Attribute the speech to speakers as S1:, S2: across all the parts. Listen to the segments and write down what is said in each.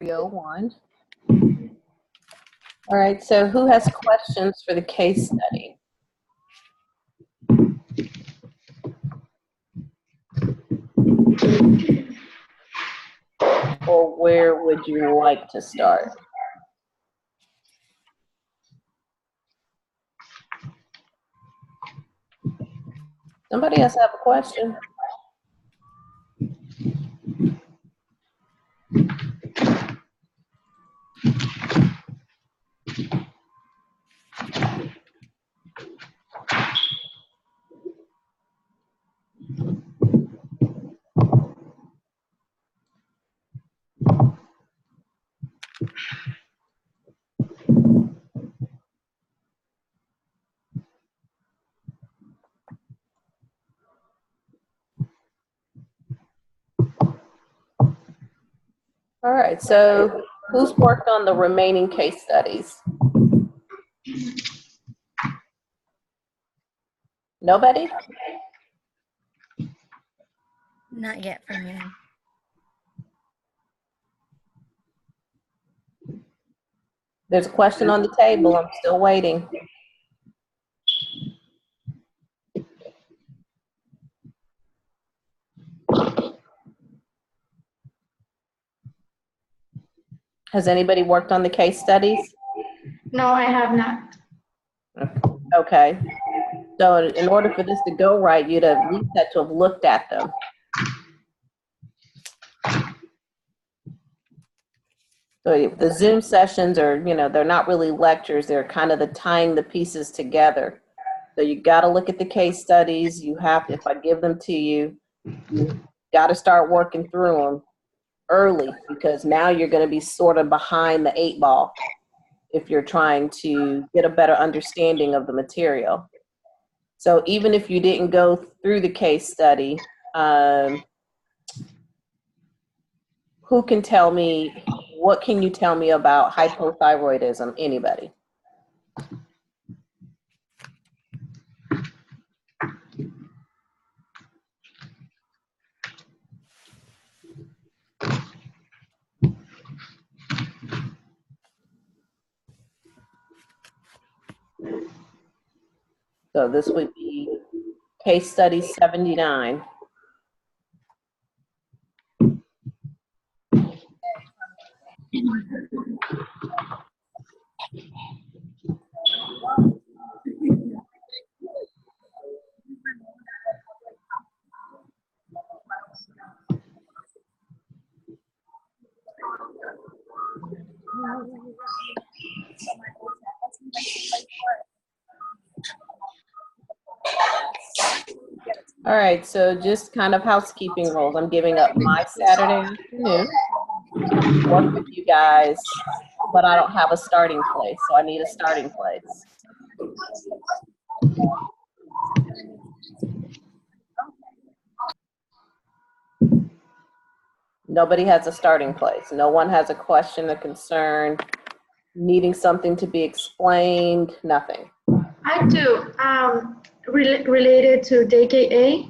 S1: 301. All right, so who has questions for the case study? Or where would you like to start? Somebody else have a question? All right, so who's worked on the remaining case studies? Nobody?
S2: Not yet from me.
S1: There's a question on the table. I'm still waiting. Has anybody worked on the case studies?
S3: No, I have not.
S1: Okay. So in order for this to go right, you'd at least had to have looked at them. So the Zoom sessions are, they're not really lectures. They're kind of the tying the pieces together. So you got to look at the case studies. You have to, if I give them to you, you got to start working through them early, because now you're going to be sort of behind the 8 ball if you're trying to get a better understanding of the material. So even if you didn't go through the case study, who can tell me, what can you tell me about hypothyroidism? Anybody? So this would be case study 79. All right, so just kind of housekeeping rules. I'm giving up my Saturday afternoon, work with you guys, but I don't have a starting place, so I need a starting place. Nobody has a starting place. No one has a question, a concern, needing something to be explained, nothing.
S3: I do. Related to DKA,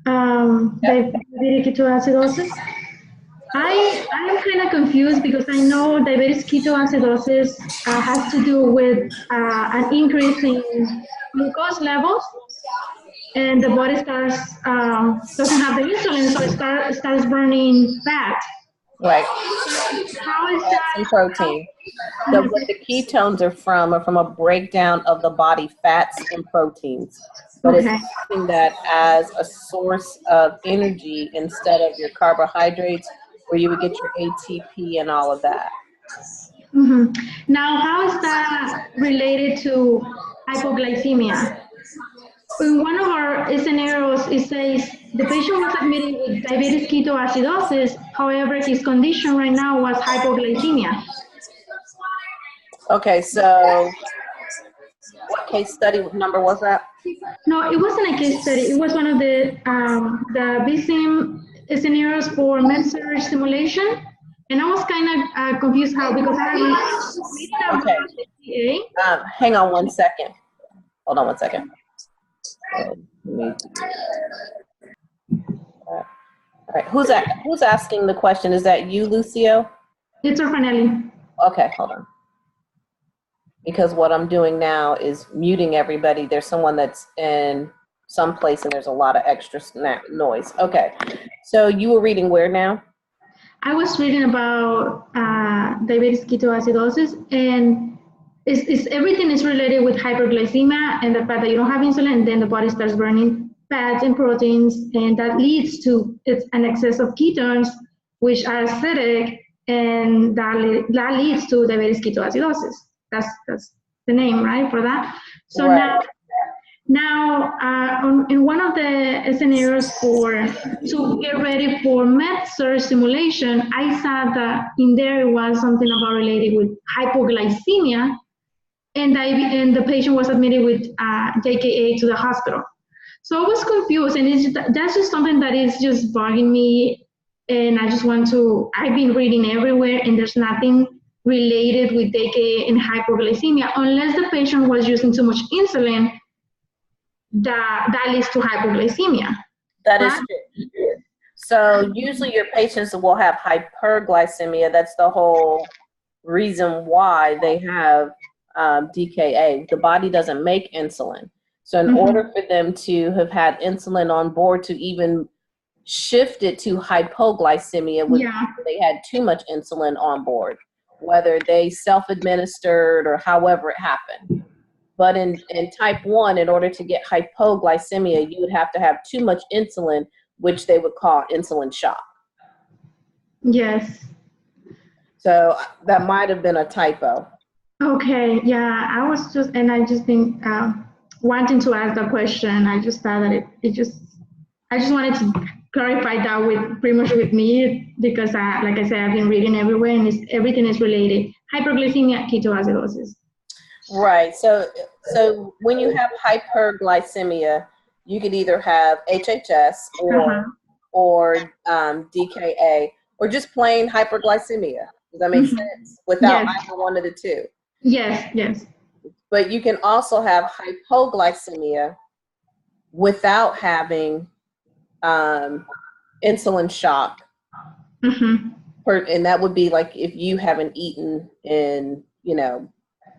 S3: diabetic ketoacidosis. I am kind of confused because I know diabetic ketoacidosis has to do with an increase in glucose levels, and the body starts doesn't have the insulin, so it starts burning fat.
S1: Right.
S3: How is
S1: Fats
S3: that?
S1: and protein. So what the ketones are from a breakdown of the body fats and proteins. But
S3: Okay.
S1: it's using that as a source of energy instead of your carbohydrates, where you would get your ATP and all of that.
S3: Mm-hmm. Now, how is that related to hypoglycemia? In one of our scenarios, it says the patient was admitted with diabetes ketoacidosis. However, his condition right now was hypoglycemia.
S1: Okay, so what case study number was that?
S3: No, it wasn't a case study. It was one of the BSIM scenarios for med-surg simulation. And I was kind of confused how, because I
S1: Okay. Hang on one second. Hold on one second. All right. Who's asking the question? Is that you, Lucio?
S3: It's Orfanelli.
S1: Okay, hold on. Because what I'm doing now is muting everybody. There's someone that's in some place and there's a lot of extra noise. Okay, so you were reading where now?
S3: I was reading about diabetes ketoacidosis, and everything is related with hyperglycemia and the fact that you don't have insulin, and then the body starts burning fats and proteins, and that leads to an excess of ketones, which are acidic, and that leads to diabetes ketoacidosis. That's the name, right, for that. So
S1: Right.
S3: now, in one of the scenarios to get ready for med surg simulation, I saw that in there it was something about related with hypoglycemia, and the patient was admitted with JKA to the hospital. So I was confused, and that's just something that is just bugging me, and I've been reading everywhere, and there's nothing related with JKA and hypoglycemia, unless the patient was using too much insulin, that leads to hypoglycemia.
S1: That is true. So usually your patients will have hyperglycemia. That's the whole reason why they have DKA. The body doesn't make insulin. So in order for them to have had insulin on board to even shift it to hypoglycemia, they had too much insulin on board, whether they self-administered or however it happened. But in type 1, in order to get hypoglycemia, you would have to have too much insulin, which they would call insulin shock.
S3: Yes.
S1: So that might have been a typo.
S3: Okay, yeah, I just think wanting to ask the question, I just thought that I just wanted to clarify that pretty much with me, because like I said, I've been reading everywhere, and everything is related. Hyperglycemia, ketoacidosis.
S1: Right. So when you have hyperglycemia, you could either have HHS or DKA, or just plain hyperglycemia. Does that make sense? Without either one of the two.
S3: Yes.
S1: But you can also have hypoglycemia without having insulin shock. And that would be like if you haven't eaten in,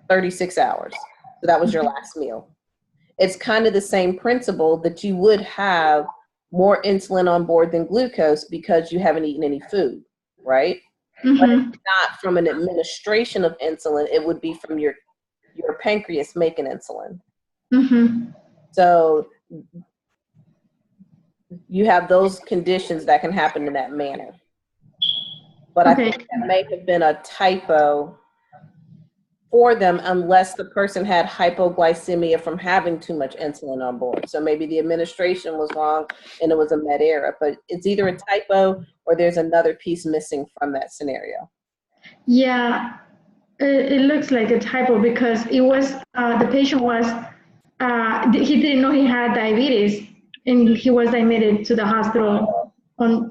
S1: 36 hours. So that was your last meal. It's kind of the same principle that you would have more insulin on board than glucose because you haven't eaten any food, right? But it's not from an administration of insulin. It would be from your pancreas making insulin. So you have those conditions that can happen in that manner. But I think that may have been a typo for them, unless the person had hypoglycemia from having too much insulin on board. So maybe the administration was wrong and it was a med error, but it's either a typo or there's another piece missing from that scenario.
S3: Yeah, it looks like a typo, because it was the patient was he didn't know he had diabetes, and he was admitted to the hospital on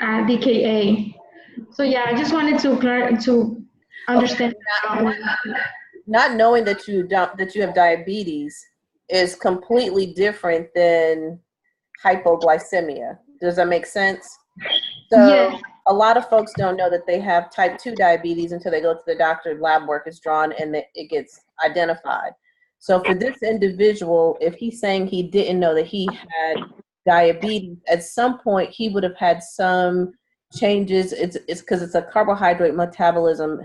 S3: DKA. So yeah, I just wanted to understand.
S1: Not knowing that you have diabetes is completely different than hypoglycemia. Does that make sense? So a lot of folks don't know that they have type 2 diabetes until they go to the doctor, lab work is drawn, and it gets identified. So for this individual, if he's saying he didn't know that he had diabetes, at some point he would have had some changes. It's because it's a carbohydrate metabolism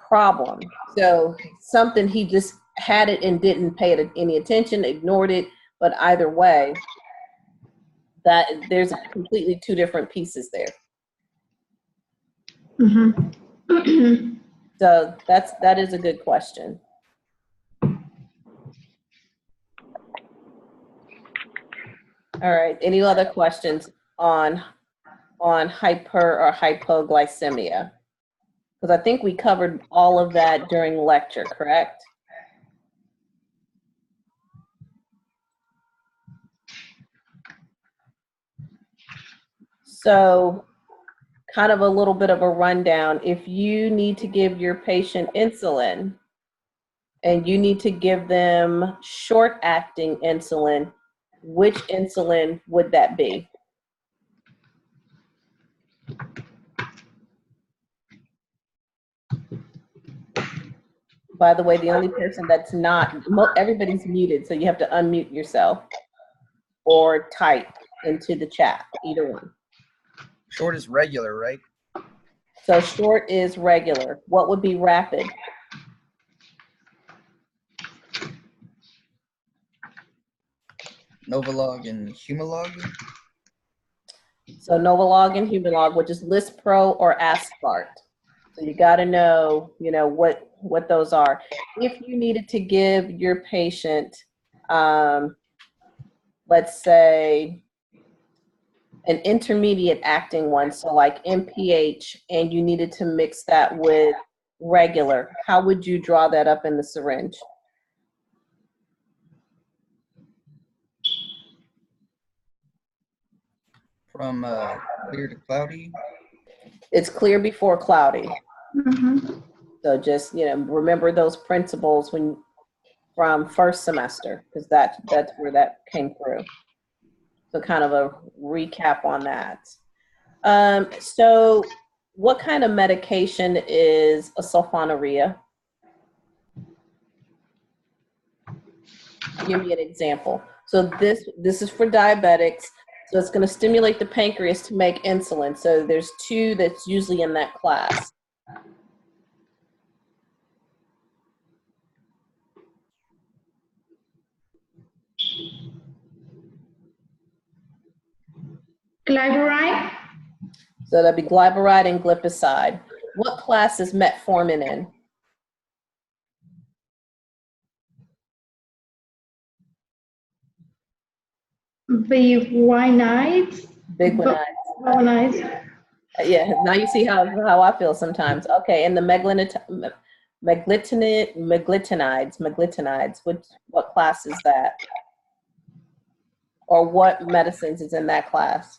S1: problem. So something, he just had it and didn't pay it any attention, ignored it. But either way, that there's completely two different pieces there. So that is a good question. All right. Any other questions on hyper or hypoglycemia? Because I think we covered all of that during lecture, correct? So kind of a little bit of a rundown. If you need to give your patient insulin and you need to give them short-acting insulin, which insulin would that be? By the way, the only person that's not, everybody's muted, so you have to unmute yourself or type into the chat, either one.
S4: Short is regular, right?
S1: So short is regular. What would be rapid?
S4: Novolog and Humalog.
S1: So Novolog and Humalog, which is Lispro or Aspart. So you got to know, what those are. If you needed to give your patient, let's say, an intermediate acting one, so like MPH, and you needed to mix that with regular, how would you draw that up in the syringe?
S4: From clear to cloudy.
S1: It's clear before cloudy.
S3: Mm-hmm.
S1: So just, remember those principles from first semester, because that's where that came through. So kind of a recap on that. So what kind of medication is a sulfonylurea? Give me an example. So this is for diabetics. So it's going to stimulate the pancreas to make insulin. So there's two that's usually in that class.
S3: Glyburide.
S1: So that'd be glyburide and glipizide. What class is metformin in?
S3: Biguanide.
S1: Biguanide. Yeah, now you see how I feel sometimes. Okay, and the meglitinides, what class is that? Or what medicines is in that class?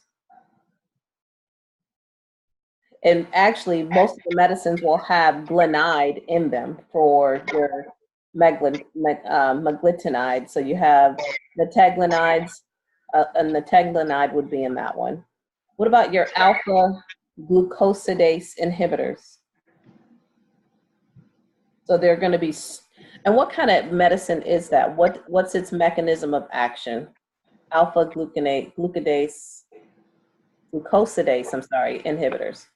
S1: And actually, most of the medicines will have glanide in them for your meglitinides. So you have niteglanides, and the teglanide would be in that one. What about your alpha glucosidase inhibitors? So they're going to be, and what kind of medicine is that? What's its mechanism of action? Alpha glucosidase inhibitors.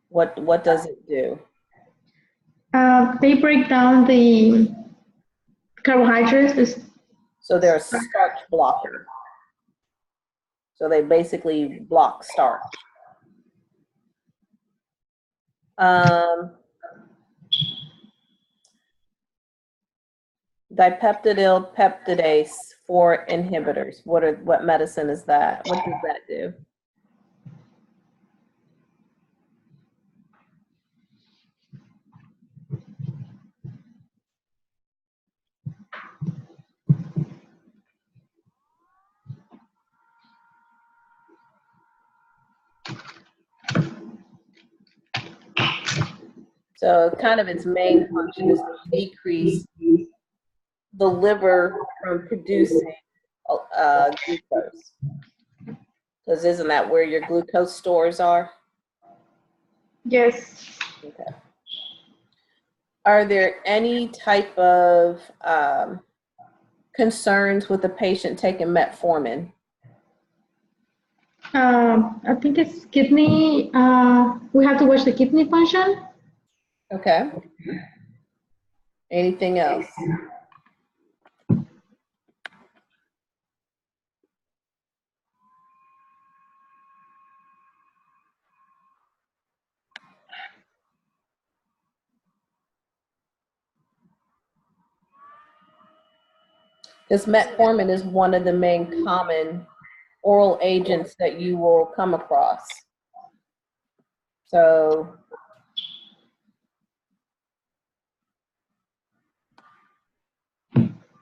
S1: What does it do?
S3: They break down the carbohydrates.
S1: So they're a starch blocker. So they basically block starch. Dipeptidyl peptidase 4 inhibitors. What medicine is that? What does that do? So kind of its main function is to decrease the liver from producing glucose. Because isn't that where your glucose stores are?
S3: Yes.
S1: Okay. Are there any type of concerns with the patient taking metformin?
S3: I think it's kidney. We have to watch the kidney function.
S1: Okay. Anything else? Because metformin is one of the main common oral agents that you will come across. So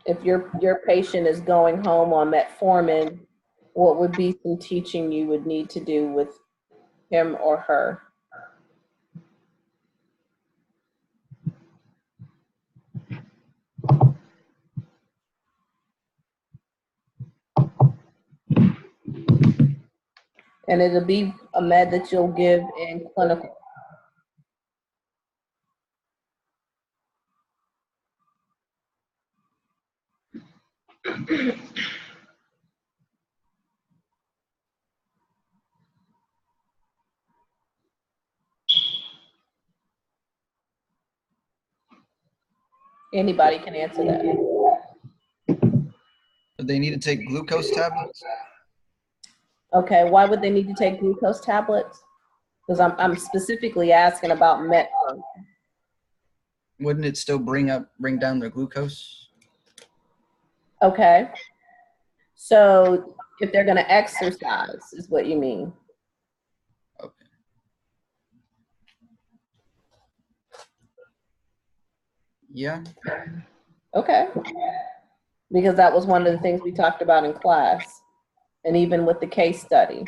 S1: if your patient is going home on metformin, what would be some teaching you would need to do with him or her? And it'll be a med that you'll give in clinical. Anybody can answer that.
S4: Do they need to take glucose tablets?
S1: Okay, why would they need to take glucose tablets? Because I'm specifically asking about metformin.
S4: Wouldn't it still bring down their glucose?
S1: Okay, so if they're going to exercise, is what you mean?
S4: Okay. Yeah.
S1: Okay, because that was one of the things we talked about in class, and even with the case study.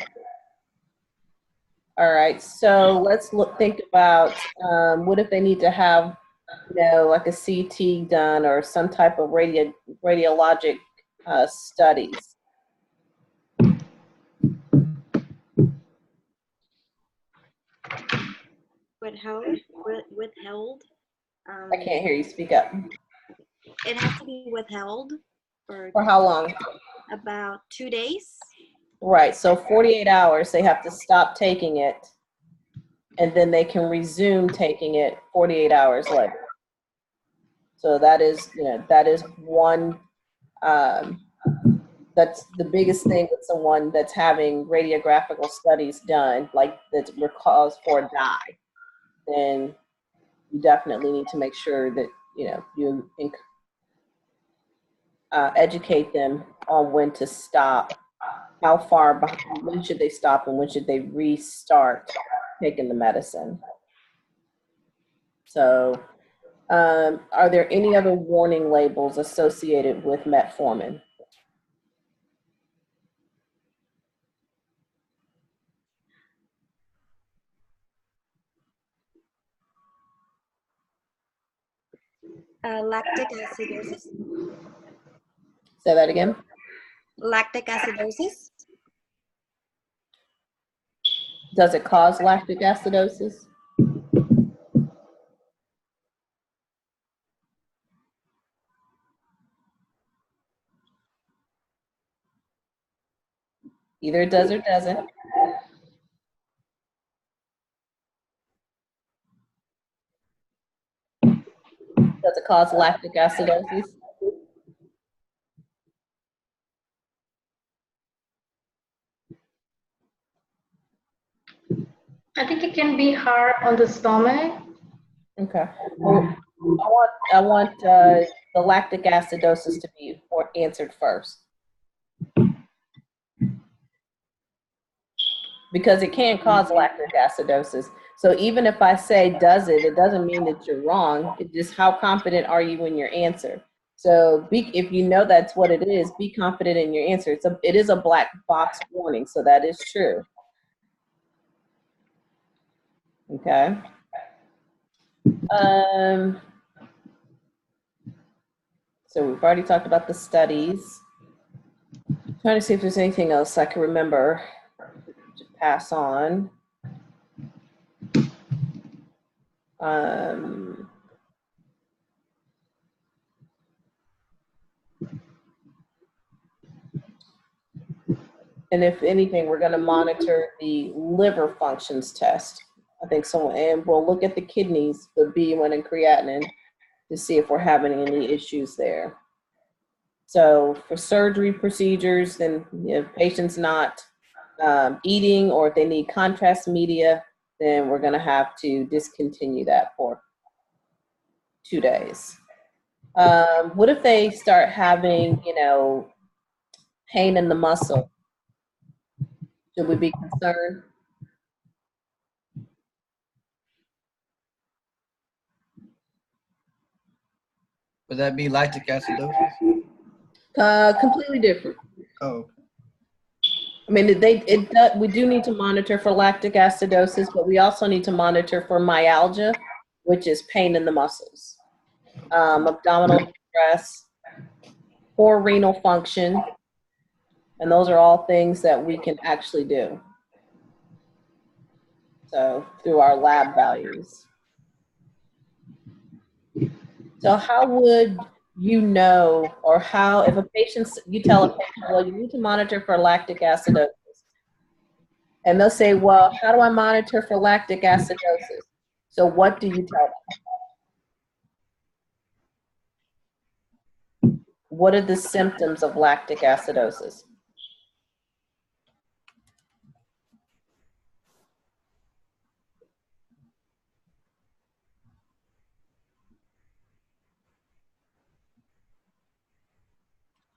S1: All right, so let's think about what if they need to have, you know, like a CT done or some type of radiologic studies.
S5: Withheld.
S1: I can't hear you, speak up.
S5: It has to be withheld for
S1: For how long?
S5: about 2 days.
S1: Right, so 48 hours, they have to stop taking it, and then they can resume taking it 48 hours later. So that is, you know, that is one, that's the biggest thing with someone that's having radiographical studies done, like that were caused for a die. Then you definitely need to make sure that, you know, you educate them on when to stop, how far behind, when should they stop, and when should they restart taking the medicine. So are there any other warning labels associated with metformin?
S5: Lactic acidosis.
S1: Say that again.
S5: Lactic acidosis.
S1: Does it cause lactic acidosis? Either it does or doesn't. Does it cause lactic acidosis?
S3: I think it can be hard on the stomach.
S1: Okay. Well, I want the lactic acidosis to be answered first, because it can cause lactic acidosis. So even if I say does it, it doesn't mean that you're wrong. It's just how confident are you in your answer. So if you know that's what it is, be confident in your answer. It is a black box warning, so that is true. Okay. So we've already talked about the studies. Trying to see if there's anything else I can remember to pass on. And if anything, we're going to monitor the liver functions test. I think and we'll look at the kidneys, the B1 and creatinine, to see if we're having any issues there. So for surgery procedures, then if patients not eating, or if they need contrast media, then we're going to have to discontinue that for 2 days. What if they start having, you know, pain in the muscle? Should we be concerned?
S4: Would that be lactic acidosis?
S1: Completely different.
S4: Oh.
S1: I mean, we do need to monitor for lactic acidosis, but we also need to monitor for myalgia, which is pain in the muscles, abdominal distress, poor renal function, and those are all things that we can actually do. So through our lab values. So how would you know, or how, if a patient, you tell a patient, well, you need to monitor for lactic acidosis. And they'll say, well, how do I monitor for lactic acidosis? So what do you tell them? What are the symptoms of lactic acidosis?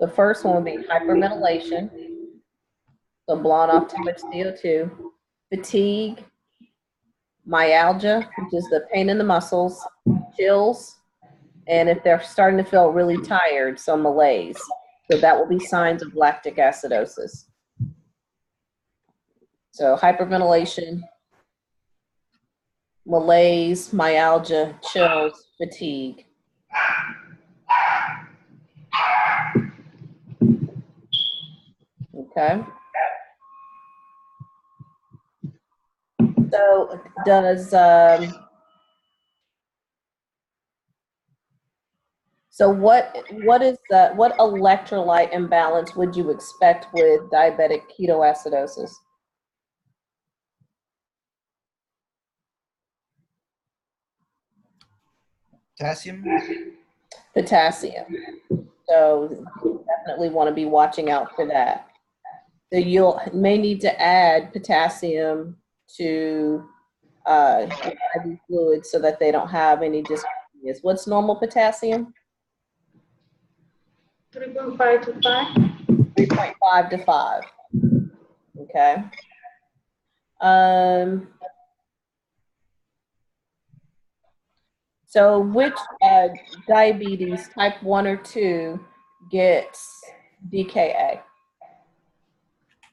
S1: The first one would be hyperventilation, so blowing off too much CO2, fatigue, myalgia, which is the pain in the muscles, chills, and if they're starting to feel really tired, so malaise. So that will be signs of lactic acidosis. So hyperventilation, malaise, myalgia, chills, fatigue. Okay. So does, so what electrolyte imbalance would you expect with diabetic ketoacidosis?
S4: Potassium?
S1: Potassium. So definitely want to be watching out for that. So you may need to add potassium to IV fluid so that they don't have any dysrhythmias. What's normal potassium?
S3: 3.5 to 5.
S1: 3.5 to 5. Okay. So which diabetes, type 1 or 2, gets DKA?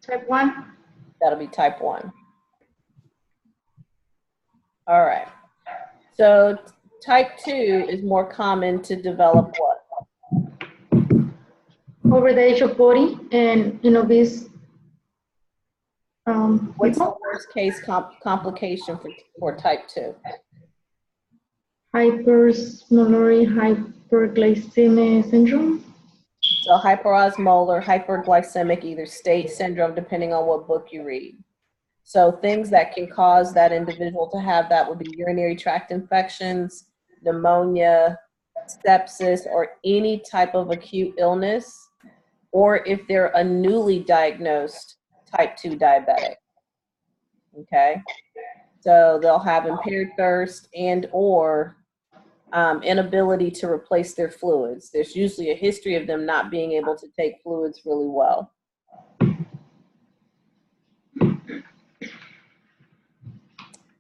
S3: Type 1.
S1: That'll be type 1. All right. So type 2 is more common to develop what?
S3: Over the age of 40 and in obese
S1: What's the
S3: people.
S1: worst case complication for type 2?
S3: Hypersmolarity, hyperglycemia syndrome.
S1: So hyperosmolar, hyperglycemic, either state syndrome, depending on what book you read. So things that can cause that individual to have that would be urinary tract infections, pneumonia, sepsis, or any type of acute illness, or if they're a newly diagnosed type 2 diabetic. Okay, so they'll have impaired thirst and or inability to replace their fluids. There's usually a history of them not being able to take fluids really well.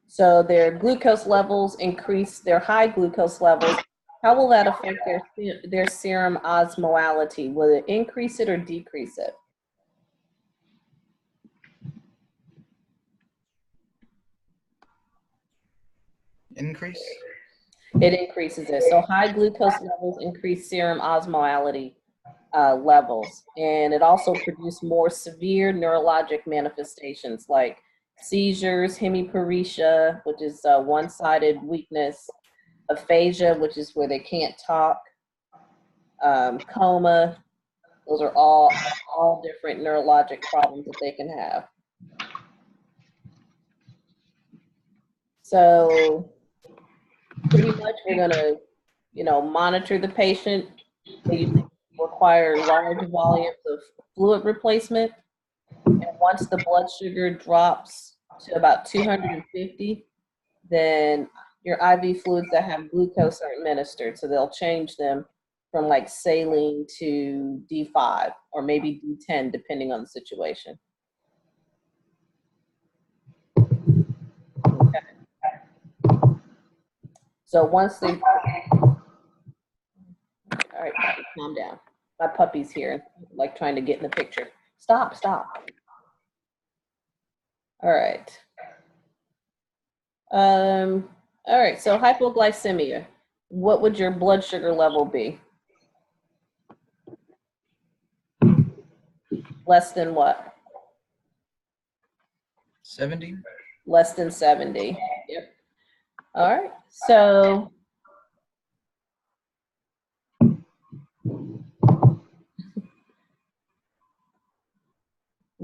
S1: So their glucose levels increase, their high glucose levels. How will that affect their serum osmolality? Will it increase it or decrease it?
S4: Increase?
S1: It increases it. So high glucose levels increase serum osmolality levels. And it also produces more severe neurologic manifestations like seizures, hemiparesia, which is one-sided weakness, aphasia, which is where they can't talk, coma. Those are all different neurologic problems that they can have. So pretty much we're gonna, monitor the patient. They usually require large volumes of fluid replacement. And once the blood sugar drops to about 250, then your IV fluids that have glucose are administered. So they'll change them from like saline to D5 or maybe D10, depending on the situation. Okay. So once they, all right, puppy, calm down. My puppy's here, like trying to get in the picture. Stop. All right. All right, so hypoglycemia. What would your blood sugar level be? Less than what?
S4: 70?
S1: Less than 70. Yep. All right. So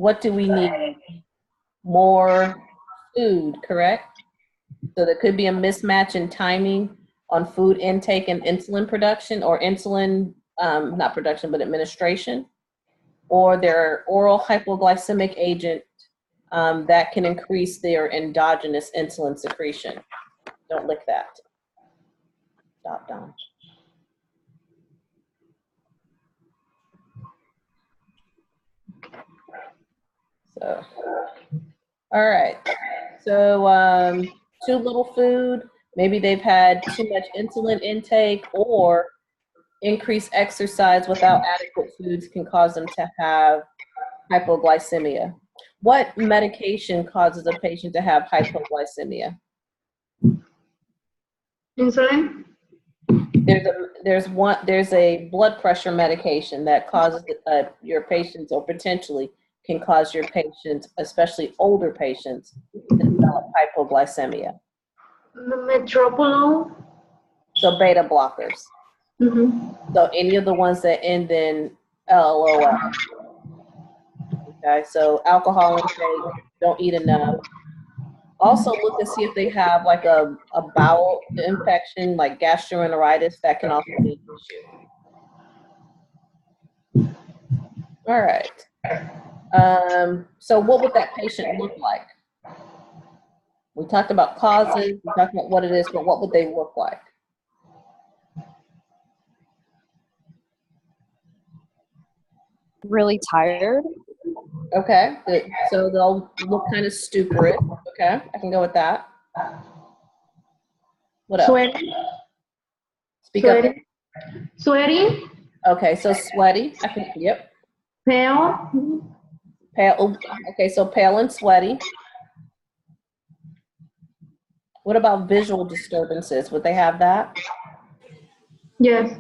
S1: what do we need? More food, correct? So there could be a mismatch in timing on food intake and insulin production, or insulin, not production, but administration, or their oral hypoglycemic agent that can increase their endogenous insulin secretion. Don't lick that. Stop, Don. So, all right. So, too little food, maybe they've had too much insulin intake, or increased exercise without adequate foods can cause them to have hypoglycemia. What medication causes a patient to have hypoglycemia?
S3: Insulin?
S1: There's a blood pressure medication that causes your patients, or potentially can cause your patients, especially older patients, to develop hypoglycemia.
S3: Metropolol?
S1: So beta blockers.
S3: Mm-hmm.
S1: So any of the ones that end in LOL. Okay, so alcohol intake, don't eat enough. Also look and see if they have like a bowel infection, like gastroenteritis. That can also be an issue. All right. So what would that patient look like? We talked about causes, we talked about what it is, but what would they look like?
S6: Really tired.
S1: Okay, good. So they'll look kind of stuporous. Okay, I can go with that. What else?
S3: Sweaty?
S1: Speak up.
S3: Sweaty? Sweaty?
S1: Okay, so sweaty. I can, yep.
S3: Pale?
S1: Pale. Oh, okay, so pale and sweaty. What about visual disturbances? Would they have that?
S3: Yes.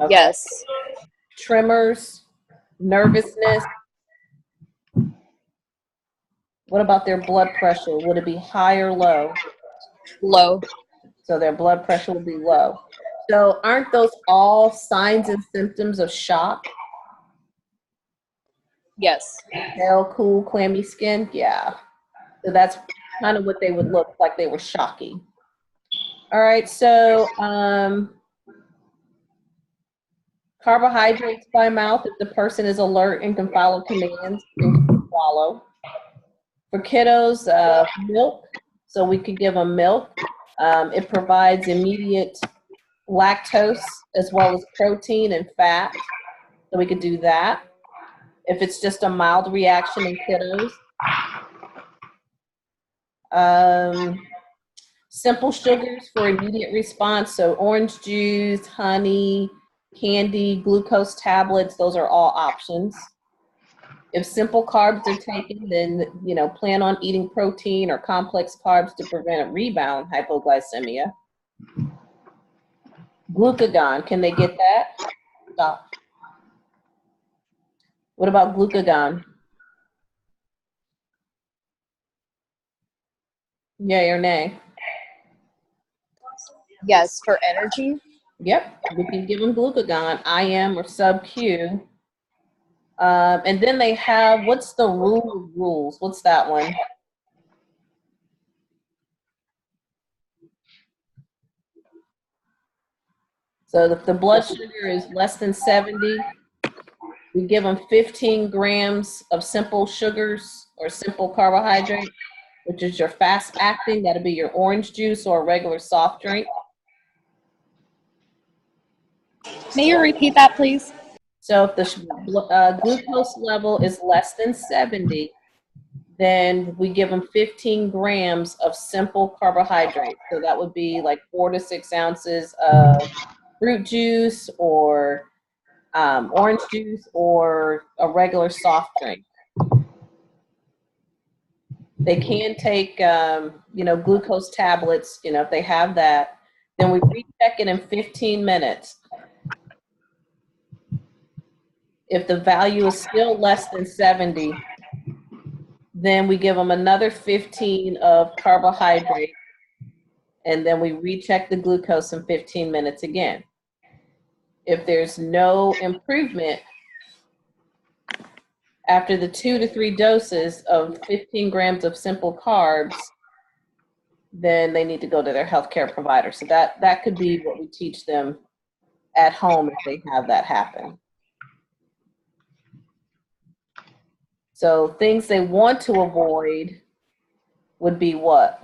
S1: Okay.
S6: Yes.
S1: Tremors, nervousness. What about their blood pressure? Would it be high or low?
S6: Low.
S1: So their blood pressure will be low. So aren't those all signs and symptoms of shock?
S6: Yes.
S1: Pale, cool, clammy skin? Yeah. So that's kind of what they would look like. They were shocky. All right, so carbohydrates by mouth, if the person is alert and can follow commands and can swallow. For kiddos, milk, so we could give them milk. It provides immediate lactose as well as protein and fat, so we could do that. If it's just a mild reaction in kiddos. Simple sugars for immediate response, so orange juice, honey, candy, glucose tablets, those are all options. If simple carbs are taken, then, plan on eating protein or complex carbs to prevent a rebound hypoglycemia. Glucagon, can they get that? Stop. What about glucagon? Yay or nay?
S6: Yes, for energy.
S1: Yep, we can give them glucagon, IM or sub-Q. And then they have, what's the rule of rules? What's that one? So if the blood sugar is less than 70, we give them 15 grams of simple sugars or simple carbohydrate, which is your fast acting. That'll be your orange juice or a regular soft drink.
S6: May you repeat that, please?
S1: So if the glucose level is less than 70, then we give them 15 grams of simple carbohydrate. So that would be like 4 to 6 ounces of fruit juice or orange juice or a regular soft drink. They can take, glucose tablets, if they have that. Then we recheck it in 15 minutes. If the value is still less than 70, then we give them another 15 of carbohydrate, and then we recheck the glucose in 15 minutes again. If there's no improvement After the 2 to 3 doses of 15 grams of simple carbs, then they need to go to their healthcare provider. So that could be what we teach them at home if they have that happen. So things they want to avoid would be what?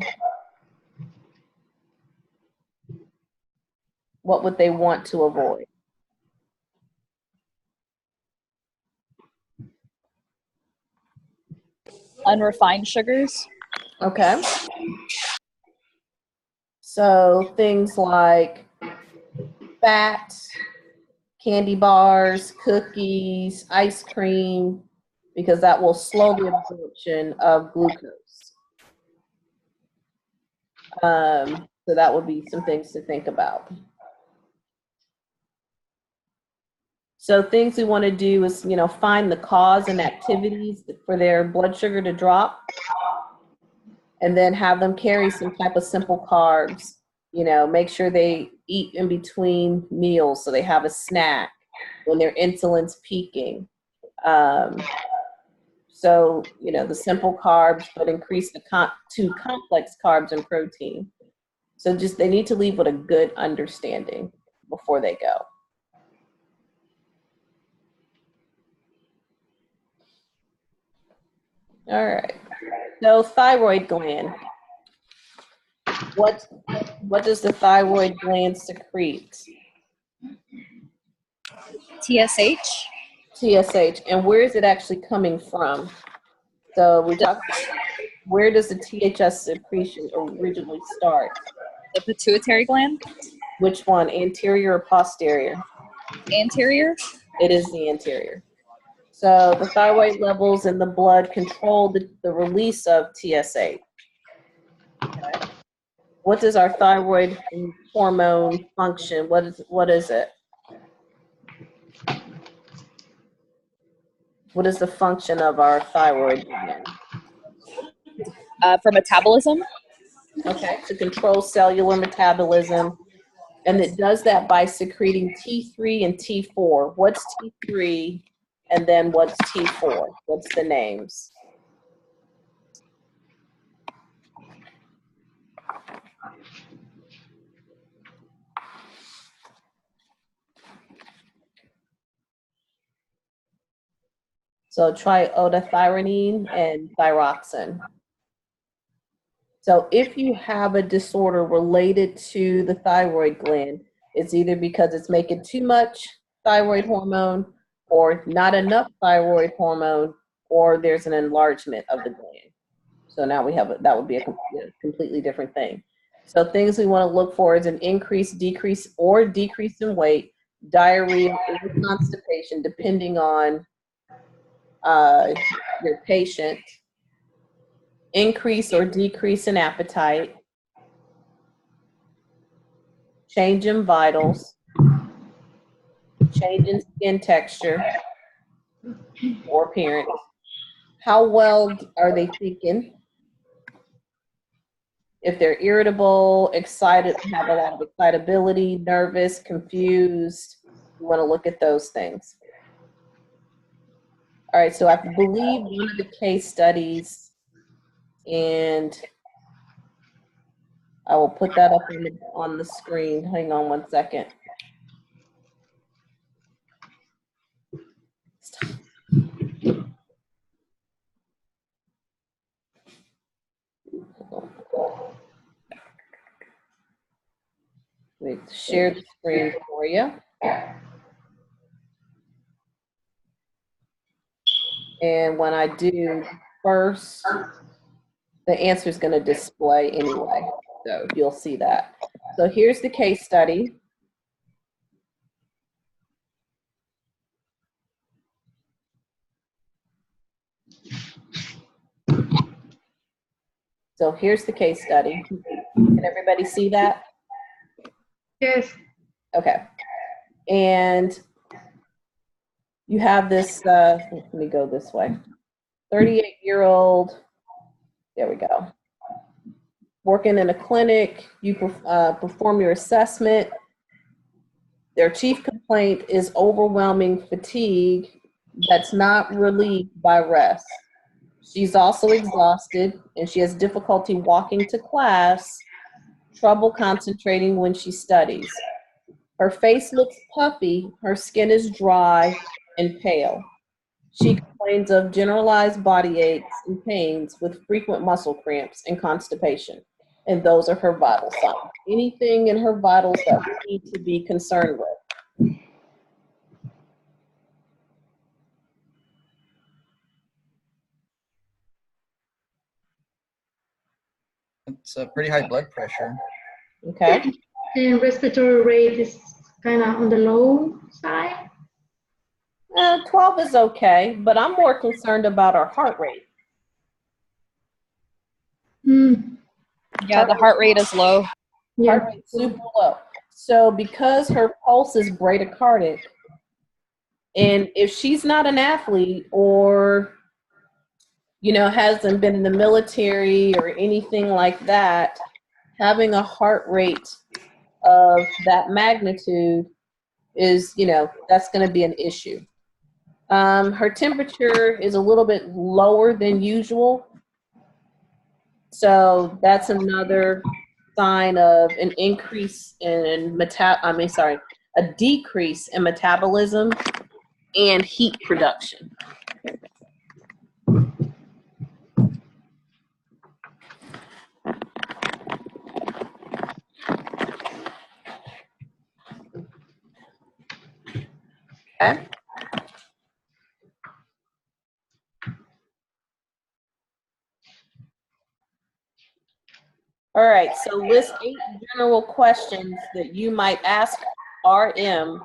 S1: What would they want to avoid?
S6: Unrefined sugars.
S1: Okay. So things like fat, candy bars, cookies, ice cream, because that will slow the absorption of glucose. So that would be some things to think about. So things we want to do is, find the cause and activities for their blood sugar to drop, and then have them carry some type of simple carbs. Make sure they eat in between meals so they have a snack when their insulin's peaking. So, the simple carbs, but increase to complex carbs and protein. So they need to leave with a good understanding before they go. All right. So thyroid gland. What does the thyroid gland secrete?
S6: TSH.
S1: TSH. And where is it actually coming from? So we talked about, where does the THS secretion originally start?
S6: The pituitary gland.
S1: Which one, anterior or posterior?
S6: Anterior.
S1: It is the anterior. So the thyroid levels in the blood control the release of TSH. Okay. What does our thyroid hormone function? What is it? What is the function of our thyroid gland?
S6: For metabolism.
S1: Okay, to control cellular metabolism. And it does that by secreting T3 and T4. What's T3 and then what's T4? What's the names? So triiodothyronine and thyroxine. So if you have a disorder related to the thyroid gland, it's either because it's making too much thyroid hormone or not enough thyroid hormone, or there's an enlargement of the gland. So now that would be a completely different thing. So things we want to look for is an increase, decrease, or decrease in weight, diarrhea, or constipation, depending on your patient, increase or decrease in appetite, change in vitals, change in skin texture or appearance. How well are they thinking? If they're irritable, excited, have a lot of excitability, nervous, confused, you want to look at those things. All right, so I believe one of the case studies, and I will put that up on the screen. Hang on one second. Let me share the screen for you. And when I do first, the answer is going to display anyway. So you'll see that. So here's the case study. So here's the case study. Can everybody see that?
S3: Yes.
S1: Okay. And you have this, let me go this way, 38-year-old, there we go, working in a clinic. You perform your assessment. Their chief complaint is overwhelming fatigue that's not relieved by rest. She's also exhausted and she has difficulty walking to class, trouble concentrating when she studies. Her face looks puffy, her skin is dry and pale. She complains of generalized body aches and pains with frequent muscle cramps and constipation. And those are her vital signs. Anything in her vitals that we need to be concerned with?
S4: It's a pretty high blood pressure.
S1: Okay.
S3: And respiratory rate is kind of on the low side.
S1: 12 is okay, but I'm more concerned about her heart rate.
S6: Yeah, the heart rate is low.
S3: Yeah.
S1: Heart rate super low. So because her pulse is bradycardic, and if she's not an athlete or, you know, hasn't been in the military or anything like that, having a heart rate of that magnitude is, you know, that's going to be an issue. Her temperature is a little bit lower than usual. So that's another sign of an increase in a decrease in metabolism and heat production. Okay. All right, so list 8 general questions that you might ask RM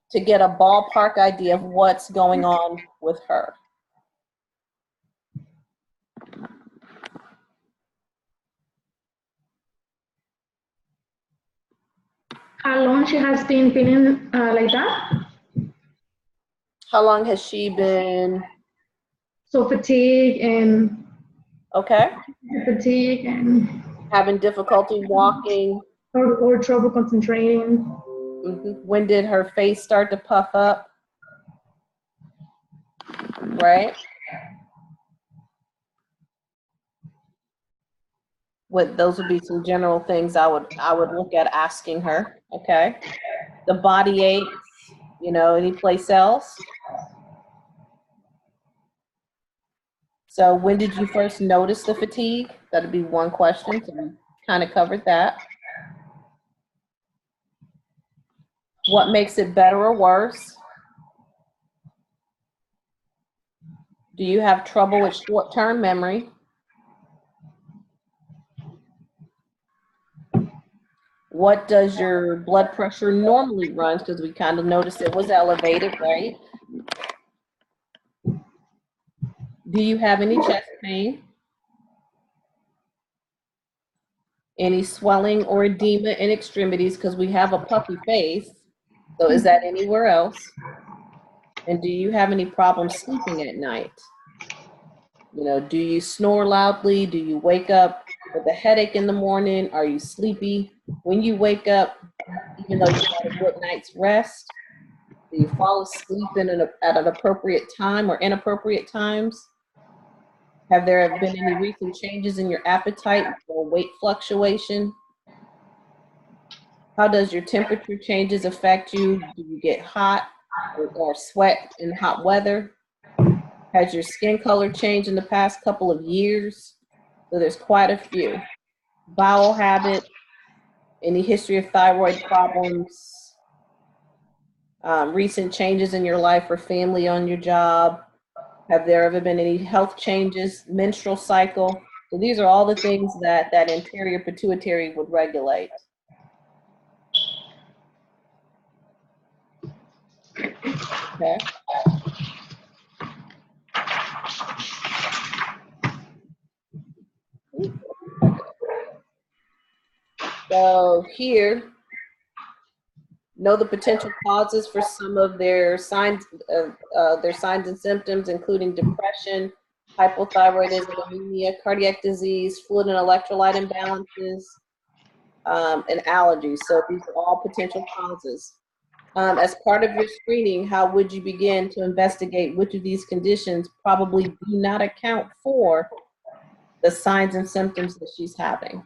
S1: to get a ballpark idea of what's going on with her.
S3: How long she has been feeling like that?
S1: How long has she been?
S3: So fatigue and
S1: Okay.
S3: fatigue and
S1: Having difficulty walking.
S3: or trouble concentrating.
S1: When did her face start to puff up? Right? Those would be some general things I would look at asking her. Okay. The body aches, you know, any place else? So when did you first notice the fatigue? That'd be one question. So we kind of covered that. What makes it better or worse? Do you have trouble with short-term memory? What does your blood pressure normally run? Because we kind of noticed it was elevated, right? Do you have any chest pain? Any swelling or edema in extremities? Because we have a puffy face. So is that anywhere else? And do you have any problems sleeping at night? You know, do you snore loudly? Do you wake up with a headache in the morning? Are you sleepy when you wake up, even though you had a good night's rest? Do you fall asleep at an appropriate time or inappropriate times? Have there been any recent changes in your appetite or weight fluctuation? How does your temperature changes affect you? Do you get hot or sweat in hot weather? Has your skin color changed in the past couple of years? So there's quite a few. Bowel habit, any history of thyroid problems, recent changes in your life or family on your job. Have there ever been any health changes, menstrual cycle? So these are all the things that anterior pituitary would regulate. Okay. So here, know the potential causes for some of their signs and symptoms, including depression, hypothyroidism, anemia, cardiac disease, fluid and electrolyte imbalances, and allergies. So these are all potential causes. as part of your screening, how would you begin to investigate which of these conditions probably do not account for the signs and symptoms that she's having?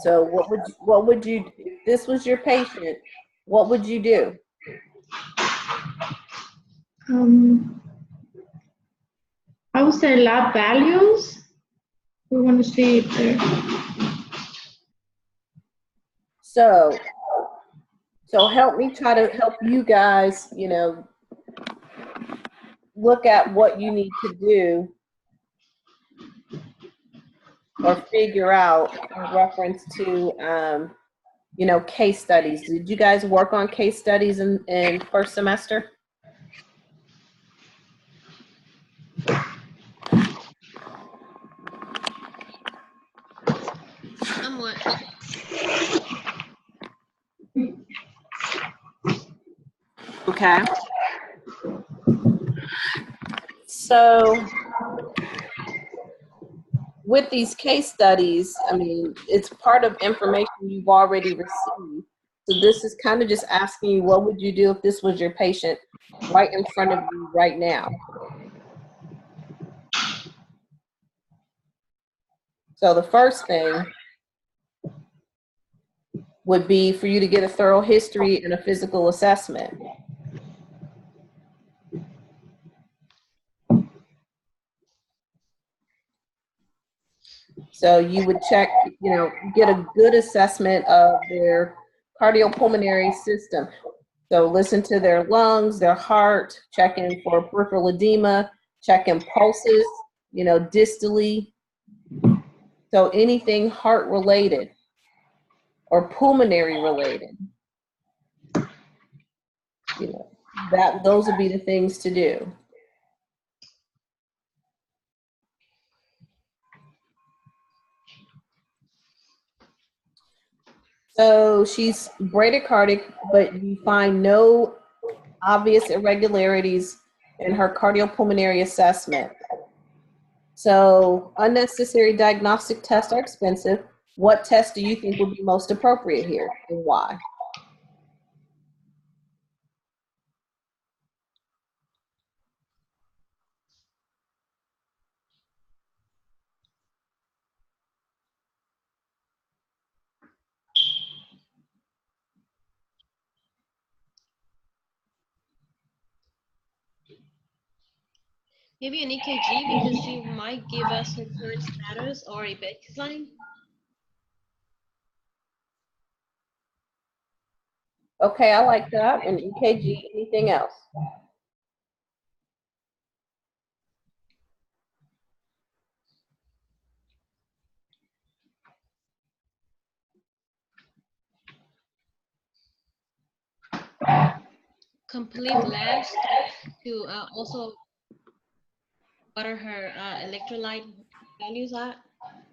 S1: So what would you, if this was your patient, what would you do?
S3: I would say lab values. We want to see if they're.
S1: So help me try to help you guys, you know, look at what you need to do or figure out in reference to, you know, case studies. Did you guys work on case studies in first semester?
S5: Somewhat.
S1: Okay. So with these case studies, I mean, it's part of information you've already received. So this is kind of just asking you, what would you do if this was your patient right in front of you right now? So the first thing would be for you to get a thorough history and a physical assessment. So you would check, you know, get a good assessment of their cardiopulmonary system. So listen to their lungs, their heart, check in for peripheral edema, check in pulses, you know, distally. So anything heart related or pulmonary related, you know, those would be the things to do. So she's bradycardic, but you find no obvious irregularities in her cardiopulmonary assessment. So unnecessary diagnostic tests are expensive. What test do you think would be most appropriate here and why?
S5: Maybe an EKG because she might give us her current status or a baseline.
S1: Okay, I like that. An EKG, anything else?
S5: Complete labs to also what are her electrolyte values at.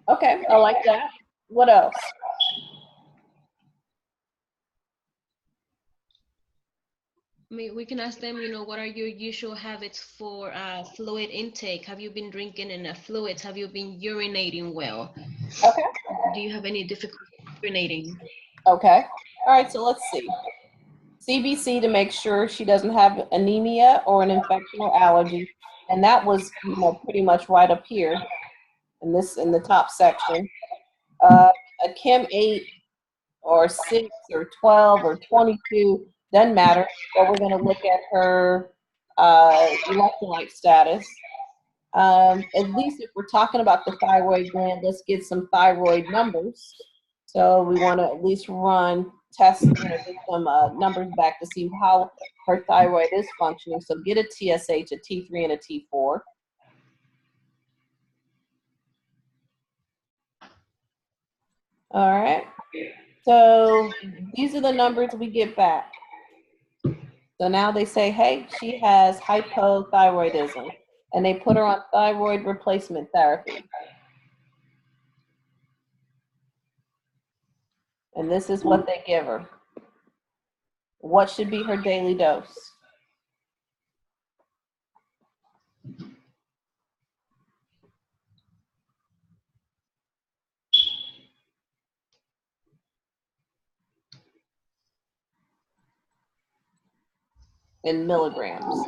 S1: Okay, I like that. What else?
S5: I mean, we can ask them, you know, what are your usual habits for fluid intake? Have you been drinking enough fluids? Have you been urinating well?
S1: Okay.
S5: Do you have any difficulty urinating?
S1: Okay. All right, so let's see. CBC to make sure she doesn't have anemia or an infection or allergy. And that was, you know, pretty much right up here in the top section. A Chem 8 or 6 or 12 or 22, doesn't matter. But we're going to look at her electrolyte status. At least if we're talking about the thyroid gland, let's get some thyroid numbers. So we want to at least run tests, you know, get some numbers back to see how her thyroid is functioning. So get a TSH, a T3, and a T4. All right. So these are the numbers we get back. So now they say, hey, she has hypothyroidism, and they put her on thyroid replacement therapy. And this is what they give her. What should be her daily dose? In milligrams.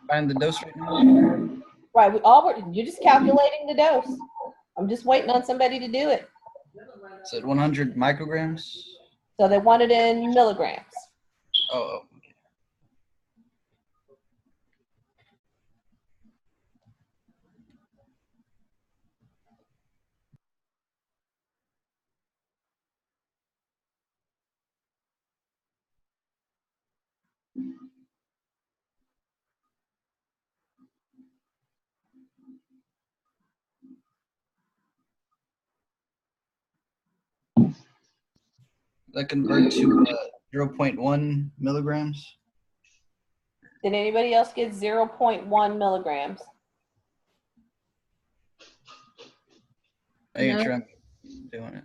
S4: Find the dose right now.
S1: Right, you're just calculating the dose. I'm just waiting on somebody to do it.
S4: Is it 100 micrograms?
S1: So they want it in milligrams.
S4: Oh, okay. That convert to 0.1 milligrams.
S1: Did anybody else get 0.1 milligrams?
S4: I can
S3: No.
S4: try doing it.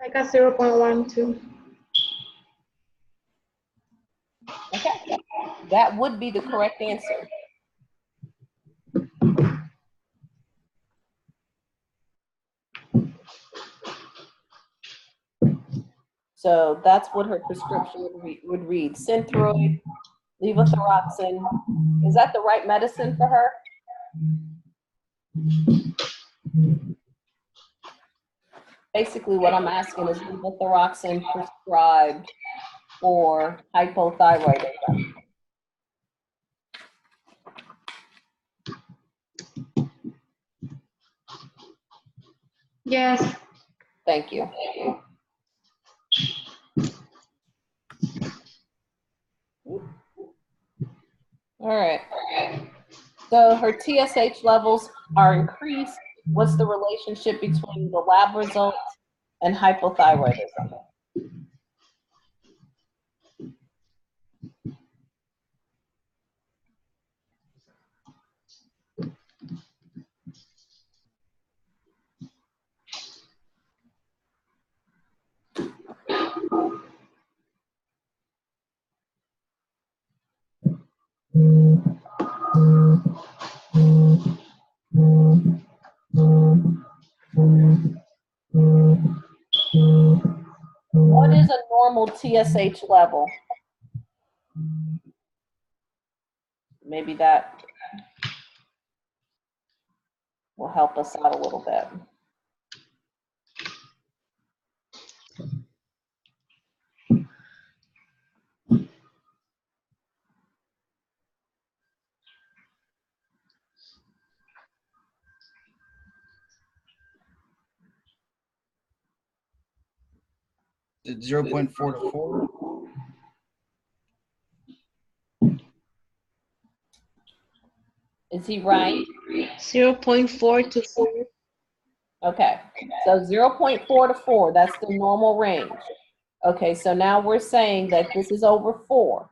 S3: I got 0.1 too.
S1: Okay, that would be the correct answer. So that's what her prescription would read. Synthroid, levothyroxine. Is that the right medicine for her? Basically, what I'm asking is levothyroxine prescribed for hypothyroidism.
S3: Yes.
S1: Thank you. All right. So her TSH levels are increased. What's the relationship between the lab results and hypothyroidism? What is a normal TSH level? Maybe that will help us out a little bit.
S4: It's 0.4 to 4.
S1: Is he right?
S5: 0.4 to 4.
S1: Okay, so 0.4 to 4, that's the normal range. Okay, so now we're saying that this is over 4.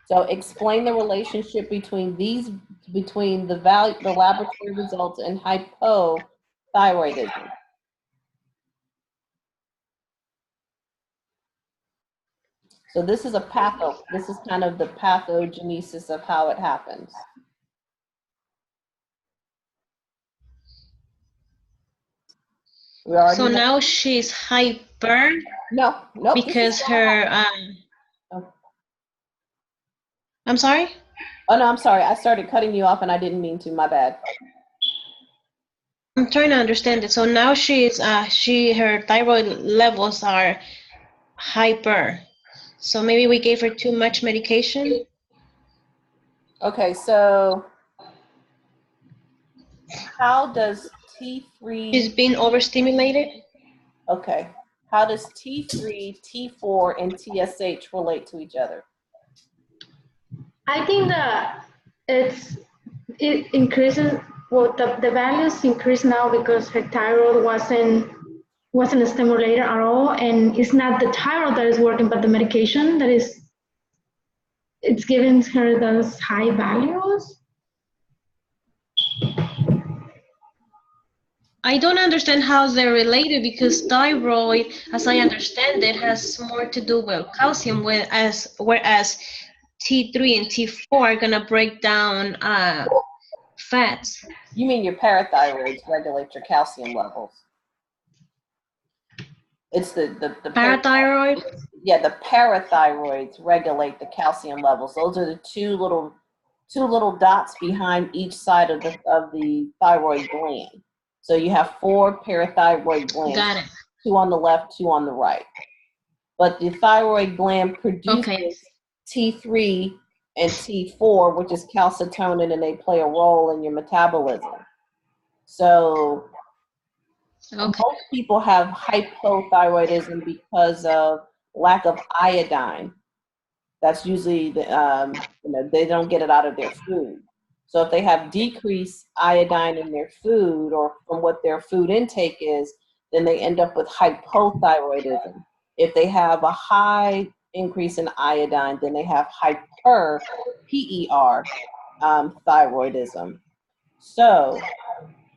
S1: So explain the relationship between these, between the value, the laboratory results and hypothyroidism. So this is this is kind of the pathogenesis of how it happens. We already
S5: So
S1: know.
S5: now she's hyper
S1: No, nope.
S5: because her,
S1: Oh.
S5: I'm sorry?
S1: Oh no, I'm sorry. I started cutting you off and I didn't mean to, my bad.
S5: I'm trying to understand it. So now she's, her thyroid levels are hyper. So maybe we gave her too much medication.
S1: Okay, so how does
S5: She's
S1: T3,
S5: being overstimulated.
S1: okay, how does T3, T4, and TSH relate to each other?
S3: I think that it increases. Well, the values increase now because her thyroid wasn't a stimulator at all, and it's not the thyroid that is working, but the medication that is. It's giving her those high values.
S5: I don't understand how they're related because thyroid, as I understand it, has more to do with calcium, whereas T3 and T4 are gonna break down fats.
S1: You mean your parathyroids regulate your calcium levels? It's the
S5: Parathyroid?
S1: Yeah, the parathyroids regulate the calcium levels. Those are the two little dots behind each side of the thyroid gland. So you have 4 parathyroid glands.
S5: Got it.
S1: 2 on the left, 2 on the right. But the thyroid gland produces T3 and T4, which is calcitonin, and they play a role in your metabolism. So most people have hypothyroidism because of lack of iodine. That's usually they don't get it out of their food. So if they have decreased iodine in their food or from what their food intake is, then they end up with hypothyroidism. If they have a high increase in iodine, then they have hyper, PER, thyroidism. So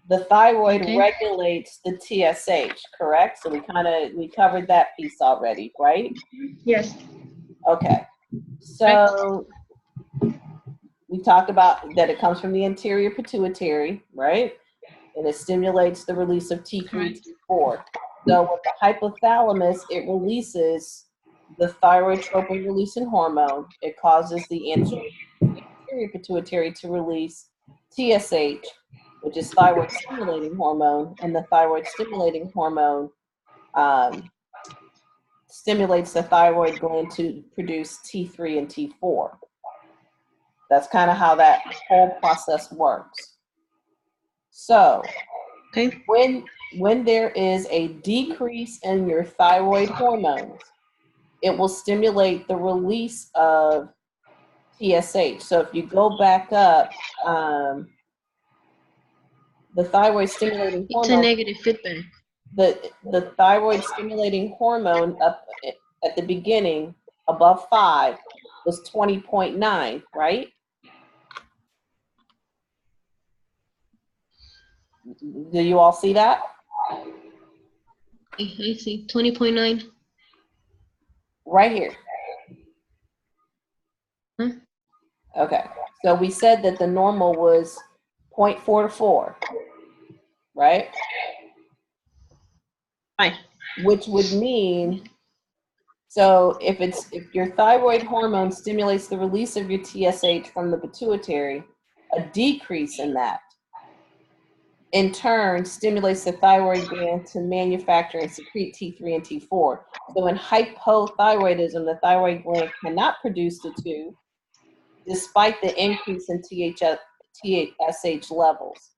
S1: the thyroid regulates the TSH, correct? So we covered that piece already, right?
S3: Yes.
S1: Okay. So we talked about that it comes from the anterior pituitary, right? And it stimulates the release of T3, T4. So with the hypothalamus, it releases the thyrotropin releasing hormone. It causes the anterior pituitary to release TSH, which is thyroid stimulating hormone, and the thyroid stimulating hormone stimulates the thyroid gland to produce T3 and T4. That's kind of how that whole process works. So when there is a decrease in your thyroid hormones, it will stimulate the release of TSH. So if you go back up, the thyroid stimulating hormone.
S5: It's a negative feedback.
S1: The thyroid stimulating hormone up at the beginning above 5 was 20.9, right? Do you all see that?
S5: I see, 20.9.
S1: Right here. Okay, so we said that the normal was 0.44, right?
S5: Right.
S1: Which would mean, so if your thyroid hormone stimulates the release of your TSH from the pituitary, a decrease in that in turn stimulates the thyroid gland to manufacture and secrete T3 and T4. So in hypothyroidism, the thyroid gland cannot produce the two despite the increase in TSH levels.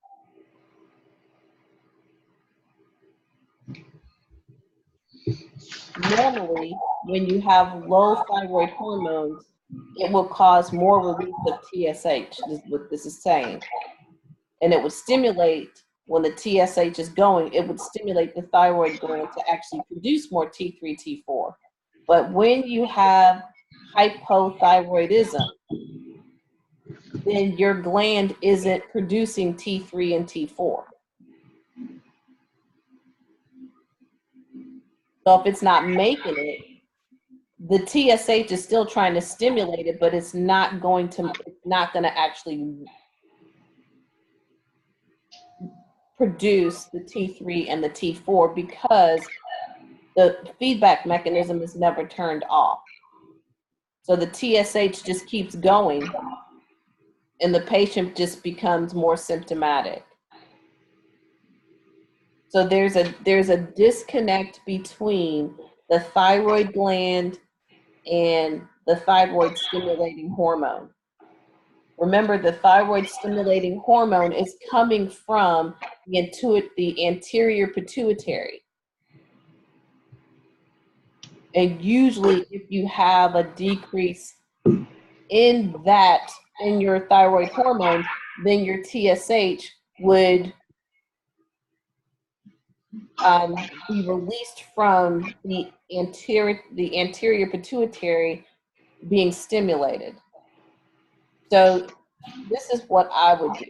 S1: Normally, when you have low thyroid hormones, it will cause more release of TSH, is what this is saying. And it would stimulate, when the TSH is going, it would stimulate the thyroid gland to actually produce more T3, T4. But when you have hypothyroidism, then your gland isn't producing T3 and T4. So if it's not making it, the TSH is still trying to stimulate it, but it's not going to actually produce the T3 and the T4 because the feedback mechanism is never turned off. So the TSH just keeps going and the patient just becomes more symptomatic. So there's a disconnect between the thyroid gland and the thyroid stimulating hormone. Remember, the thyroid stimulating hormone is coming from the anterior pituitary. And usually if you have a decrease in your thyroid hormone, then your TSH would be released from the anterior pituitary being stimulated. So this is what I would do.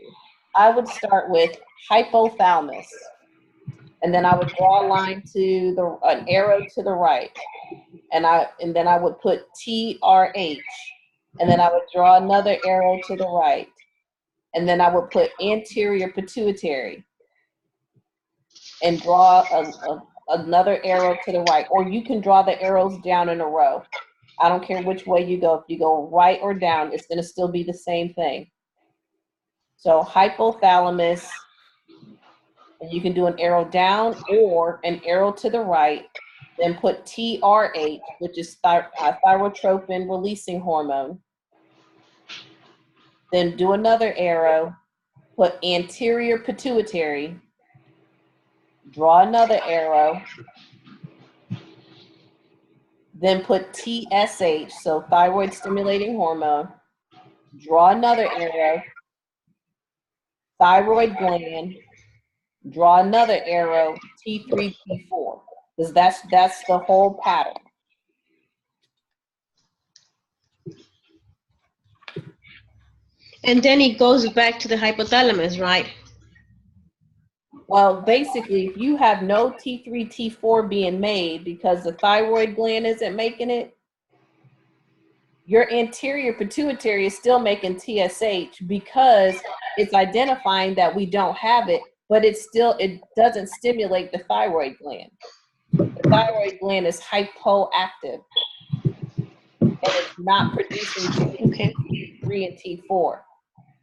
S1: I would start with hypothalamus, and then I would draw a line to an arrow to the right, and then I would put TRH, and then I would draw another arrow to the right, and then I would put anterior pituitary, and draw another arrow to the right, or you can draw the arrows down in a row. I don't care which way you go. If you go right or down, it's going to still be the same thing. So hypothalamus, and you can do an arrow down or an arrow to the right, then put TRH, which is thyrotropin releasing hormone. Then do another arrow, put anterior pituitary, draw another arrow, then put TSH, so thyroid stimulating hormone, draw another arrow, thyroid gland, draw another arrow, T3, T4, because that's the whole pattern.
S5: And then it goes back to the hypothalamus, right?
S1: Well, basically, if you have no T3, T4 being made because the thyroid gland isn't making it, your anterior pituitary is still making TSH because it's identifying that we don't have it, but it doesn't stimulate the thyroid gland. The thyroid gland is hypoactive, and it's not producing T3 and T4.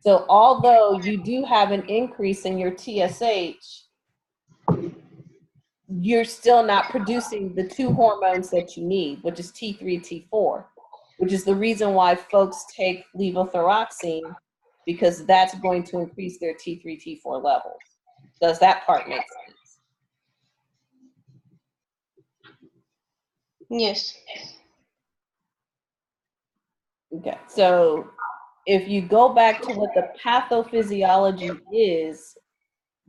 S1: So although you do have an increase in your TSH, you're still not producing the two hormones that you need, which is T3, T4, which is the reason why folks take levothyroxine, because that's going to increase their T3, T4 levels. Does that part make sense?
S5: Yes.
S1: Okay, so if you go back to what the pathophysiology is,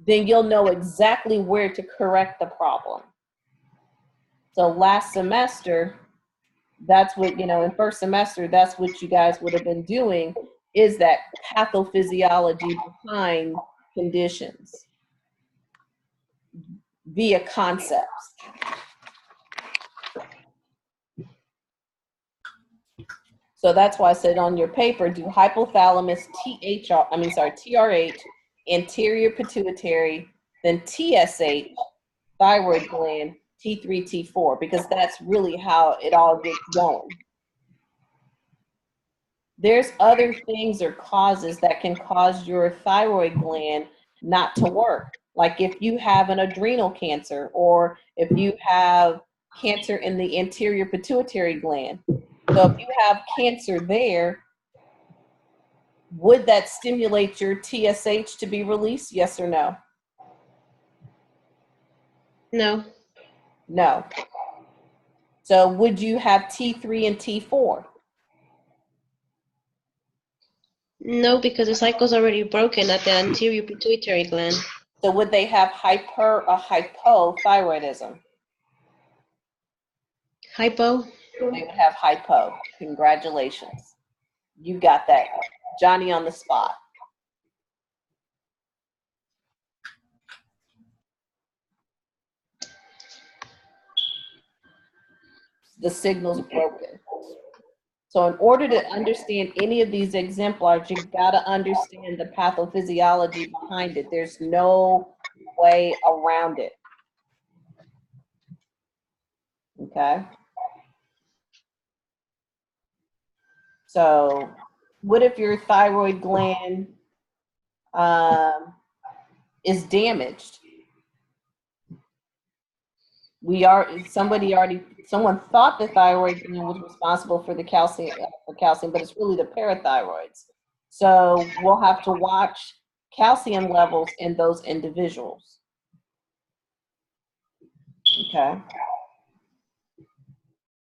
S1: then you'll know exactly where to correct the problem. So last semester, that's what, in first semester, that's what you guys would have been doing, is that pathophysiology behind conditions via concepts. So that's why I said on your paper, do hypothalamus, TRH, anterior pituitary, then TSH, thyroid gland, T3, T4, because that's really how it all gets going. There's other things or causes that can cause your thyroid gland not to work. Like if you have an adrenal cancer, or if you have cancer in the anterior pituitary gland. So if you have cancer there, would that stimulate your TSH to be released? Yes or no?
S5: No.
S1: No. So would you have T3 and T4?
S5: No, because the cycle's already broken at the anterior pituitary gland.
S1: So would they have hyper or hypothyroidism?
S5: Hypo?
S1: They would have hypo. Congratulations. You got that Johnny on the spot. The signal's broken. So in order to understand any of these exemplars, you've got to understand the pathophysiology behind it. There's no way around it. Okay? So what if your thyroid gland is damaged? Someone thought the thyroid gland was responsible for the calcium, but it's really the parathyroids. So we'll have to watch calcium levels in those individuals. Okay.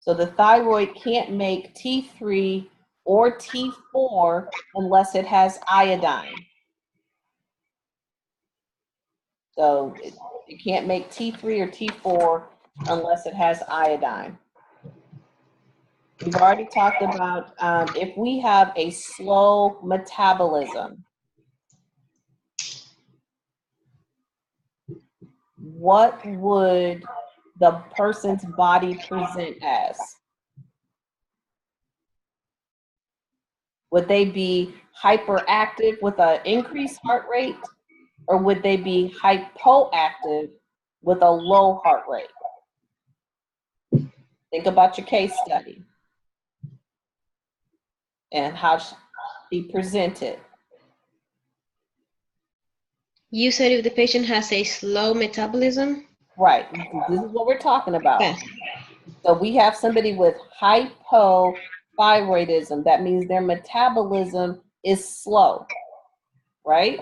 S1: So the thyroid can't make T3 or T4 unless it has iodine. So it can't make T3 or T4 unless it has iodine. We've already talked about if we have a slow metabolism, what would the person's body present as? Would they be hyperactive with an increased heart rate, or would they be hypoactive with a low heart rate? Think about your case study and how she presented.
S5: You said if the patient has a slow metabolism?
S1: Right, this is what we're talking about.
S5: Okay.
S1: So we have somebody with hypothyroidism. That means their metabolism is slow, right?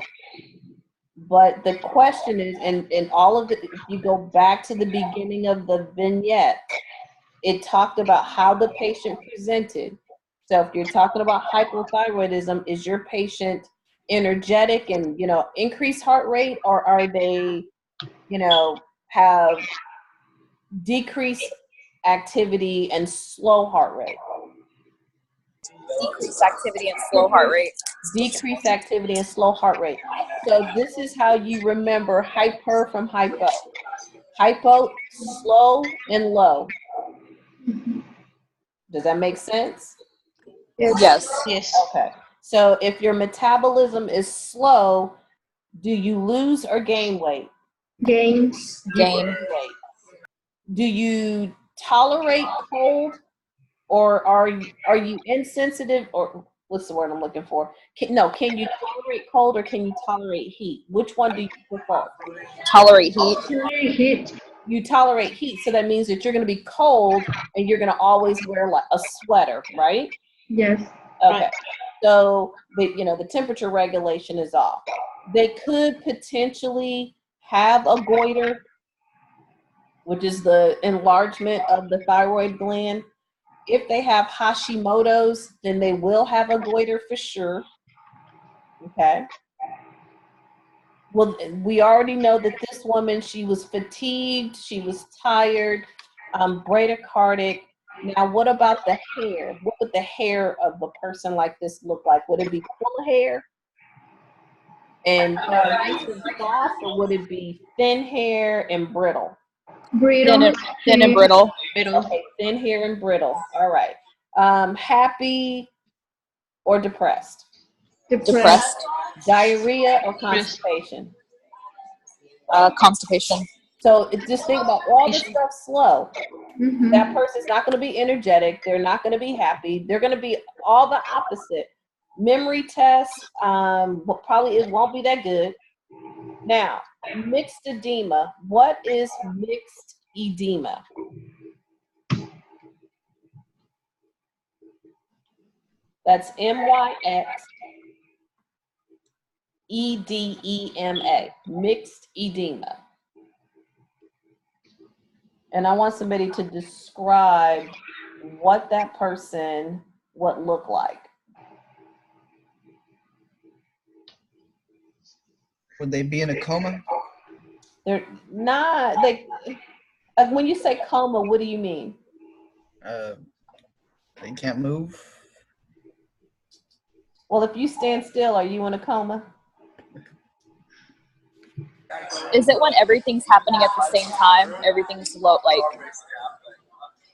S1: But the question is, and all of it, if you go back to the beginning of the vignette, it talked about how the patient presented. So if you're talking about hypothyroidism, is your patient energetic and, increased heart rate, or are they, have decreased activity and slow heart rate?
S6: Decreased activity and slow heart rate.
S1: Decreased activity and slow heart rate. So this is how you remember hyper from hypo. Hypo, slow and low. Does that make sense?
S6: Yes.
S5: Yes.
S1: Okay. So if your metabolism is slow, do you lose or gain weight?
S3: Gain.
S6: Gain.
S1: Weight. Do you tolerate cold, or are you insensitive, or what's the word I'm looking for? Can you tolerate cold, or can you tolerate heat? Which one do you prefer?
S6: Tolerate heat.
S3: Heat.
S1: You tolerate heat, so that means that you're going to be cold and you're going to always wear like a sweater, right?
S3: Yes.
S1: Okay.
S5: Right.
S1: So the temperature regulation is off. They could potentially have a goiter, which is the enlargement of the thyroid gland. If they have Hashimoto's, then they will have a goiter for sure. Okay. Well, we already know that this woman, she was fatigued, she was tired, bradycardic. Now, what about the hair? What would the hair of a person like this look like? Would it be full of hair and nice and soft, or would it be thin hair and brittle?
S3: Brittle.
S6: Thin and brittle.
S1: Okay, thin hair and brittle. All right. Happy or depressed?
S6: Depressed.
S1: Diarrhea or constipation?
S6: Constipation.
S1: So just think about all the stuff slow.
S3: Mhm.
S1: That person's not going to be energetic. They're not going to be happy. They're going to be all the opposite. Memory tests, it won't be that good. Now, mixed edema. What is mixed edema? That's MYXEDEMA. Mixed edema. And I want somebody to describe what that person would look like.
S4: Would they be in a coma?
S1: They're not, when you say coma, what do you mean?
S4: They can't move.
S1: Well, if you stand still, are you in a coma?
S6: Is it when everything's happening at the same time? Everything's low, like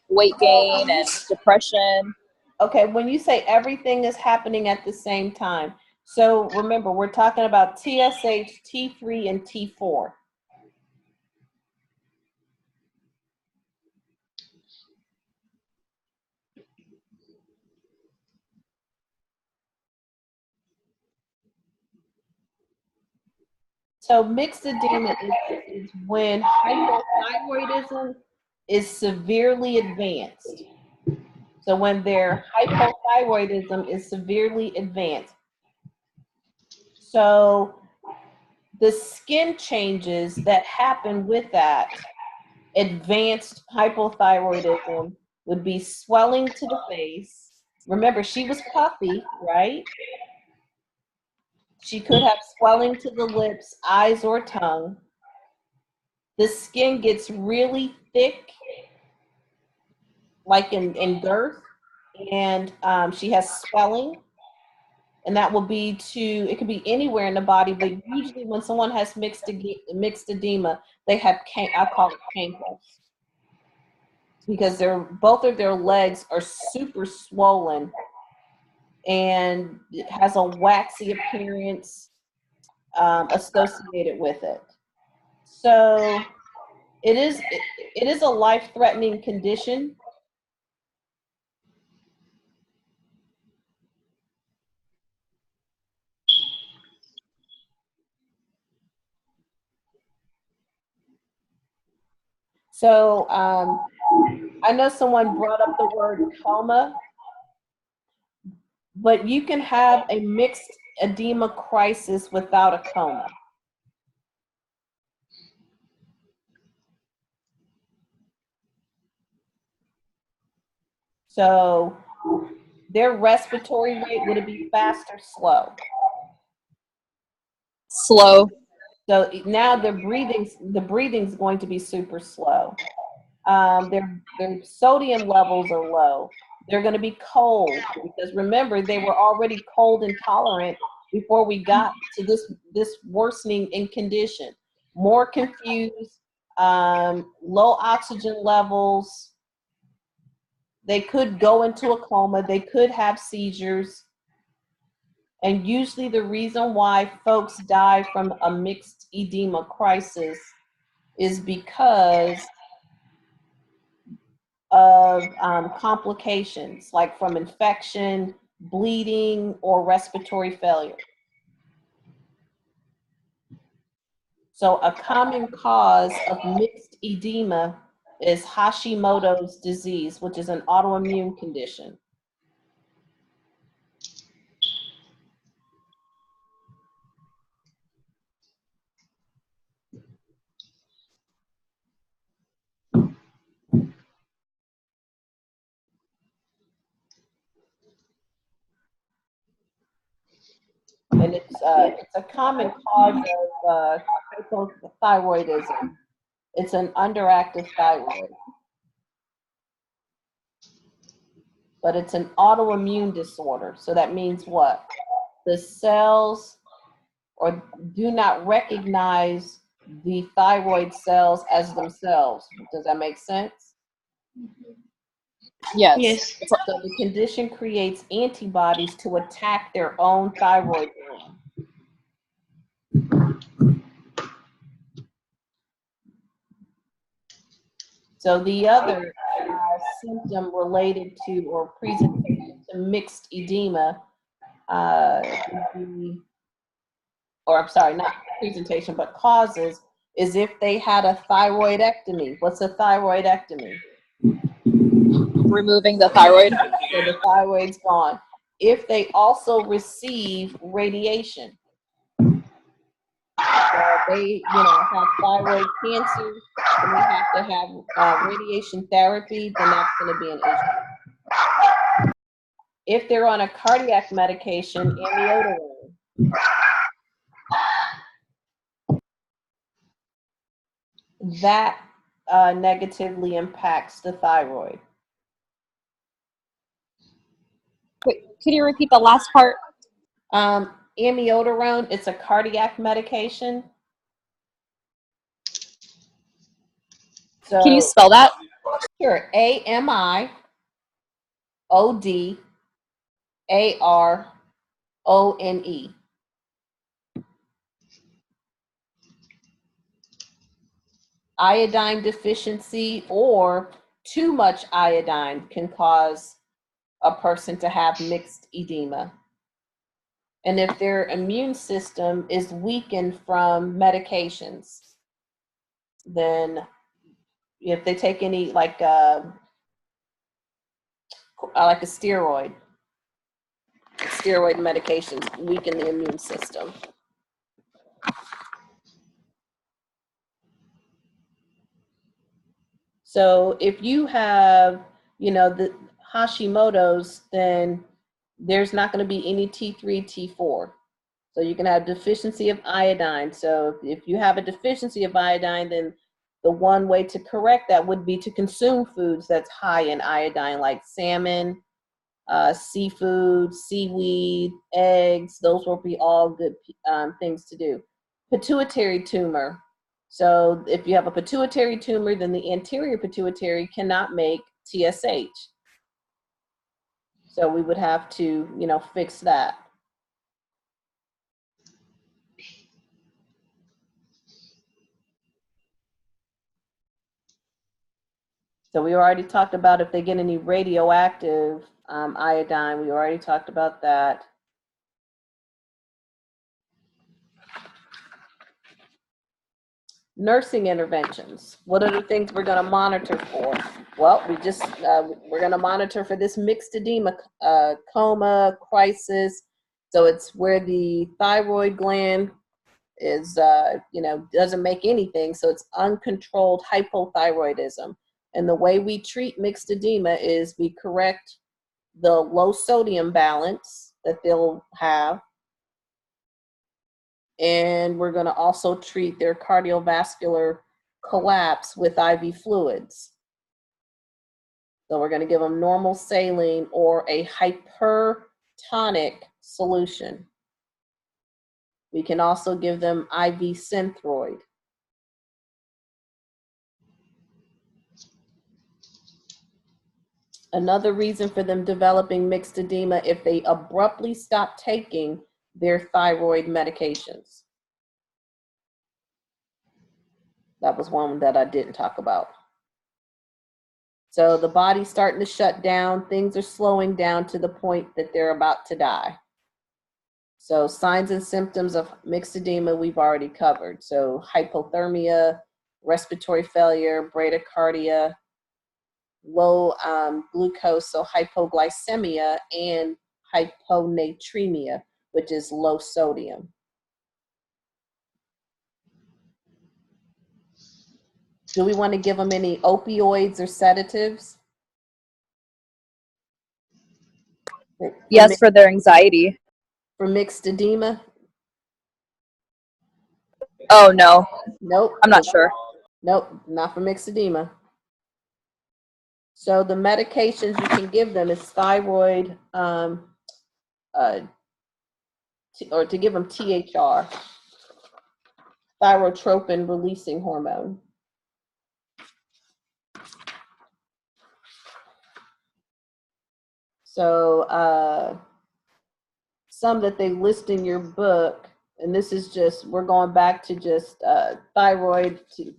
S6: weight gain and depression.
S1: Okay, when you say everything is happening at the same time, so remember, we're talking about TSH, T3, and T4. So mixed edema is when hypothyroidism is severely advanced. So when their hypothyroidism is severely advanced. So the skin changes that happen with that advanced hypothyroidism would be swelling to the face. Remember, she was puffy, right? She could have swelling to the lips, eyes, or tongue. The skin gets really thick, like in girth, and she has swelling. And that will be it could be anywhere in the body, but usually when someone has mixed edema, they have, I call it cankles. Because both of their legs are super swollen and it has a waxy appearance associated with it. So it is a life-threatening condition. So I know someone brought up the word coma, but you can have a mixed edema crisis without a coma. So their respiratory rate, would it be fast or slow?
S6: Slow.
S1: So now the breathing's going to be super slow. Their sodium levels are low. They're going to be cold because remember they were already cold intolerant before we got to this worsening in condition. More confused, low oxygen levels. They could go into a coma. They could have seizures. And usually the reason why folks die from a mixed edema crisis is because of complications like from infection, bleeding, or respiratory failure. So a common cause of mixed edema is Hashimoto's disease, which is an autoimmune condition. And it's a common cause of hypothyroidism. It's an underactive thyroid. But it's an autoimmune disorder. So that means what? The cells do not recognize the thyroid cells as themselves. Does that make sense?
S6: Yes.
S5: Yes.
S1: So the condition creates antibodies to attack their own thyroid gland. So the other symptom related to or presentation to mixed edema not presentation, but causes is if they had a thyroidectomy. What's a thyroidectomy?
S6: Removing the thyroid.
S1: So the thyroid's gone. If they also receive radiation, they have thyroid cancer and they have to have radiation therapy, then that's going to be an issue. If they're on a cardiac medication, amiodarone, that negatively impacts the thyroid.
S6: Wait, could you repeat the last part?
S1: Amiodarone, it's a cardiac medication. So,
S6: Can you spell that?
S1: sure, AMIODARONE. Iodine deficiency or too much iodine can cause a person to have mixed edema. And if their immune system is weakened from medications, then if they take any like a steroid medications weaken the immune system. So if you have, the Hashimoto's, then there's not going to be any T3, T4. So you can have deficiency of iodine. So if you have a deficiency of iodine, then the one way to correct that would be to consume foods that's high in iodine, like salmon, seafood, seaweed, eggs. Those will be all good things to do. Pituitary tumor. So if you have a pituitary tumor, then the anterior pituitary cannot make TSH. So we would have to, fix that. So we already talked about if they get any radioactive iodine. We already talked about that. Nursing interventions. What are the things we're going to monitor for? Well, we're going to monitor for this mixed edema, coma, crisis. So it's where the thyroid gland is, doesn't make anything. So it's uncontrolled hypothyroidism. And the way we treat mixed edema is we correct the low sodium balance that they'll have. And we're going to also treat their cardiovascular collapse with IV fluids. So we're going to give them normal saline or a hypertonic solution. We can also give them IV Synthroid. Another reason for them developing mixed edema if they abruptly stop taking their thyroid medications. That was one that I didn't talk about. So the body's starting to shut down. Things are slowing down to the point that they're about to die. So signs and symptoms of mixed edema we've already covered. So hypothermia, respiratory failure, bradycardia, low glucose, so hypoglycemia, and hyponatremia, which is low sodium. Do we want to give them any opioids or sedatives?
S6: Yes, for their anxiety.
S1: For mixed edema?
S6: Oh, no.
S1: Nope.
S6: I'm not sure.
S1: Nope, not for mixed edema. So the medications you can give them is thyroid, or to give them THR, thyrotropin releasing hormone. So some that they list in your book, and this is just, we're going back to just thyroid to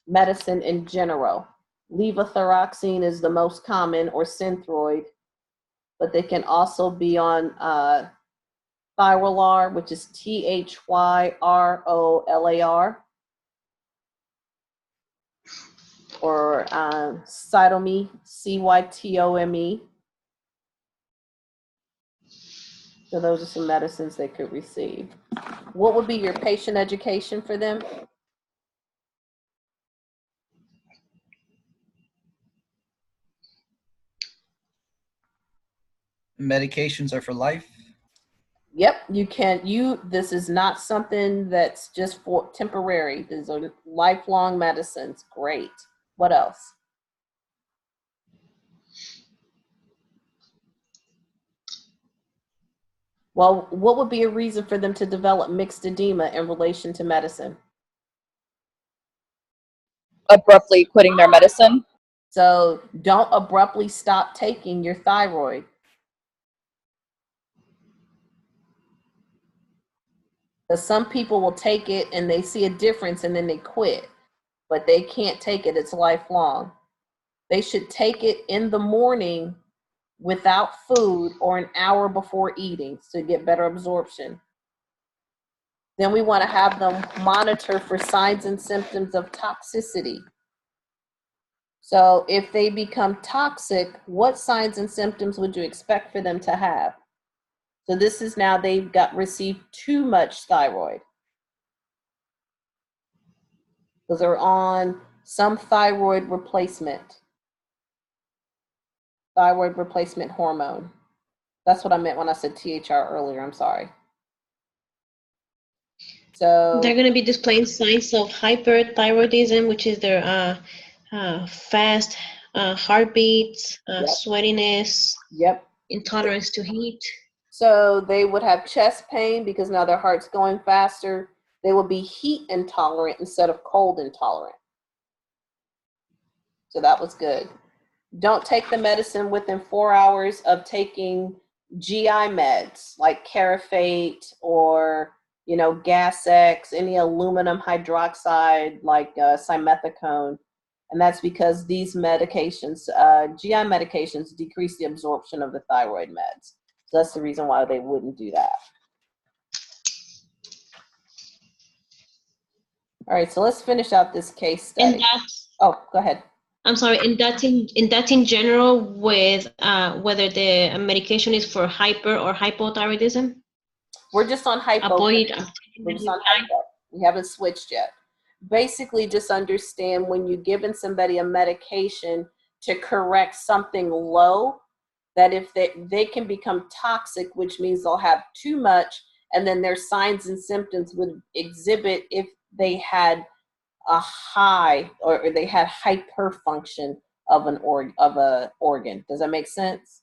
S1: medicine in general. Levothyroxine is the most common, or Synthroid, but they can also be on Thyrolar, which is THYROLAR, or Cytome, CYTOME. So those are some medicines they could receive. What would be your patient education for them?
S4: Medications are for life.
S1: Yep, this is not something that's just for temporary. These are lifelong medicines. Great. What else? Well, what would be a reason for them to develop mixed edema in relation to medicine?
S6: Abruptly quitting their medicine.
S1: So don't abruptly stop taking your thyroid. Because some people will take it and they see a difference and then they quit, but they can't take it. It's lifelong. They should take it in the morning without food or an hour before eating to get better absorption. Then we want to have them monitor for signs and symptoms of toxicity. So if they become toxic, what signs and symptoms would you expect for them to have? So this is now they've received too much thyroid. Because they're on some thyroid replacement hormone. That's what I meant when I said THR earlier. I'm sorry. So
S5: They're going to be displaying signs of hyperthyroidism, which is their fast heartbeats,
S1: Yep.
S5: sweatiness,
S1: Yep.
S5: intolerance to heat.
S1: So they would have chest pain because now their heart's going faster. They will be heat intolerant instead of cold intolerant. So that was good. Don't take the medicine within 4 hours of taking GI meds like Carafate or, Gas X, any aluminum hydroxide like simethicone. And that's because these medications, GI medications, decrease the absorption of the thyroid meds. So that's the reason why they wouldn't do that. All right, so let's finish out this case study.
S5: And that's,
S1: oh, go ahead.
S5: I'm sorry, and that's in general with whether the medication is for hyper or hypothyroidism?
S1: We're just on hypo. We're just on hypo. We haven't switched yet. Basically, just understand when you're giving somebody a medication to correct something low, that if they can become toxic, which means they'll have too much, and then their signs and symptoms would exhibit if they had a high or they had hyperfunction of an organ. Does that make sense?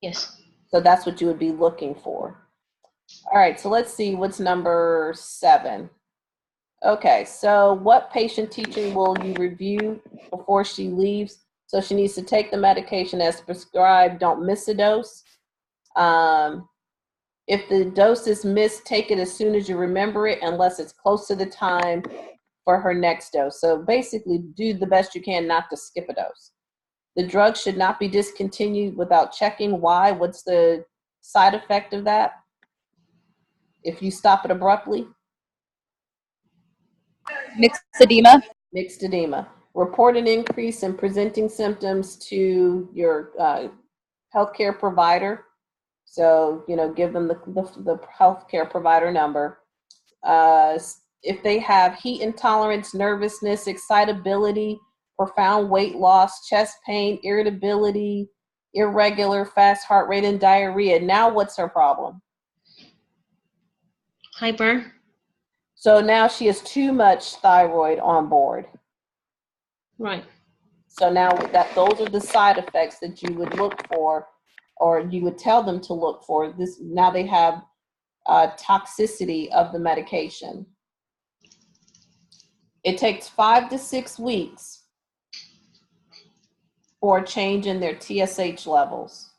S5: Yes.
S1: So that's what you would be looking for. All right, so let's see what's number 7. Okay, so what patient teaching will you review before she leaves? So she needs to take the medication as prescribed. Don't miss a dose. If the dose is missed, take it as soon as you remember it, unless it's close to the time for her next dose. So basically, do the best you can not to skip a dose. The drug should not be discontinued without checking why. What's the side effect of that? If you stop it abruptly?
S6: Mixed edema.
S1: Mixed edema. Report an increase in presenting symptoms to your healthcare provider. So, give them the healthcare provider number. If they have heat intolerance, nervousness, excitability, profound weight loss, chest pain, irritability, irregular fast heart rate, and diarrhea. Now what's her problem?
S5: Hyper.
S1: So now she has too much thyroid on board.
S5: Right.
S1: So now those are the side effects that you would look for, or you would tell them to look for. Now they have toxicity of the medication. It takes 5 to 6 weeks for a change in their TSH levels.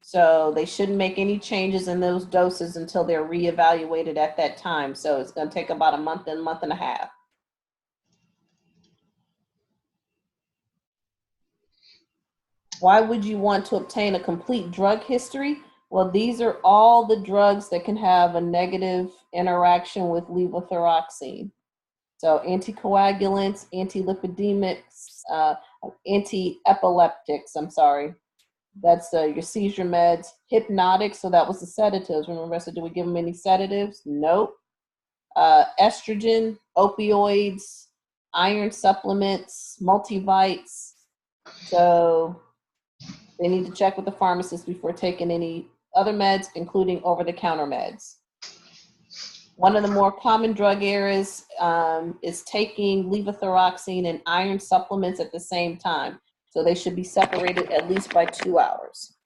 S1: So they shouldn't make any changes in those doses until they're reevaluated at that time. So it's going to take about a month and a half. Why would you want to obtain a complete drug history? Well, these are all the drugs that can have a negative interaction with levothyroxine. So anticoagulants, antilipidemics, anti-epileptics, That's your seizure meds. Hypnotics, so that was the sedatives. Remember I said, do we give them any sedatives? Nope. Estrogen, opioids, iron supplements, multivites. So they need to check with the pharmacist before taking any other meds, including over-the-counter meds. One of the more common drug errors is taking levothyroxine and iron supplements at the same time. So they should be separated at least by 2 hours.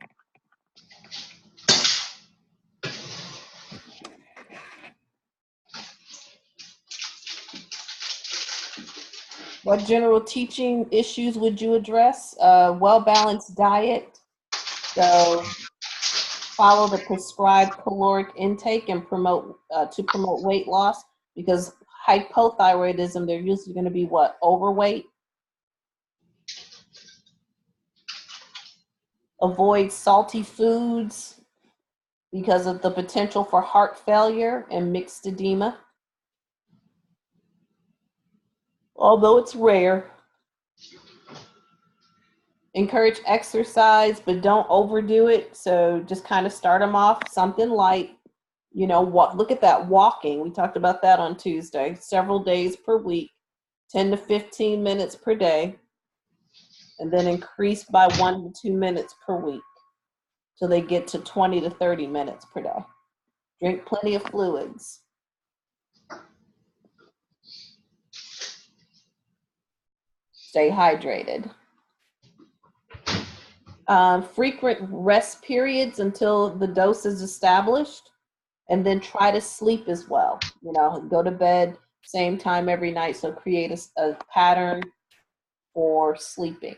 S1: What general teaching issues would you address? Well-balanced diet. So follow the prescribed caloric intake and promote weight loss, because hypothyroidism, they're usually going to be what? Overweight. Avoid salty foods because of the potential for heart failure and mixed edema. Although it's rare. Encourage exercise, but don't overdo it. So just kind of start them off something light. You know, look at that walking. We talked about that on Tuesday. Several days per week, 10 to 15 minutes per day, and then increase by 1 to 2 minutes per week till they get to 20 to 30 minutes per day. Drink plenty of fluids. Stay hydrated. Frequent rest periods until the dose is established, and then try to sleep as well. You know, go to bed same time every night, so create a pattern for sleeping.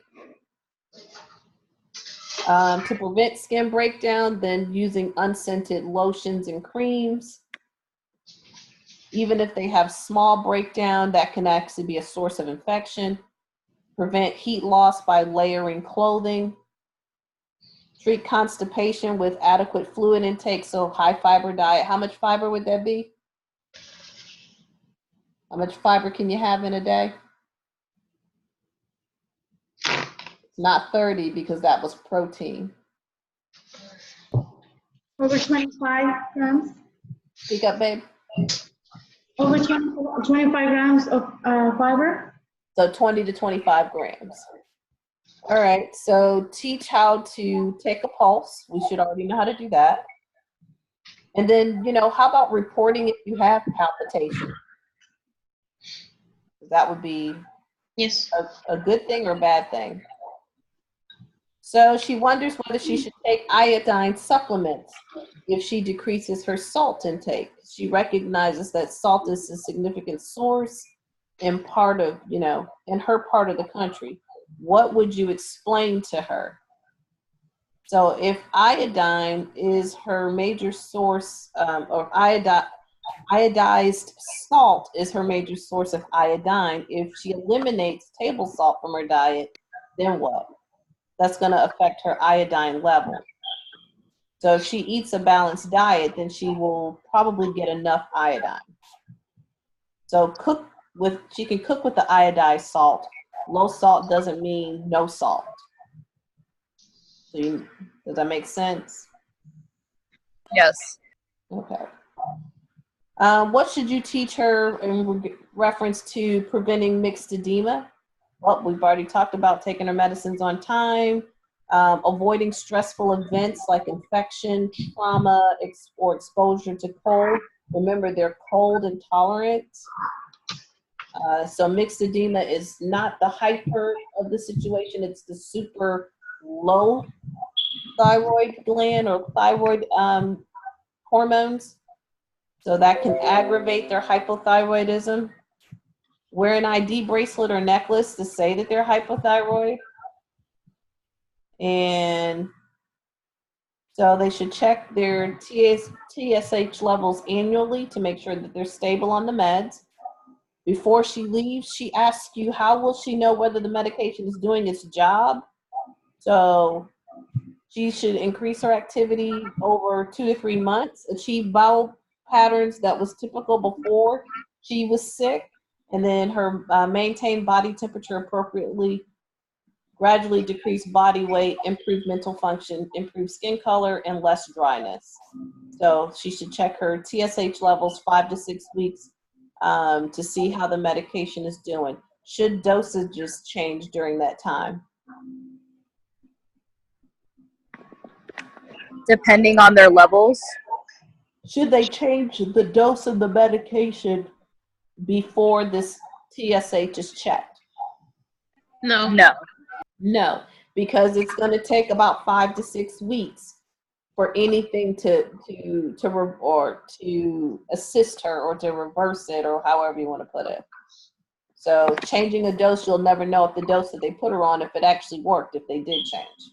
S1: To prevent skin breakdown, then using unscented lotions and creams. Even if they have small breakdown, that can actually be a source of infection. Prevent heat loss by layering clothing. Treat constipation with adequate fluid intake, so high fiber diet. How much fiber would that be? How much fiber can you have in a day? It's not 30 because that was protein.
S3: Over 25 grams.
S1: Speak up, babe.
S3: Over 25 grams of fiber.
S1: So 20 to 25 grams. All right, so teach how to take a pulse. We should already know how to do that. And then, you know, how about reporting if you have palpitation? That would be
S5: Yes.
S1: a good thing or a bad thing. So she wonders whether she should take iodine supplements if she decreases her salt intake. She recognizes that salt is a significant source in part of, you know, in her part of the country. What would you explain to her? So if iodine is her major source, or iodized salt is her major source of iodine, if she eliminates table salt from her diet, then what? That's going to affect her iodine level. So if she eats a balanced diet, then she will probably get enough iodine. So she can cook with the iodized salt. Low salt doesn't mean no salt. So does that make sense?
S6: Yes.
S1: Okay. What should you teach her in reference to preventing mixed edema? Well, we've already talked about taking her medicines on time, avoiding stressful events like infection, trauma, or exposure to cold. Remember, they're cold intolerant. So mixed edema is not the hyper of the situation, it's the super low thyroid gland or thyroid hormones. So that can aggravate their hypothyroidism. Wear an ID bracelet or necklace to say that they're hypothyroid. And so they should check their TSH levels annually to make sure that they're stable on the meds. Before she leaves, she asks you, how will she know whether the medication is doing its job? So she should increase her activity over 2 to 3 months, achieve bowel patterns that was typical before she was sick, and then her maintain body temperature appropriately, gradually decrease body weight, improve mental function, improve skin color, and less dryness. So she should check her TSH levels 5 to 6 weeks to see how the medication is doing. Should dosages change during that time?
S6: Depending on their levels.
S1: Should they change the dose of the medication before this TSH is checked?
S5: No.
S6: No.
S1: No, because it's going to take about 5 to 6 weeks for anything to assist her or to reverse it, or however you want to put it. So changing a dose, you'll never know if the dose that they put her on, if it actually worked, if they did change.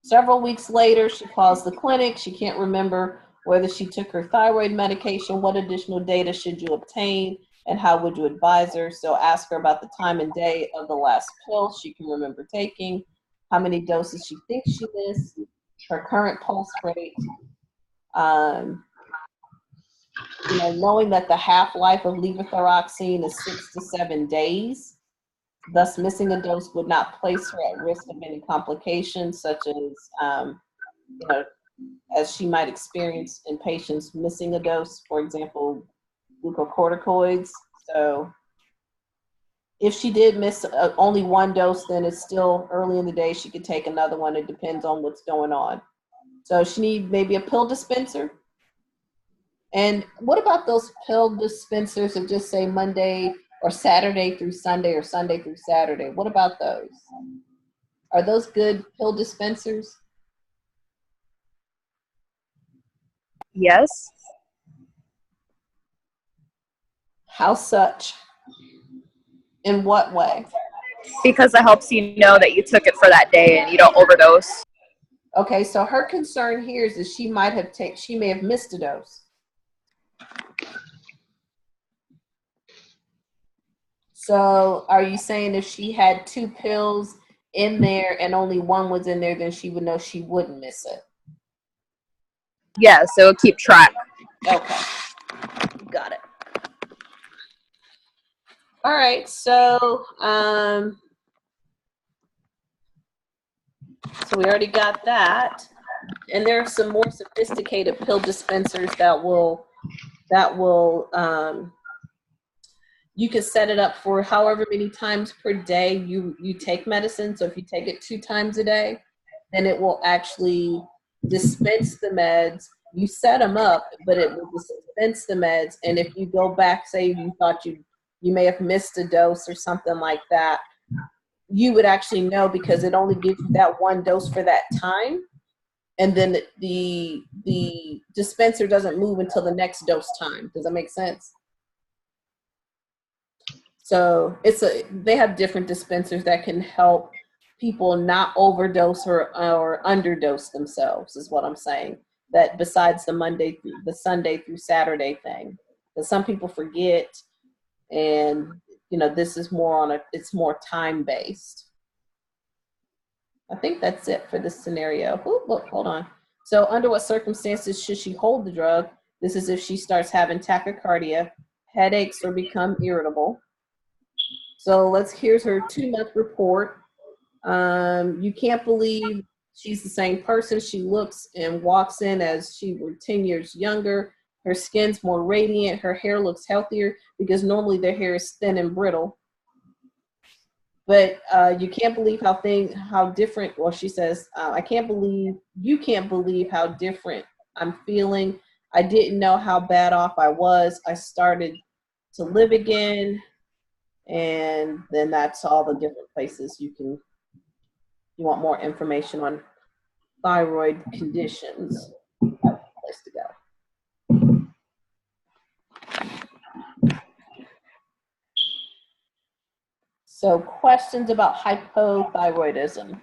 S1: Several weeks later, she calls the clinic. She can't remember whether she took her thyroid medication. What additional data should you obtain, and how would you advise her? So ask her about the time and day of the last pill she can remember taking, how many doses she thinks she missed, her current pulse rate. Knowing that the half-life of levothyroxine is 6 to 7 days, thus missing a dose would not place her at risk of any complications, such as she might experience in patients missing a dose, for example, glucocorticoids. So if she did miss only one dose, then it's still early in the day. She could take another one. It depends on what's going on. So she needs maybe a pill dispenser. And what about those pill dispensers that just say Monday or Saturday through Sunday or Sunday through Saturday? What about those? Are those good pill dispensers?
S6: Yes,
S1: How such? In what way?
S6: because it helps you know that you took it for that day and you don't overdose.
S1: Okay, so her concern here is that she may have missed a dose. So are you saying if she had 2 pills in there and only one was in there, then she would know she wouldn't miss it?
S6: Yeah, so it'll keep track.
S1: Okay, got it. All right, so we already got that. And there are some more sophisticated pill dispensers that will you can set it up for however many times per day you take medicine. So if you take it 2 times a day, then it will actually dispense the meds. You set them up, but it will dispense the meds. And if you go back, say you thought you may have missed a dose or something like that, you would actually know, because it only gives you that one dose for that time. And then the dispenser doesn't move until the next dose time. Does that make sense? So they have different dispensers that can help people not overdose or underdose themselves, is what I'm saying. That besides the Sunday through Saturday thing, that some people forget, and this is it's more time based. I think that's it for this scenario. Ooh, look, hold on. So under what circumstances should she hold the drug? This is if she starts having tachycardia, headaches, or become irritable. So here's her 2-month report. You can't believe she's the same person. She looks and walks in as she were 10 years younger. Her skin's more radiant. Her hair looks healthier, because normally their hair is thin and brittle. But you can't believe how different, well, she says, you can't believe how different I'm feeling. I didn't know how bad off I was. I started to live again. And then that's all the different places you want more information on thyroid conditions. Place to go. So questions about hypothyroidism.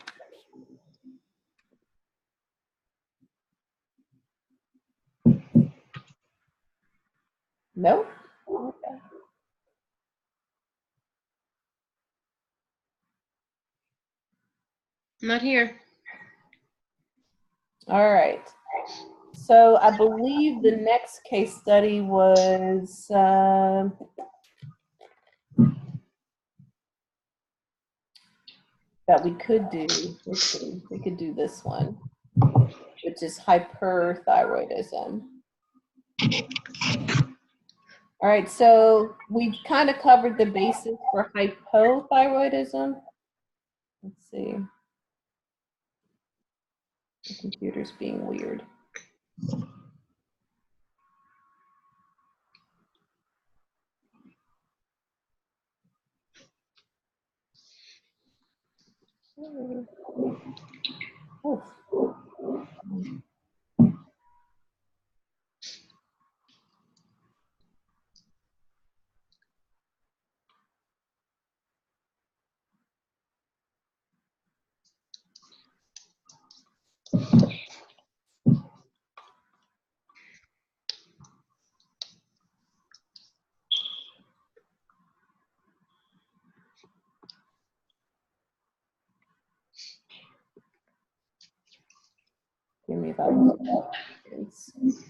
S1: No? Okay.
S5: Not here.
S1: All right. So I believe the next case study was that we could do. Let's see, we could do this one, which is hyperthyroidism. All right, so we kind of covered the basis for hypothyroidism. Let's see. The computer's being weird. Oh. 45 seconds.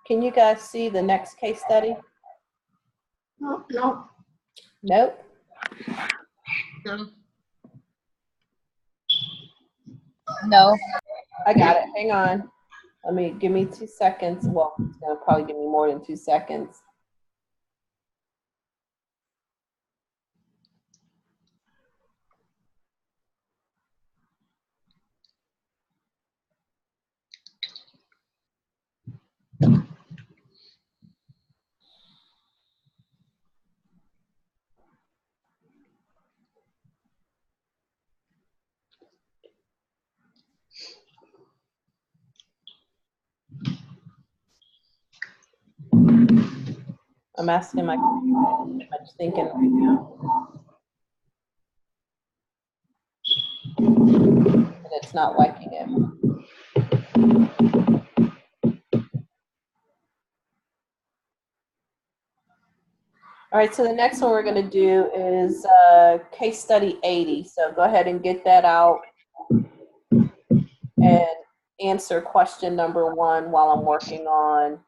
S1: Can you guys see the next case study?
S3: No, no.
S1: Nope.
S5: No.
S6: No.
S1: I got it. Hang on. Give me 2 seconds. Well, it's gonna probably give me more than 2 seconds. I'm asking my computer how much thinking right now. And it's not liking it. All right, so the next one we're going to do is case study 80. So go ahead and get that out and answer question number 1 while I'm working on.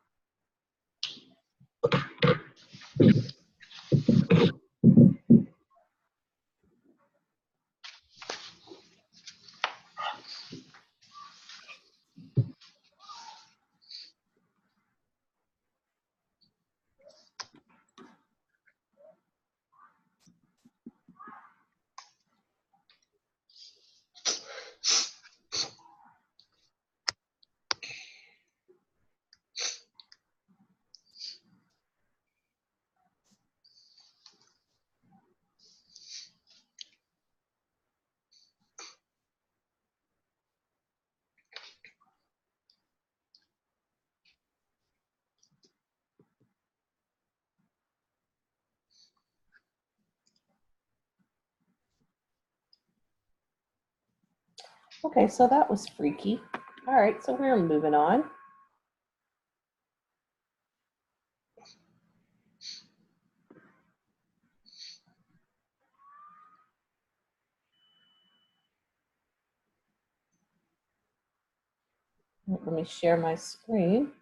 S1: Okay, so that was freaky. All right, so we're moving on. Let me share my screen.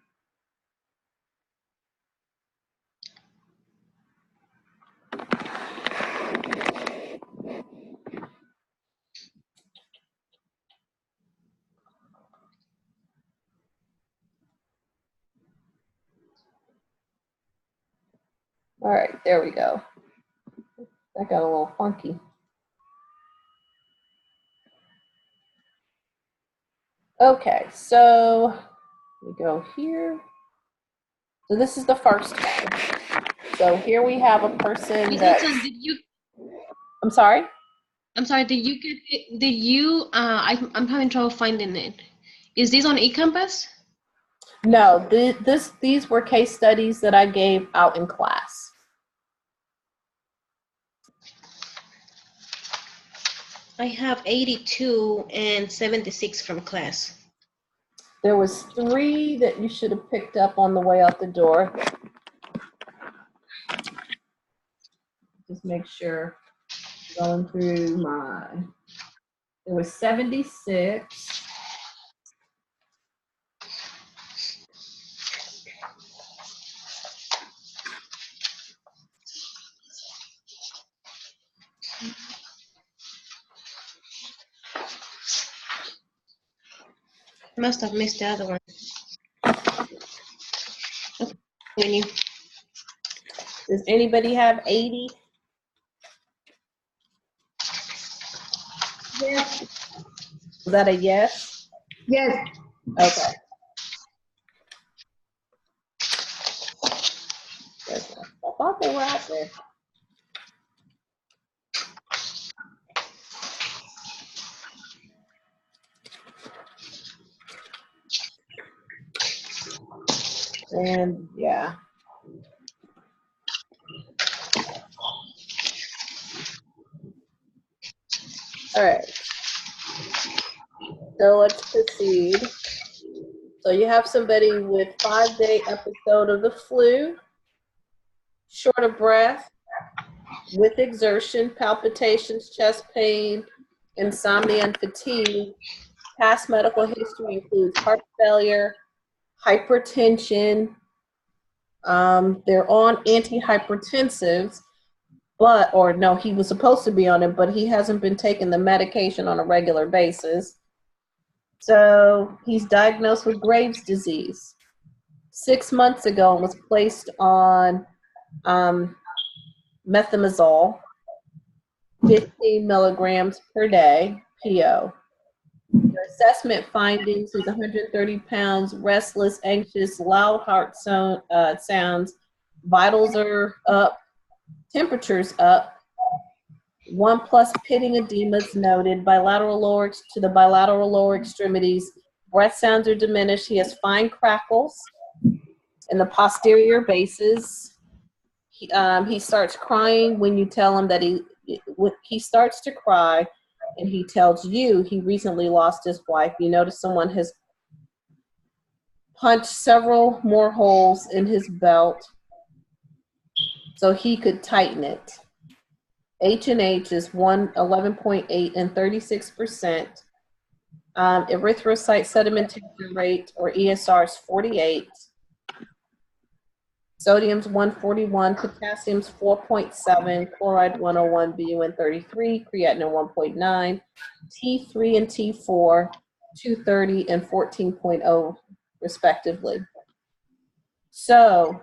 S1: All right, there we go. That got a little funky. Okay, so we go here. So this is the first one. So here we have a person
S5: Miss
S1: that,
S5: Hudson, did you?
S1: I'm sorry?
S5: I'm sorry. Did you get it? Did you? I'm having trouble finding it. Is this on eCampus?
S1: No, these were case studies that I gave out in class.
S5: I have 82 and 76 from class.
S1: There was 3 that you should have picked up on the way out the door. Just make sure going through my, there was 76.
S5: Must have missed the other one. Okay. When you,
S1: Does anybody have 80?
S3: Yes.
S1: Is that a yes?
S3: Yes.
S1: Okay. I thought they were out there. And yeah. All right. So let's proceed. So you have somebody with 5-day episode of the flu, short of breath, with exertion, palpitations, chest pain, insomnia, and fatigue. Past medical history includes heart failure, hypertension. They're on antihypertensives, or no, he was supposed to be on it, but he hasn't been taking the medication on a regular basis. So he's diagnosed with Graves' disease 6 months ago and was placed on methimazole, 15 milligrams per day, PO. Your assessment findings is 130 pounds, restless, anxious, loud heart sounds, vitals are up, temperature's up, 1+ pitting edemas noted, bilateral to the bilateral lower extremities, breath sounds are diminished, he has fine crackles in the posterior bases. He starts crying when you tell him that he starts to cry, and he tells you he recently lost his wife. You notice someone has punched several more holes in his belt so he could tighten it. H&H is 11.8 and 36%. Erythrocyte sedimentation rate, or ESR, is 48. Sodium's 141, potassium's 4.7, chloride 101, BUN 33, creatinine 1.9, T3 and T4 230 and 14.0 respectively. So,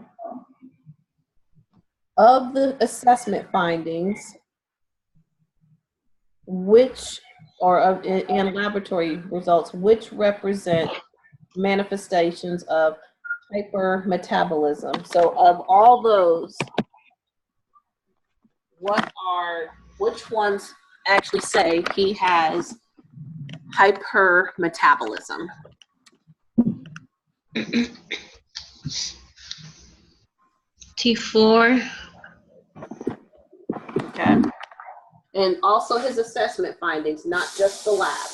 S1: of the assessment findings, and laboratory results, which represent manifestations of hypermetabolism? So of all those, which ones actually say he has hypermetabolism?
S5: T4.
S1: Okay. And also his assessment findings, not just the lab.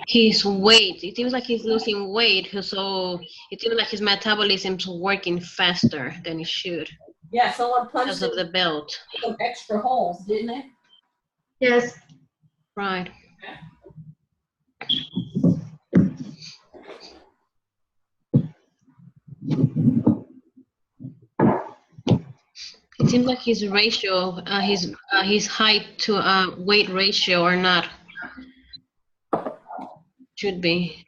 S5: His weight, it seems like he's losing weight, so it seems like his metabolism's working faster than it should.
S1: Yeah, someone punched
S5: because of the belt.
S1: some extra holes, didn't it?
S3: Yes.
S5: Right. It seems like his ratio, his height to weight ratio are not. Should be.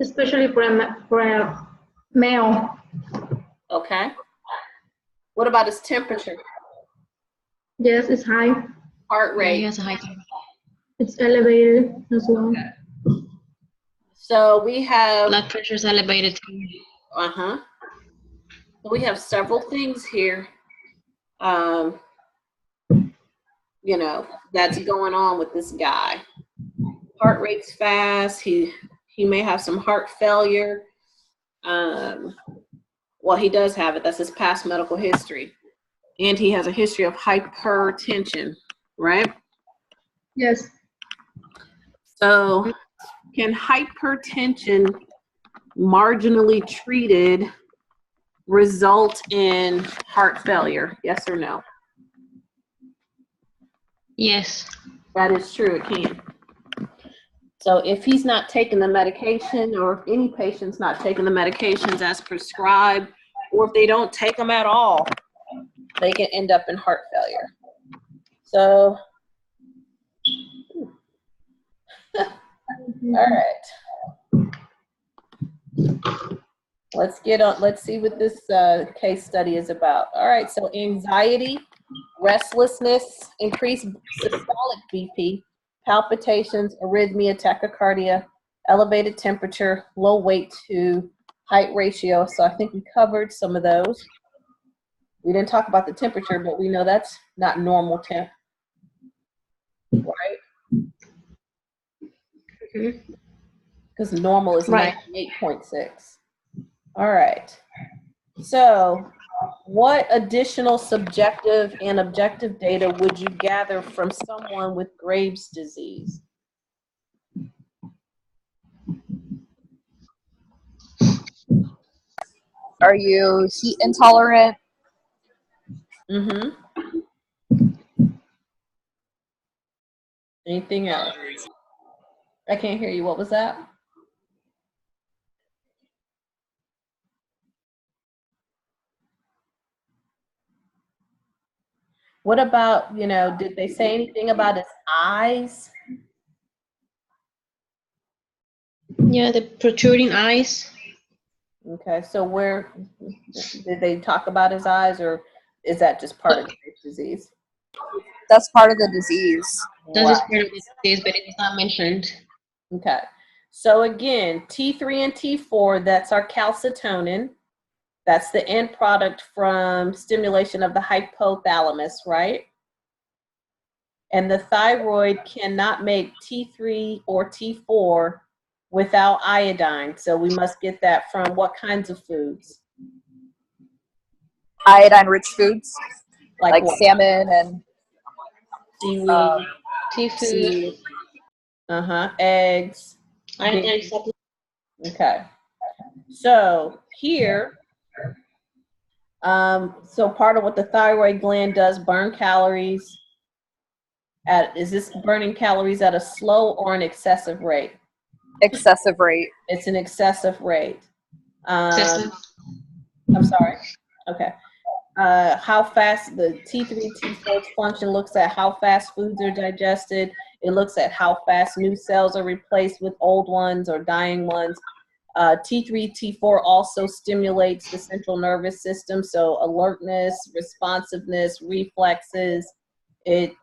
S3: Especially for a male.
S1: Okay. What about his temperature?
S3: Yes, it's high.
S1: Heart
S5: Yeah,
S1: rate?
S5: he has a high temperature.
S3: It's elevated as well.
S1: Okay. So we have
S5: Blood pressure is elevated too.
S1: So we have several things here, that's going on with this guy. Heart rate's fast. He may have some heart failure. Well, he does have it. That's his past medical history. And he has a history of hypertension, right?
S3: Yes.
S1: So can hypertension marginally treated result in heart failure? Yes or no?
S5: Yes.
S1: That is true, it can. So if he's not taking the medication, or if any patient's not taking the medications as prescribed, or if they don't take them at all, they can end up in heart failure. So, all right. Let's see what this case study is about. All right, so anxiety, restlessness, increased systolic BP, palpitations, arrhythmia, tachycardia, elevated temperature, low weight to height ratio. So I think we covered some of those. We didn't talk about the temperature, but we know that's not normal temp, right? Because normal is 98.6. All right. So, what additional subjective and objective data would you gather from someone with Graves' disease?
S6: Are you heat intolerant?
S1: Mm-hmm. Anything else? I can't hear you. What was that? What about, did they say anything about his eyes?
S5: Yeah, the protruding eyes.
S1: Okay, so where did they talk about his eyes, or is that just part of Graves' disease?
S6: That's part of the disease.
S5: That is
S1: Wow.
S5: part of the disease, but it's not mentioned.
S1: Okay, so again, T3 and T4, that's our calcitonin. That's the end product from stimulation of the hypothalamus, right? And the thyroid cannot make T3 or T4 without iodine. So we must get that from what kinds of foods?
S6: Iodine-rich foods like
S1: what?
S6: salmon and
S1: Seaweed,
S5: Seafood.
S1: eggs.
S5: Iodine supplement.
S1: Okay. So here, so part of what the thyroid gland does, burn calories. Is this burning calories at a slow or an excessive rate?
S6: excessive rate.
S1: It's an excessive rate.
S5: Excessive.
S1: I'm sorry. Okay. How fast the T3, T4 function looks at how fast foods are digested. It looks at how fast new cells are replaced with old ones or dying ones. T3, T4 also stimulates the central nervous system, so alertness, responsiveness, reflexes. It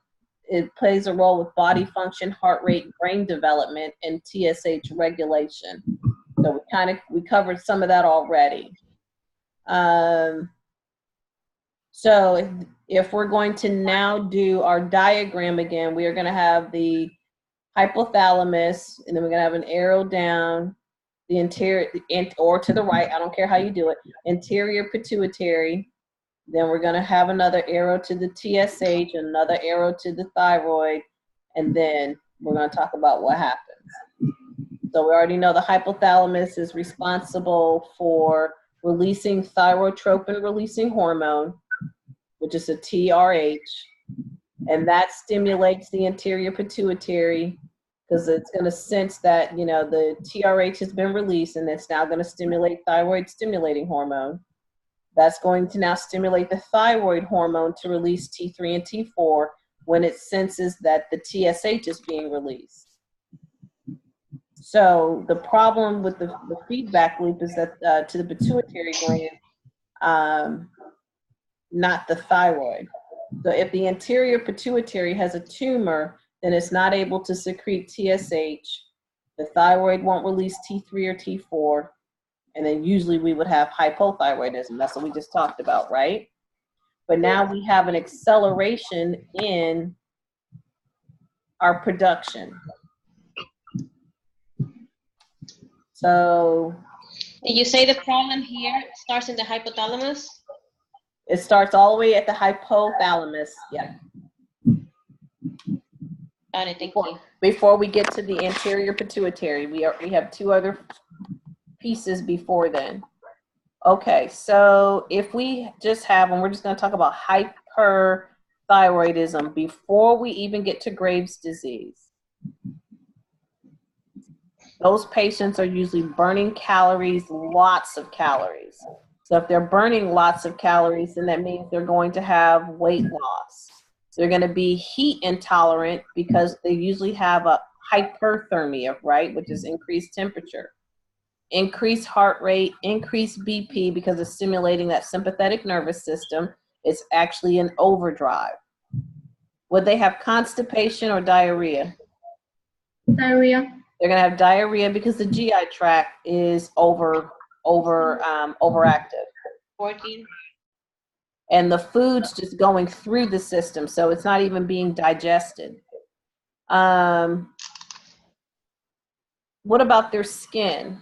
S1: plays a role with body function, heart rate, brain development, and TSH regulation. So we covered some of that already. So if we're going to now do our diagram again, we are going to have the hypothalamus, and then we're going to have an arrow down the interior, or to the right, I don't care how you do it, anterior pituitary. Then we're going to have another arrow to the TSH, another arrow to the thyroid, and then we're going to talk about what happens. So we already know the hypothalamus is responsible for releasing thyrotropin releasing hormone, which is a TRH, and that stimulates the anterior pituitary because it's going to sense that, the TRH has been released, and it's now going to stimulate thyroid stimulating hormone. That's going to now stimulate the thyroid hormone to release T3 and T4 when it senses that the TSH is being released. So the problem with the feedback loop is that to the pituitary gland, not the thyroid. So if the anterior pituitary has a tumor, then it's not able to secrete TSH. The thyroid won't release T3 or T4. And then usually we would have hypothyroidism. That's what we just talked about, right? But now we have an acceleration in our production. So
S5: Did you say the problem here starts in the hypothalamus?
S1: it starts all the way at the hypothalamus. Yeah.
S5: Got it, thank you.
S1: Before we get to the anterior pituitary, we have two other pieces before then. Okay, so if we just have, and we're just going to talk about hyperthyroidism before we even get to Graves' disease. Those patients are usually burning calories, lots of calories. So if they're burning lots of calories, then that means they're going to have weight loss. They're going to be heat intolerant because they usually have a hyperthermia, right, which is increased temperature. Increased heart rate, increased BP because it's stimulating that sympathetic nervous system. It's actually an overdrive. Would they have constipation or diarrhea?
S3: Diarrhea.
S1: They're going to have diarrhea because the GI tract is overactive.
S5: Working.
S1: And the food's just going through the system, so it's not even being digested. What about their skin?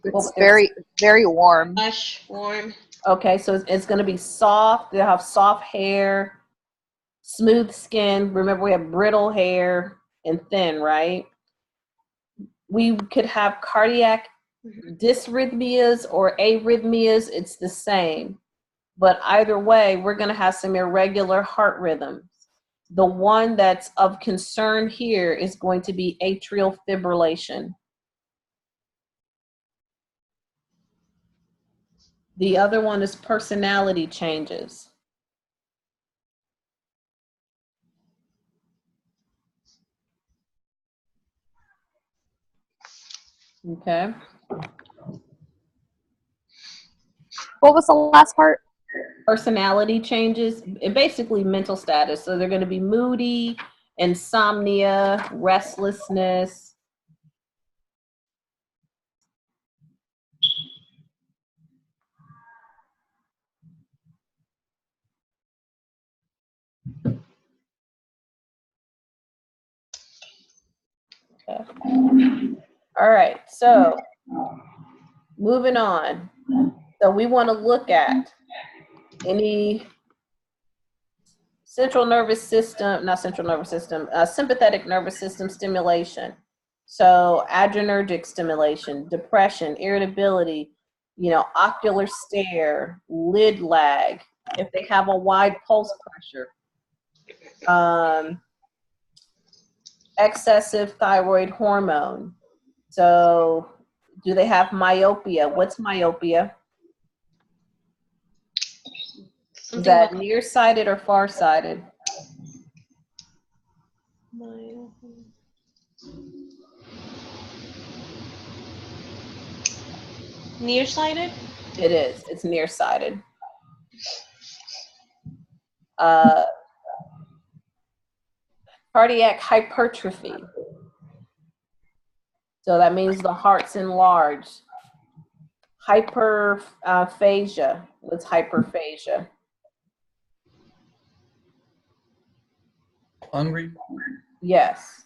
S6: It's very, very warm.
S5: Lush, warm.
S1: Okay, so it's going to be soft. They'll have soft hair, smooth skin. Remember, we have brittle hair and thin, right? We could have cardiac dysrhythmias or arrhythmias. It's the same. But either way, we're going to have some irregular heart rhythms. The one that's of concern here is going to be atrial fibrillation. The other one is personality changes. Okay.
S6: What was the last part?
S1: Personality changes, and basically mental status. So they're going to be moody, insomnia, restlessness. Okay. All right, so moving on. So we want to look at any sympathetic nervous system stimulation. So adrenergic stimulation, depression, irritability, ocular stare, lid lag, if they have a wide pulse pressure, excessive thyroid hormone. So do they have myopia? What's myopia? Is that nearsighted or farsighted?
S5: Nearsighted?
S1: It is. It's nearsighted. Cardiac hypertrophy. So that means the heart's enlarged. Hyperphagia. What's hyperphagia?
S4: Hungry?
S1: Yes.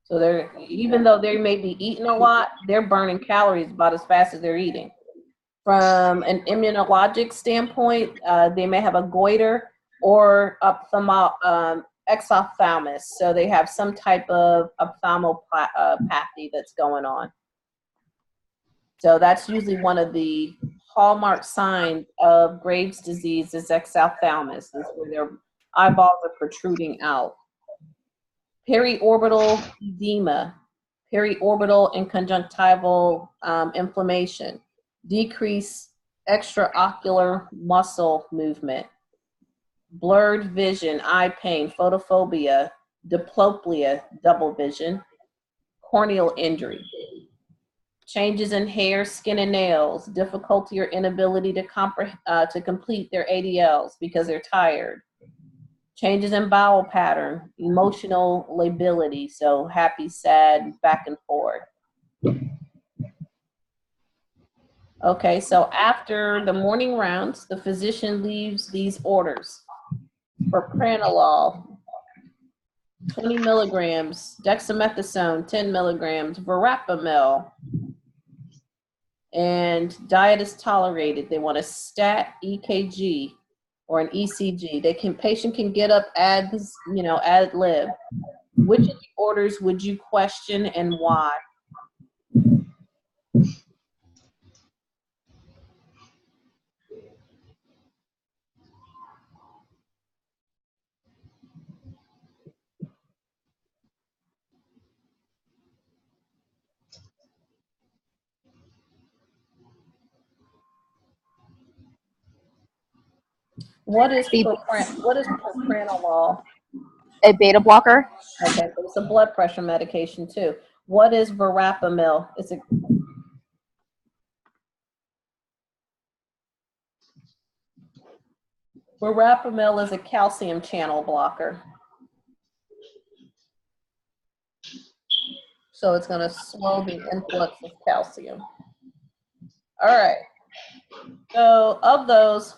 S1: So they're, even though they may be eating a lot, they're burning calories about as fast as they're eating. From an immunologic standpoint, they may have a goiter or exophthalmos. So they have some type of ophthalmopathy that's going on. So that's usually one of the hallmark signs of Graves' disease is exophthalmos, is where their eyeballs are protruding out. Periorbital edema, periorbital and conjunctival inflammation, decrease extraocular muscle movement, blurred vision, eye pain, photophobia, diplopia, double vision, corneal injury, changes in hair, skin, and nails, difficulty or inability to complete their ADLs because they're tired, changes in bowel pattern, emotional lability, so happy, sad, back and forth. Okay, so after the morning rounds, the physician leaves these orders for pranolol, 20 milligrams, dexamethasone, 10 milligrams, verapamil, and diet is tolerated. They want a stat EKG or an ECG. Patient can get up ad lib. Which of the orders would you question and why? What is propranolol?
S6: A beta blocker.
S1: Okay, so it's a blood pressure medication too. What is verapamil? Verapamil is a calcium channel blocker. So it's going to slow the influx of calcium. All right. So of those,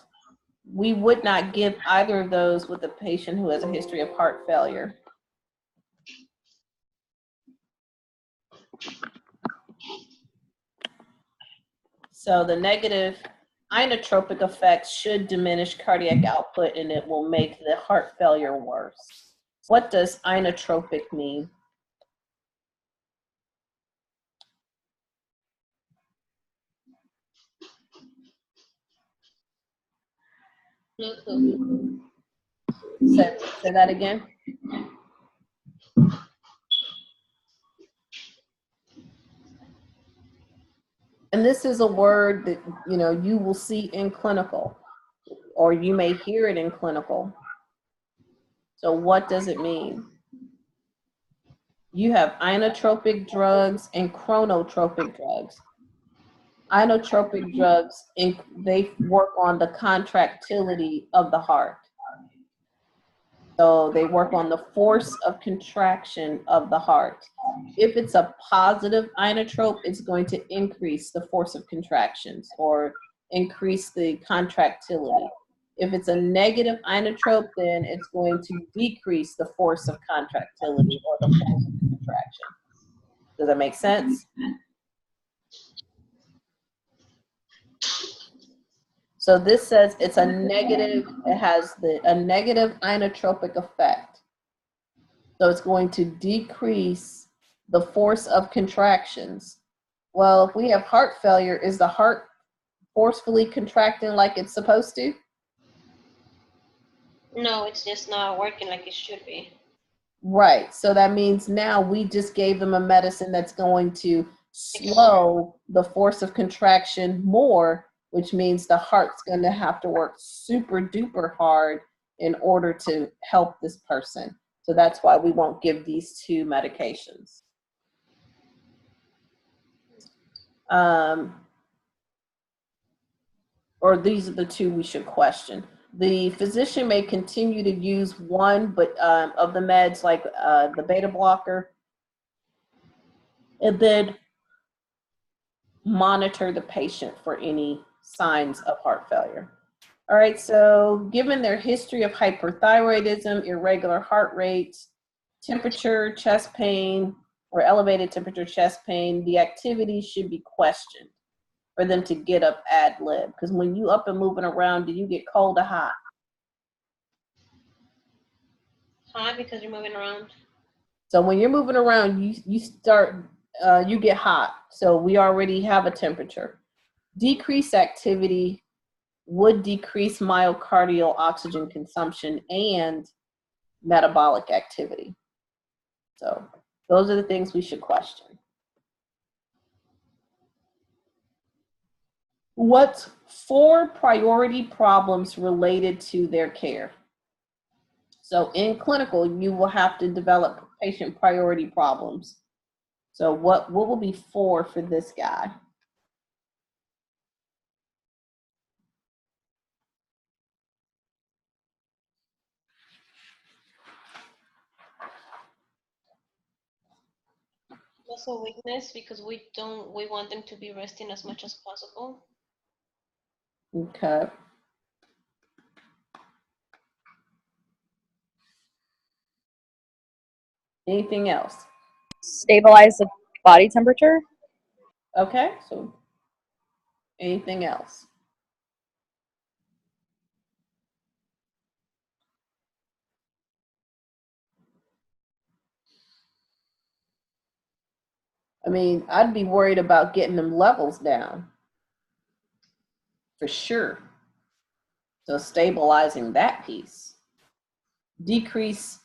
S1: we would not give either of those with a patient who has a history of heart failure. So the negative inotropic effects should diminish cardiac output and it will make the heart failure worse. What does inotropic mean?
S5: No clue.
S1: Say that again. And this is a word that, you know, you will see in clinical, or you may hear it in clinical. So what does it mean? You have inotropic drugs and chronotropic drugs. Inotropic drugs, they work on the contractility of the heart. So they work on the force of contraction of the heart. If it's a positive inotrope, it's going to increase the force of contractions or increase the contractility. If it's a negative inotrope, then it's going to decrease the force of contractility or the force of contraction. Does that make sense? So this says it's a negative, it has a negative inotropic effect. So it's going to decrease the force of contractions. Well, if we have heart failure, is the heart forcefully contracting like it's supposed to?
S5: No, it's just not working like it should be.
S1: Right. So that means now we just gave them a medicine that's going to slow the force of contraction more, which means the heart's going to have to work super duper hard in order to help this person. So that's why we won't give these two medications. Or these are the two we should question. The physician may continue to use one but of the meds, like the beta blocker, and then monitor the patient for any signs of heart failure. All right, so given their history of hyperthyroidism, irregular heart rate, temperature, chest pain, or elevated temperature, chest pain, the activity should be questioned for them to get up ad lib. Because when you up and moving around, do you get cold or hot?
S5: Hot because you're moving around.
S1: So when you're moving around, you get hot. So we already have a temperature. Decreased activity would decrease myocardial oxygen consumption and metabolic activity. So those are the things we should question. What's 4 priority problems related to their care? So in clinical, you will have to develop patient priority problems. So what will be 4 for this guy?
S5: Muscle weakness, because we want them to be resting as much as possible.
S1: Okay. Anything else?
S6: Stabilize the body temperature.
S1: Okay, so anything else? I mean, I'd be worried about getting them levels down for sure. So stabilizing that piece. Decrease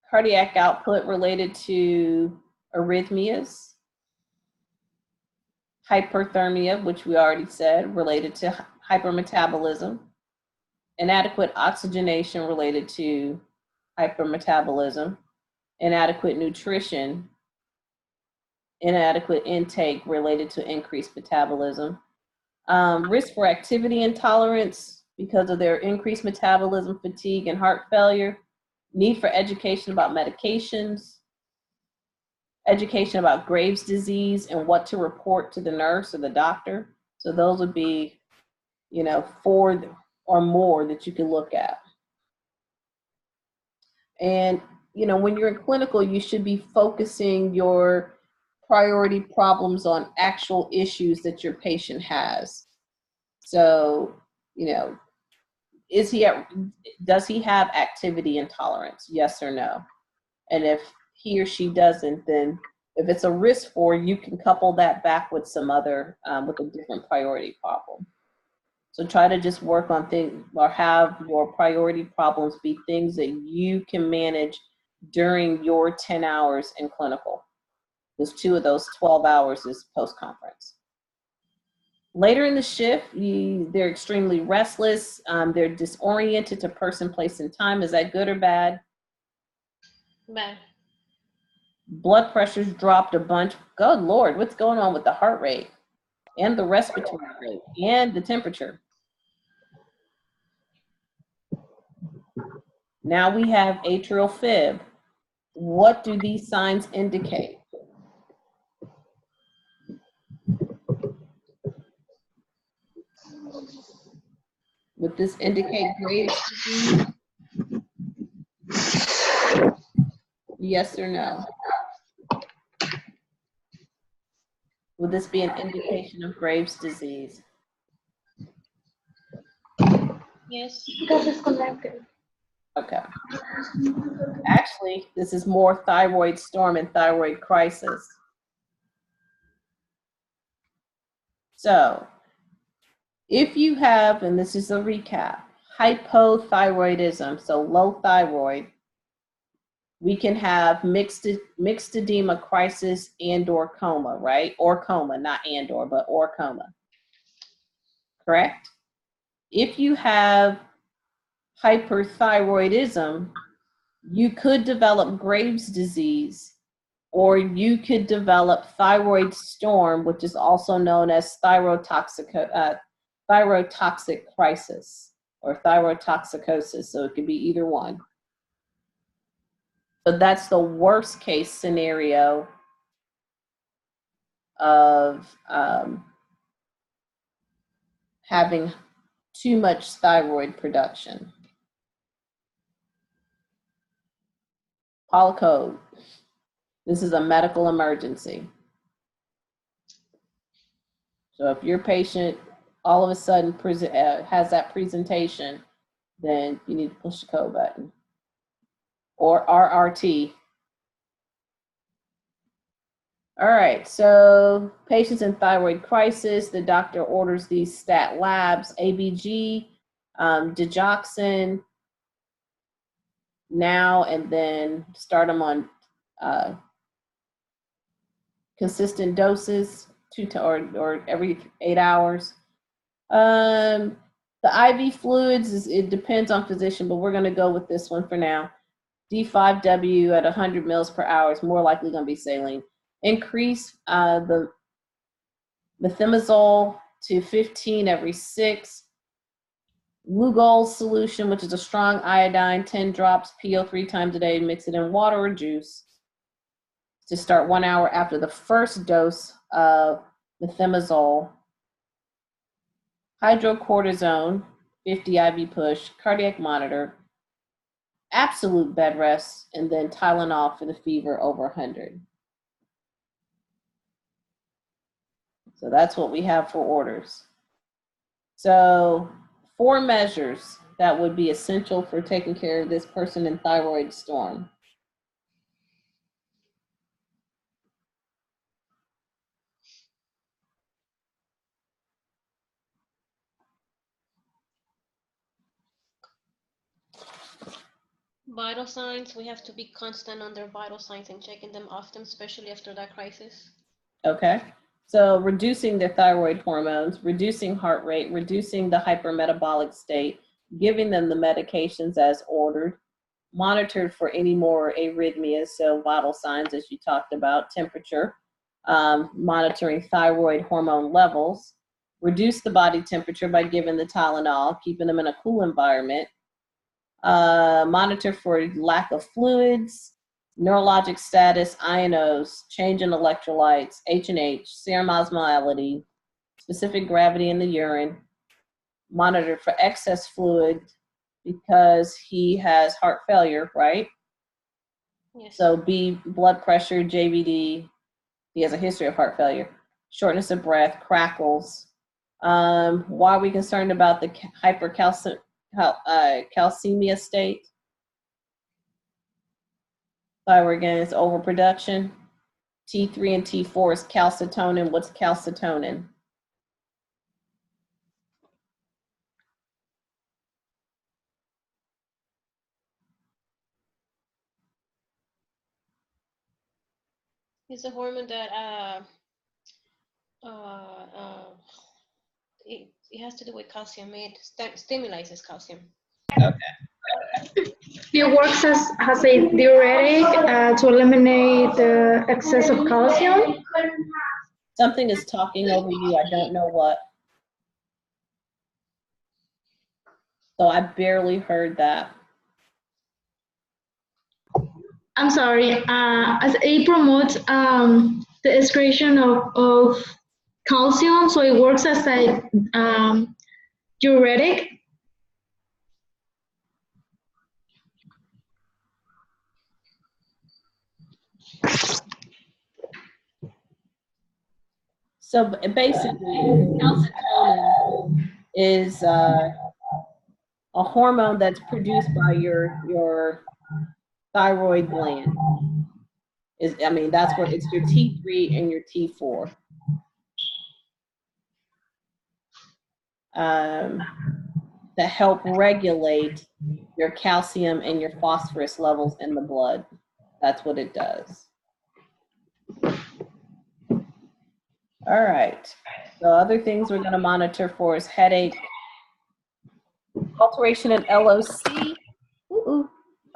S1: cardiac output related to arrhythmias. Hyperthermia, which we already said, related to hypermetabolism. Inadequate oxygenation related to hypermetabolism. Inadequate nutrition. Inadequate intake related to increased metabolism. Risk for activity intolerance because of their increased metabolism, fatigue, and heart failure. Need for education about medications. Education about Graves' disease and what to report to the nurse or the doctor. So those would be, 4 or more that you can look at. And, when you're in clinical, you should be focusing your priority problems on actual issues that your patient has. So, does he have activity intolerance? Yes or no? And if he or she doesn't, then if it's a risk for, you can couple that back with some other, with a different priority problem. So try to just work on things, or have your priority problems be things that you can manage during your 10 hours in clinical. Because 2 of those 12 hours is post-conference. Later in the shift, they're extremely restless. They're disoriented to person, place, and time. Is that good or bad?
S5: Bad.
S1: Blood pressure's dropped a bunch. Good Lord, what's going on with the heart rate and the respiratory rate and the temperature? Now we have atrial fib. What do these signs indicate? Would this indicate Graves' disease? Yes or no? Would this be an indication of Graves' disease?
S5: Yes.
S3: Got disconnected.
S1: Okay. Actually, this is more thyroid storm and thyroid crisis. So, if you have, and this is a recap, hypothyroidism, so low thyroid, we can have mixed edema crisis and or coma, right? Or coma, not and or coma. Correct? If you have hyperthyroidism, you could develop Graves' disease, or you could develop thyroid storm, which is also known as thyrotoxic crisis or thyrotoxicosis. So it could be either one. So that's the worst case scenario of having too much thyroid production. Paul code. This is a medical emergency. So if your patient all of a sudden has that presentation, then you need to push the code button. Or RRT. All right, so patients in thyroid crisis, the doctor orders these stat labs, ABG, digoxin, now and then start them on consistent doses, or every 8 hours. The IV fluids, it depends on physician, but we're gonna go with this one for now. D5W at 100 mils per hour is more likely gonna be saline. Increase the methimazole to 15 every 6. Lugol solution, which is a strong iodine, 10 drops, PO 3 times a day, mix it in water or juice to start 1 hour after the first dose of methimazole. Hydrocortisone, 50 IV push, cardiac monitor, absolute bed rest, and then Tylenol for the fever over 100. So that's what we have for orders. So 4 measures that would be essential for taking care of this person in thyroid storm.
S5: Vital signs, we have to be constant on their vital signs and checking them often, especially after that crisis.
S1: Okay, so reducing their thyroid hormones, reducing heart rate, reducing the hypermetabolic state, giving them the medications as ordered, monitored for any more arrhythmias, so vital signs as you talked about, temperature, monitoring thyroid hormone levels, reduce the body temperature by giving the Tylenol, keeping them in a cool environment, monitor for lack of fluids, neurologic status, ionos, change in electrolytes, H&H, serum osmolality, specific gravity in the urine, monitor for excess fluid because he has heart failure, right?
S5: Yes.
S1: So B, blood pressure, JVD, he has a history of heart failure, shortness of breath, crackles, Why are we concerned about the calcemia state? Thyroid glands overproduction. T3 and T4 is calcitonin. What's calcitonin?
S5: It's a hormone that it has to do with calcium. It stimulates calcium.
S1: Okay.
S3: It works as a diuretic to eliminate the excess of calcium.
S1: Something is talking over you. I don't know what. So I barely heard that.
S3: I'm sorry. As it promotes the excretion of calcium, so it works as a diuretic.
S1: So basically, calcitonin is a hormone that's produced by your thyroid gland. That's what it's your T3 and your T4. To help regulate your calcium and your phosphorus levels in the blood. That's what it does. All right. So other things we're going to monitor for is headache, alteration in LOC.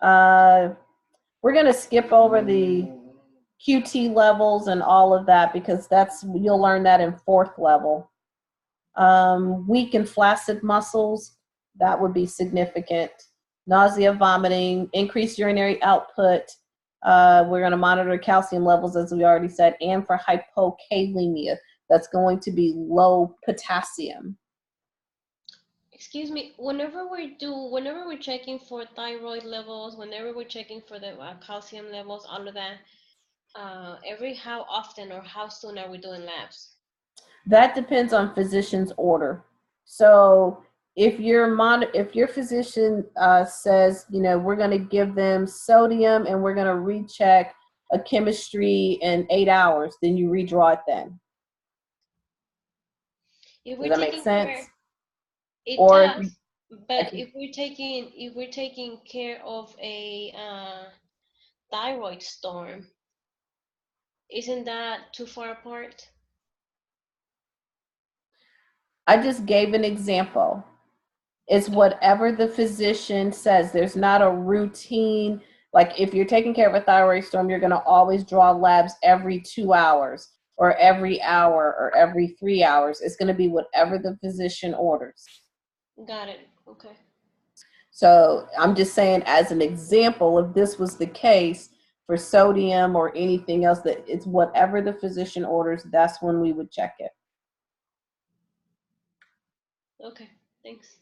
S1: We're going to skip over the QT levels and all of that because you'll learn that in 4th level. Weak and flaccid muscles, that would be significant. Nausea, vomiting, increased urinary output. We're going to monitor calcium levels, as we already said, and for hypokalemia, that's going to be low potassium.
S5: Excuse me, whenever we're checking for thyroid levels, whenever we're checking for the calcium levels, all of that, how often or how soon are we doing labs?
S1: That depends on physician's order. So if your physician says, we're going to give them sodium and we're going to recheck a chemistry in 8 hours, then you redraw it then. Does that make sense?
S5: It
S1: or
S5: does, but if we're taking care of a thyroid storm, isn't that too far apart?
S1: I just gave an example. It's whatever the physician says. There's not a routine. Like if you're taking care of a thyroid storm, you're going to always draw labs every 2 hours or every hour or every 3 hours. It's going to be whatever the physician orders.
S5: Got it. Okay.
S1: So I'm just saying, as an example, if this was the case for sodium or anything else, that it's whatever the physician orders, that's when we would check it.
S5: Okay, thanks.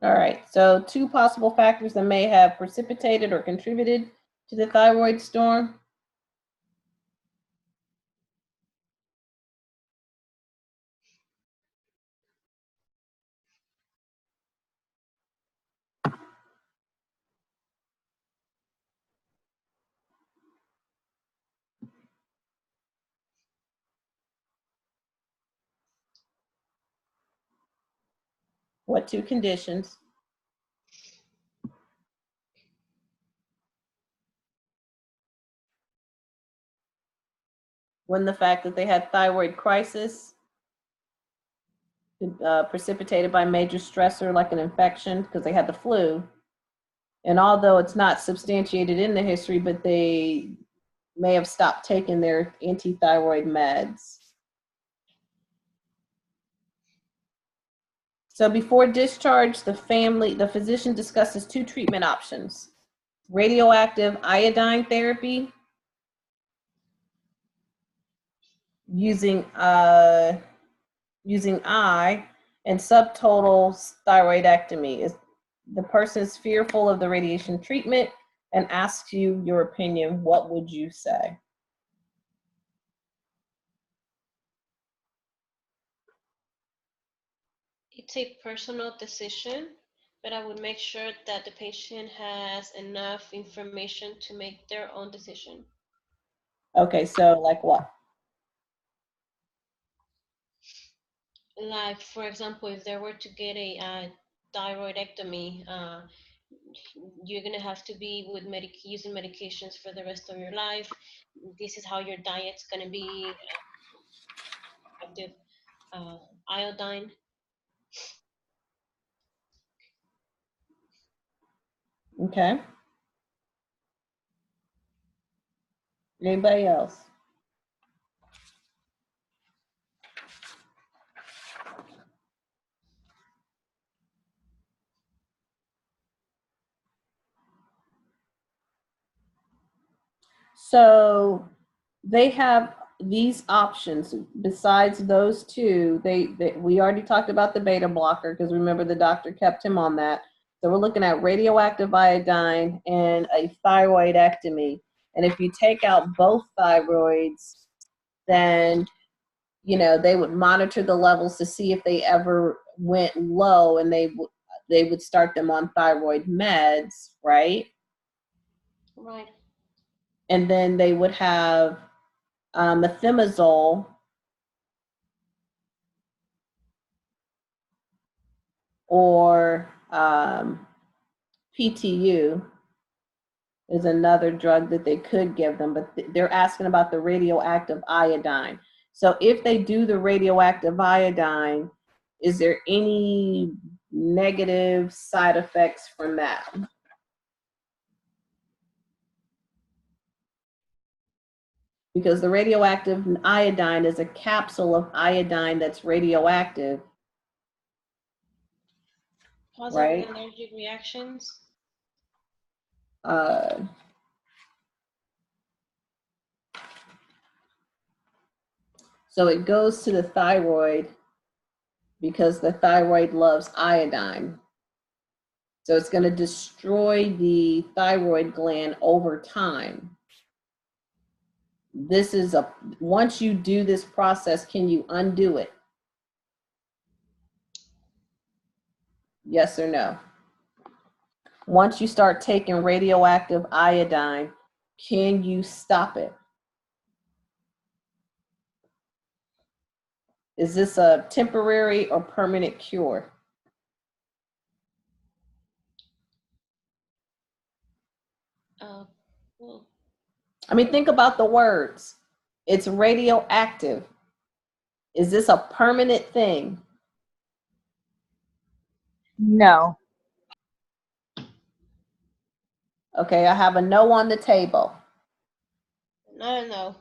S1: All right, so 2 possible factors that may have precipitated or contributed to the thyroid storm. What 2 conditions? When the fact that they had thyroid crisis, precipitated by major stressor like an infection because they had the flu. And although it's not substantiated in the history, but they may have stopped taking their anti-thyroid meds. So before discharge, the physician discusses 2 treatment options: radioactive iodine therapy using using I, and subtotal thyroidectomy. Is the person is fearful of the radiation treatment and asks you your opinion, what would you say?
S5: It's a personal decision, but I would make sure that the patient has enough information to make their own decision.
S1: Okay, so like what?
S5: Like, for example, if they were to get a thyroidectomy, you're gonna have to be with using medications for the rest of your life. This is how your diet's gonna be, active iodine.
S1: Okay. Anybody else? So they have these options besides those two. We already talked about the beta blocker because remember the doctor kept him on that. So we're looking at radioactive iodine and a thyroidectomy. And if you take out both thyroids, then they would monitor the levels to see if they ever went low, and they would start them on thyroid meds, right?
S5: Right.
S1: And then they would have methimazole or PTU is another drug that they could give them, but they're asking about the radioactive iodine. So if they do the radioactive iodine, is there any negative side effects from that? Because the radioactive iodine is a capsule of iodine that's radioactive,
S5: Positive
S1: right?
S5: allergic reactions.
S1: So it goes to the thyroid because the thyroid loves iodine. So it's going to destroy the thyroid gland over time. Once you do this process, can you undo it? Yes or no? Once you start taking radioactive iodine, can you stop it? Is this a temporary or permanent cure?
S5: Well,
S1: I mean, think about the words. It's radioactive. Is this a permanent thing?
S6: No.
S1: Okay, I have a no on the table.
S5: I don't know.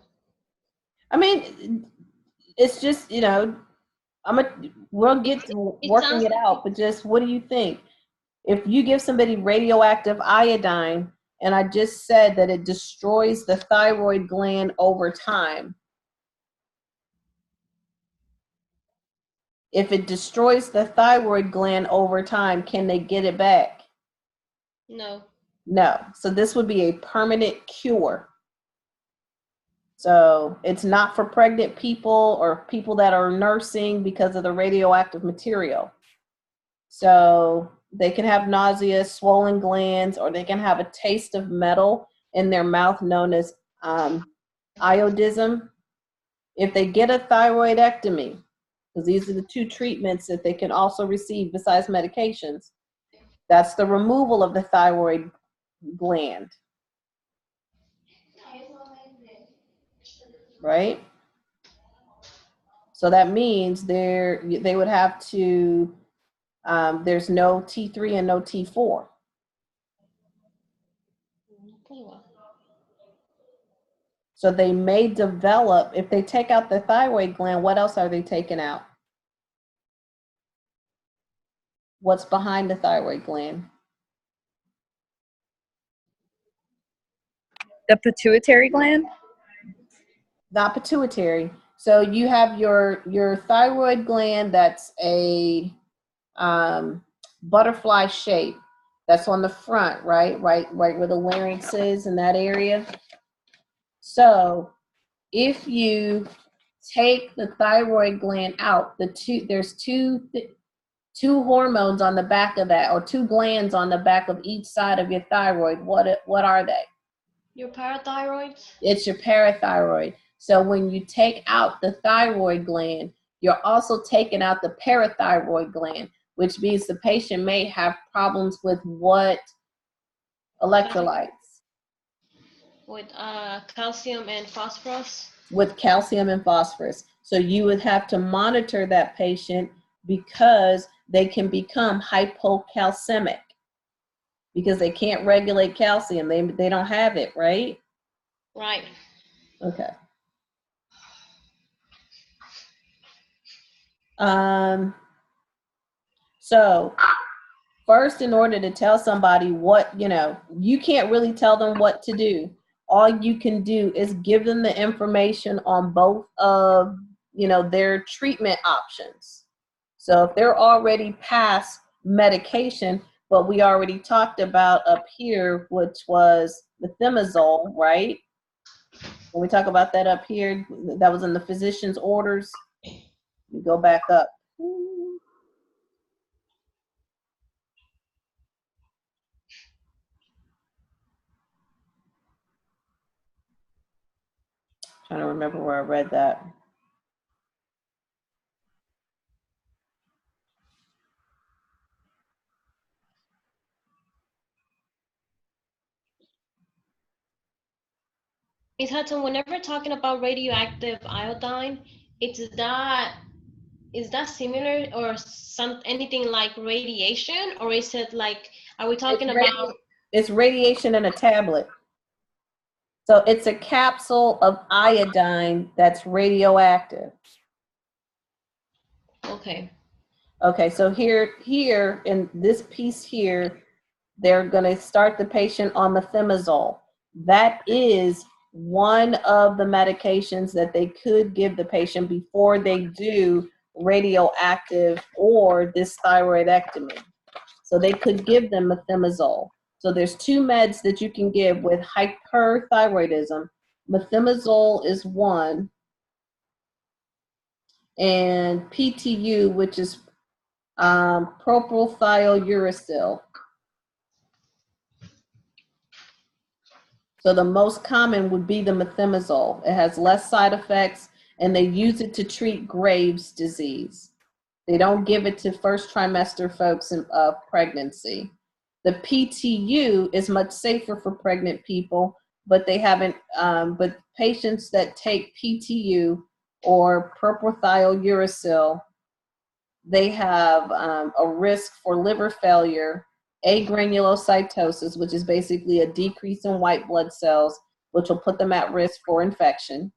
S1: I mean, it's just, we'll get to working it out, but just what do you think? If you give somebody radioactive iodine, and I just said that it destroys the thyroid gland over time. If it destroys the thyroid gland over time, can they get it back?
S5: No.
S1: No. So this would be a permanent cure. So it's not for pregnant people or people that are nursing because of the radioactive material. So they can have nausea, swollen glands, or they can have a taste of metal in their mouth known as iodism. If they get a thyroidectomy, because these are the two treatments that they can also receive besides medications, that's the removal of the thyroid gland. Right? So that means they would have to, there's no T3 and no T4. So they may develop, if they take out the thyroid gland, what else are they taking out? What's behind the thyroid gland?
S6: The pituitary gland?
S1: Not pituitary. So you have your thyroid gland that's a butterfly shape. That's on the front, right where the larynx is in that area. So if you take the thyroid gland out, there's two hormones on the back of that, or two glands on the back of each side of your thyroid. What are they?
S5: Your parathyroids?
S1: It's your parathyroid. So when you take out the thyroid gland, you're also taking out the parathyroid gland, which means the patient may have problems with what electrolytes?
S5: With calcium and phosphorus?
S1: With calcium and phosphorus. So you would have to monitor that patient because they can become hypocalcemic because they can't regulate calcium. They don't have it, right?
S5: Right.
S1: Okay. So first, in order to tell somebody what, you can't really tell them what to do. All you can do is give them the information on both of, their treatment options. So if they're already past medication, what we already talked about up here, which was methimazole, right? When we talk about that up here, that was in the physician's orders. You go back up. Trying to remember where I read that.
S5: Ms. Hudson, whenever talking about radioactive iodine, is that similar or anything like radiation, or is it like, are we talking about?
S1: It's radiation in a tablet. So it's a capsule of iodine that's radioactive.
S5: Okay.
S1: Okay, so here in this piece here, they're going to start the patient on methimazole. That is one of the medications that they could give the patient before they do radioactive or this thyroidectomy. So they could give them methimazole. So there's two meds that you can give with hyperthyroidism. Methimazole is one, and PTU, which is propylthiouracil. So the most common would be the methimazole. It has less side effects, and they use it to treat Graves' disease. They don't give it to first trimester folks in pregnancy. The PTU is much safer for pregnant people, but they haven't. But patients that take PTU or propylthiouracil, they have a risk for liver failure, agranulocytosis, which is basically a decrease in white blood cells, which will put them at risk for infection,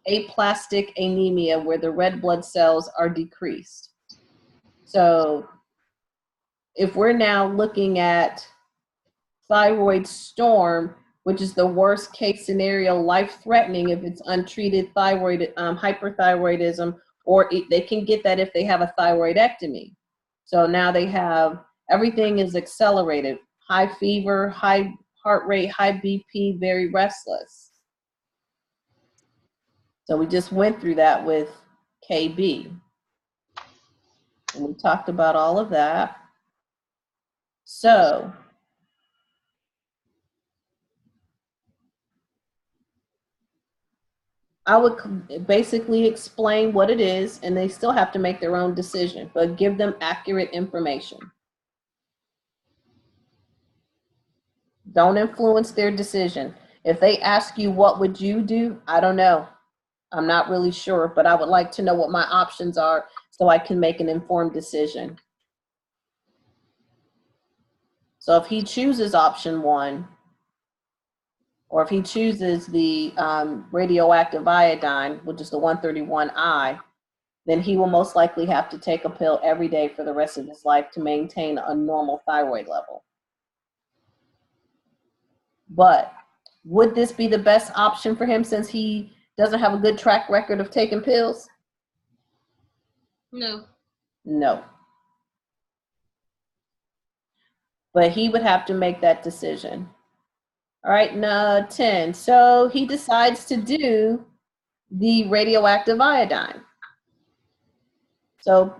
S1: aplastic anemia, where the red blood cells are decreased. So if we're now looking at thyroid storm, which is the worst case scenario, life-threatening if it's untreated thyroid hyperthyroidism, or they can get that if they have a thyroidectomy. So now they have, everything is accelerated, high fever, high heart rate, high BP, very restless. So we just went through that with KB. And we talked about all of that. So I would basically explain what it is, and they still have to make their own decision, but give them accurate information. Don't influence their decision. If they ask you, what would you do? I don't know. I'm not really sure, but I would like to know what my options are so I can make an informed decision. So if he chooses option one, or if he chooses the radioactive iodine, which is the 131I, then he will most likely have to take a pill every day for the rest of his life to maintain a normal thyroid level. But would this be the best option for him since he doesn't have a good track record of taking pills?
S5: No.
S1: No. But he would have to make that decision. All right, now 10. So he decides to do the radioactive iodine. So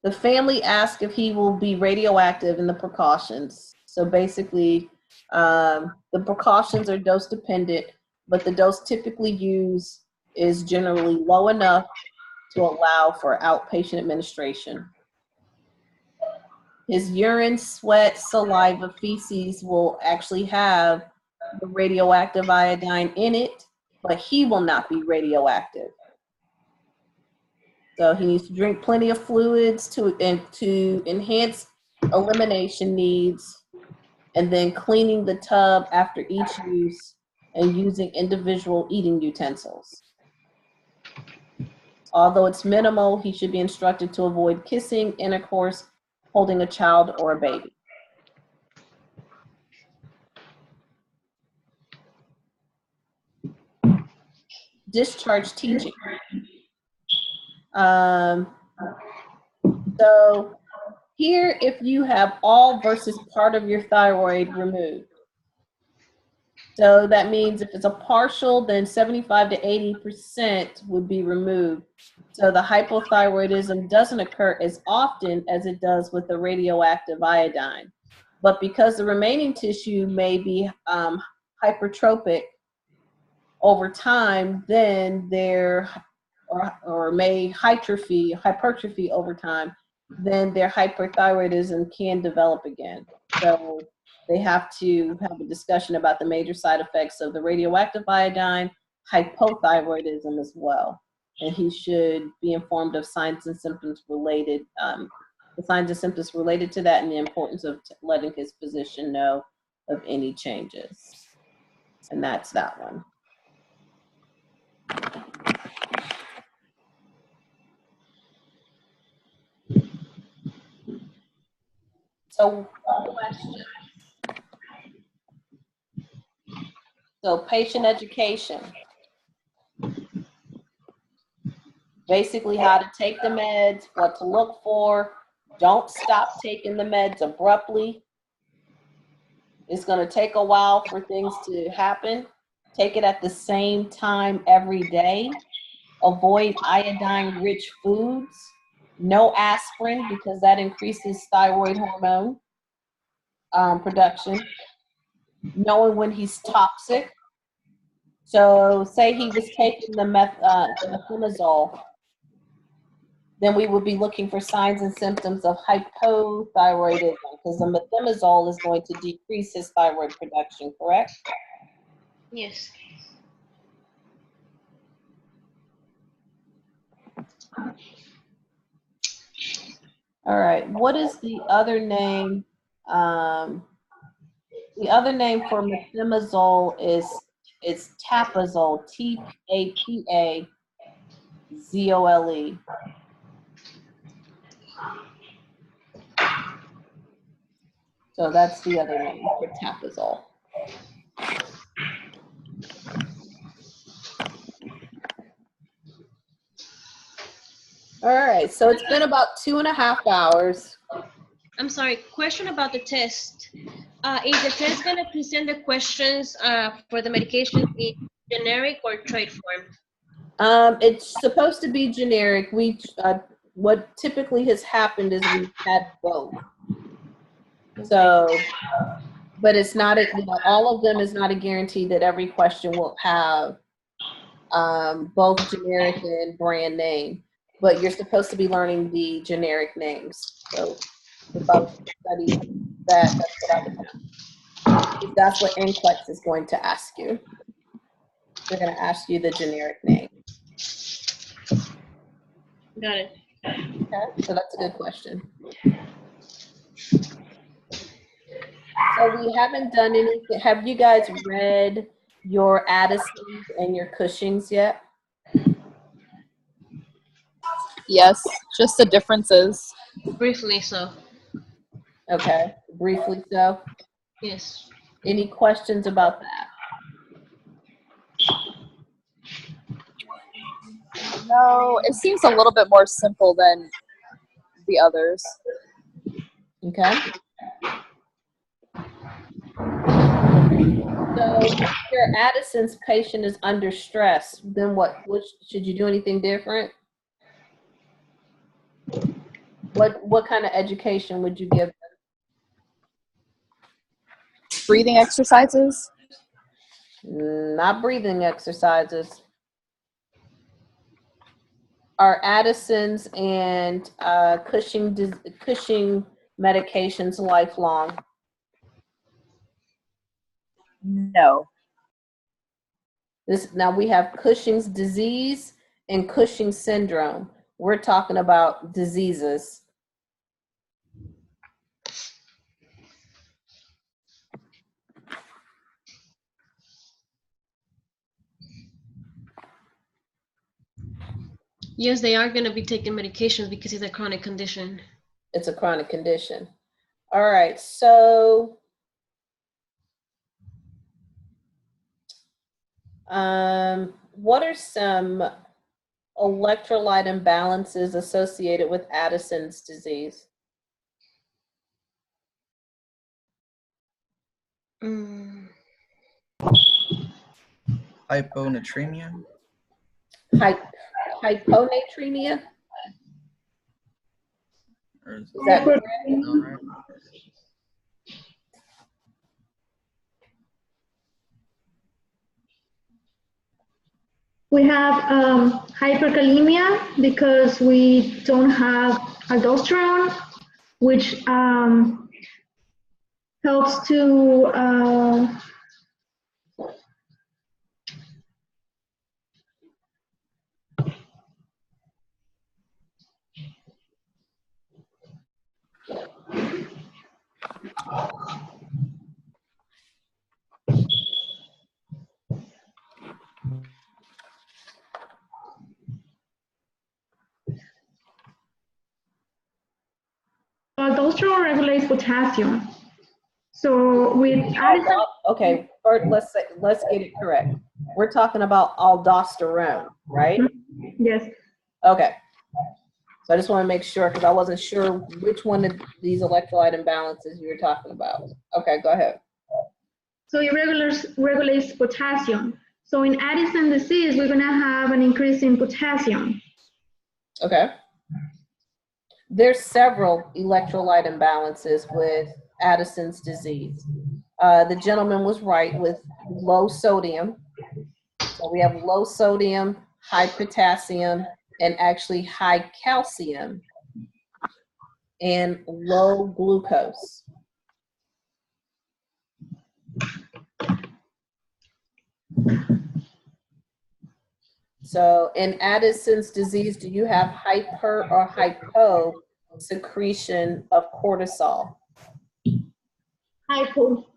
S1: the family asks if he will be radioactive and the precautions. So basically, the precautions are dose dependent, but the dose typically used is generally low enough to allow for outpatient administration. His urine, sweat, saliva, feces will actually have the radioactive iodine in it, but he will not be radioactive. So he needs to drink plenty of fluids to enhance elimination needs, and then cleaning the tub after each use and using individual eating utensils. Although it's minimal, he should be instructed to avoid kissing, intercourse, holding a child or a baby. Discharge teaching. So here, if you have all versus part of your thyroid removed. So that means if it's a partial, then 75 to 80% would be removed. So the hypothyroidism doesn't occur as often as it does with the radioactive iodine. But because the remaining tissue may be hypertrophic over time, then or may hypertrophy over time, then their hyperthyroidism can develop again. So they have to have a discussion about the major side effects of the radioactive iodine, hypothyroidism as well. And he should be informed of signs and symptoms related, the signs and symptoms related to that, and the importance of letting his physician know of any changes. And that's that one. So, question. So, patient education. Basically, how to take the meds, what to look for. Don't stop taking the meds abruptly. It's going to take a while for things to happen. Take it at the same time every day. Avoid iodine-rich foods. No aspirin, because that increases thyroid hormone production. Knowing when he's toxic. So say he was taking the methimazole, then we would be looking for signs and symptoms of hypothyroidism, because the methimazole is going to decrease his thyroid production, correct?
S5: Yes.
S1: All right, what is the other name? The other name for methimazole is tapazole, T-A-P-A-Z-O-L-E. So that's the other name for tapazole. All right, so it's been about 2.5 hours.
S5: I'm sorry, question about the test. Is the test going to present the questions for the medication in generic or trade form?
S1: It's supposed to be generic. What typically has happened is we've had both. So, but it's not, all of them is not a guarantee that every question will have both generic and brand name, but you're supposed to be learning the generic names. So if I study that, that's what I would do. That's what NCLEX is going to ask you. They're going to ask you the generic name.
S5: Got it.
S1: Okay, so that's a good question. So we haven't done anything. Have you guys read your Addisons and your Cushings yet?
S6: Yes, just the differences.
S5: Briefly, so.
S1: Okay, briefly so.
S5: Yes.
S1: Any questions about that?
S6: No, it seems a little bit more simple than the others.
S1: Okay. So if your Addison's patient is under stress, then what should you do anything different? What kind of education would you give them?
S6: Breathing exercises?
S1: Not breathing exercises. Are Addison's and Cushing medications lifelong?
S6: No.
S1: Now we have Cushing's disease and Cushing syndrome. We're talking about diseases.
S5: Yes, they are going to be taking medication because it's a chronic condition.
S1: It's a chronic condition. All right, so what are some electrolyte imbalances associated with Addison's disease?
S4: Hyponatremia?
S1: Hyponatremia?
S4: Or is
S1: Is that correct?
S4: all right?
S3: We have hyperkalemia because we don't have aldosterone, which helps to aldosterone regulates potassium. So with Addison,
S1: Okay, first, let's get it correct. We're talking about aldosterone, right?
S3: yes.
S1: Okay. So I just want to make sure because I wasn't sure which one of these electrolyte imbalances you were talking about. Okay, go ahead.
S3: So it regulates potassium. So in Addison disease, we're gonna have an increase in potassium.
S1: Okay. There's several electrolyte imbalances with Addison's disease. The gentleman was right with low sodium. So we have low sodium, high potassium, and actually high calcium, and low glucose. So in Addison's disease, do you have hyper or hypo secretion of cortisol?
S3: Hypo.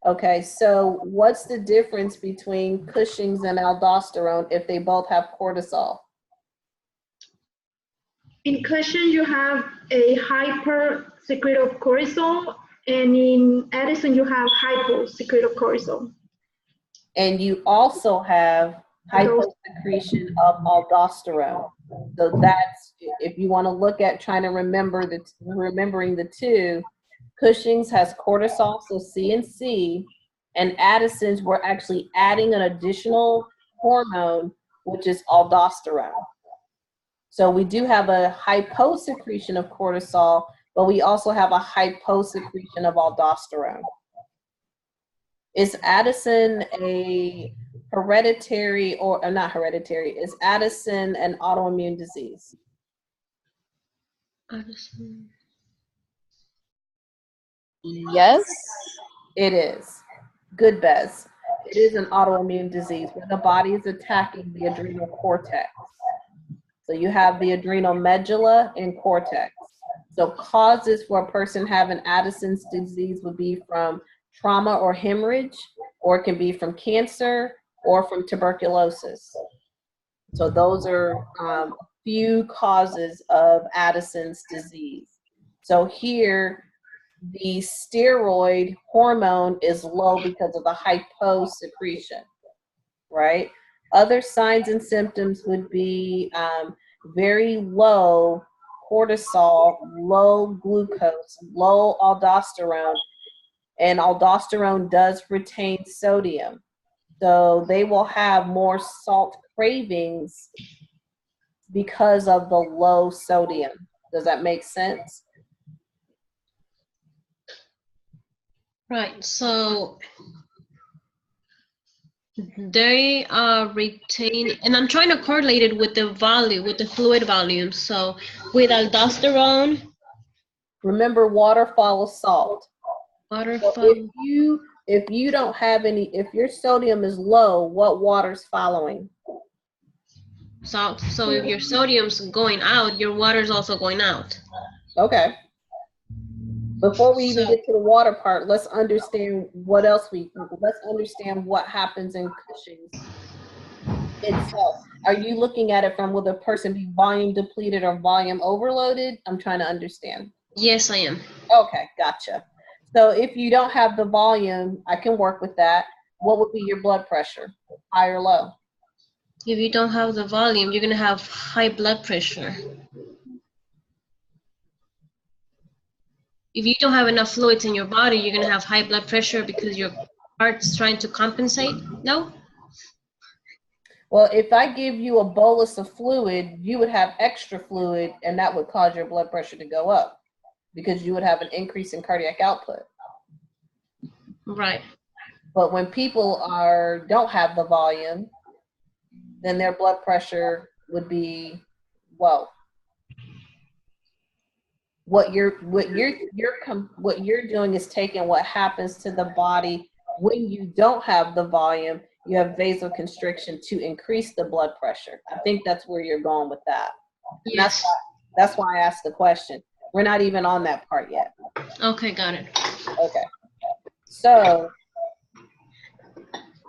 S1: Okay, so what's the difference between Cushing's and aldosterone if they both have cortisol?
S3: In Cushing, you have a hyper secrete of cortisol, and in Addison, you have hypo secrete of cortisol.
S1: And you also have hyposecretion of aldosterone. So that's, if you want to look at trying to remembering the two, Cushing's has cortisol, so C and C, and Addison's, we're actually adding an additional hormone, which is aldosterone. So we do have a hyposecretion of cortisol, but we also have a hyposecretion of aldosterone. Is Addison a hereditary or not hereditary? Is Addison an autoimmune disease?
S5: Addison.
S6: Yes.
S1: It is. Good, Bez. It is an autoimmune disease where the body is attacking the adrenal cortex. So you have the adrenal medulla and cortex. So causes for a person having Addison's disease would be from trauma or hemorrhage, or it can be from cancer or from tuberculosis. So those are a few causes of Addison's disease. So here, the steroid hormone is low because of the hyposecretion, right? Other signs and symptoms would be very low cortisol, low glucose, low aldosterone, and aldosterone does retain sodium. So they will have more salt cravings because of the low sodium. Does that make sense?
S5: Right. So they are retained, and I'm trying to correlate it with the volume, with the fluid volume. So with aldosterone,
S1: Remember, water follows salt.
S5: water
S1: So if you don't have any, if your sodium is low, what water's following?
S5: salt. So if your sodium's going out, your water's also going out.
S1: Okay. Before we even
S5: So
S1: get to the water part, let's understand let's understand what happens in Cushing's itself. Are you looking at it from will the person be volume depleted or volume overloaded? I'm trying to understand.
S5: yes, I am.
S1: Okay, gotcha. So if you don't have the volume, I can work with that. What would be your blood pressure? High or low?
S5: If you don't have the volume, you're gonna have high blood pressure. If you don't have enough fluids in your body, you're gonna have high blood pressure because your heart's trying to compensate. No?
S1: Well, if I give you a bolus of fluid, you would have extra fluid, and that would cause your blood pressure to go up because you would have an increase in cardiac output.
S5: Right.
S1: But when people don't have the volume, then their blood pressure would be low. What you're doing is taking what happens to the body when you don't have the volume. You have vasoconstriction to increase the blood pressure. I think that's where you're going with that.
S5: Yes.
S1: That's why I asked the question. We're not even on that part yet.
S5: Okay, got it.
S1: Okay. So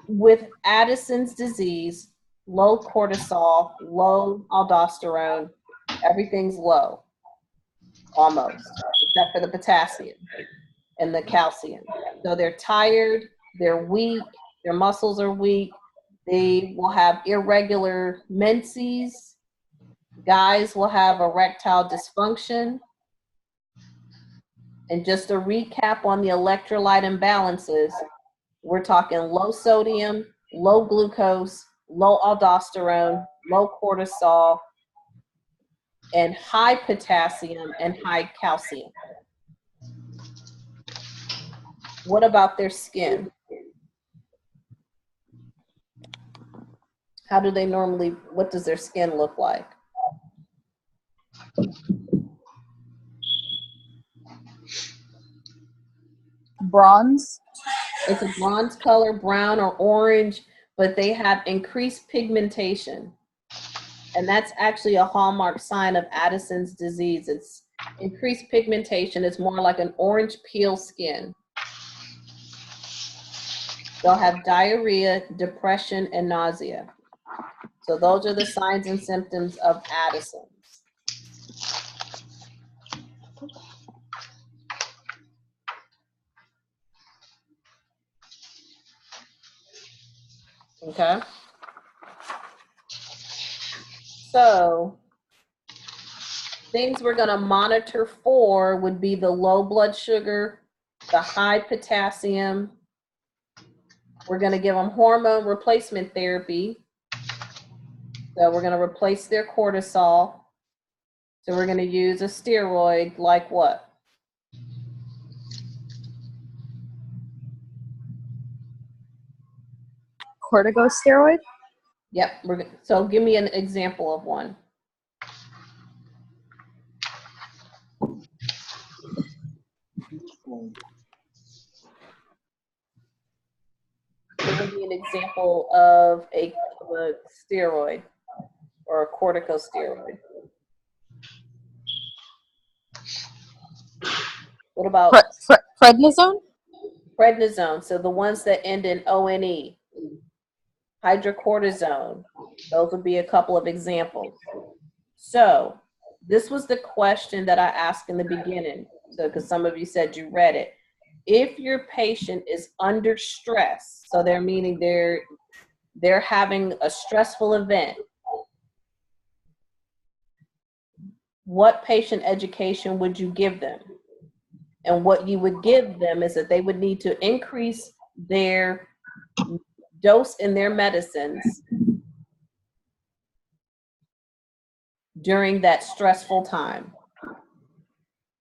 S1: with Addison's disease, low cortisol, low aldosterone, everything's low, almost, except for the potassium and the calcium. So they're tired, they're weak, their muscles are weak, they will have irregular menses, guys will have erectile dysfunction. And just a recap on the electrolyte imbalances, we're talking low sodium, low glucose, low aldosterone, low cortisol, and high potassium and high calcium. What about their skin? How do they normally, what does their skin look like?
S6: Bronze.
S1: It's a bronze color, brown or orange, but they have increased pigmentation. And that's actually a hallmark sign of Addison's disease. It's increased pigmentation. It's more like an orange peel skin. They'll have diarrhea, depression, and nausea. So those are the signs and symptoms of Addison's. Okay. So things we're going to monitor for would be the low blood sugar, the high potassium. We're going to give them hormone replacement therapy. So we're going to replace their cortisol. So we're going to use a steroid like what?
S6: Corticosteroid.
S1: Yep. So give me an example of one. Give me an example of a steroid or a corticosteroid. What about
S6: Prednisone.
S1: prednisone? So the ones that end in ONE, hydrocortisone. Those would be a couple of examples. So this was the question that I asked in the beginning. So because some of you said you read it. If your patient is under stress, so they're meaning they're having a stressful event, what patient education would you give them? And what you would give them is that they would need to increase their dose in their medicines during that stressful time.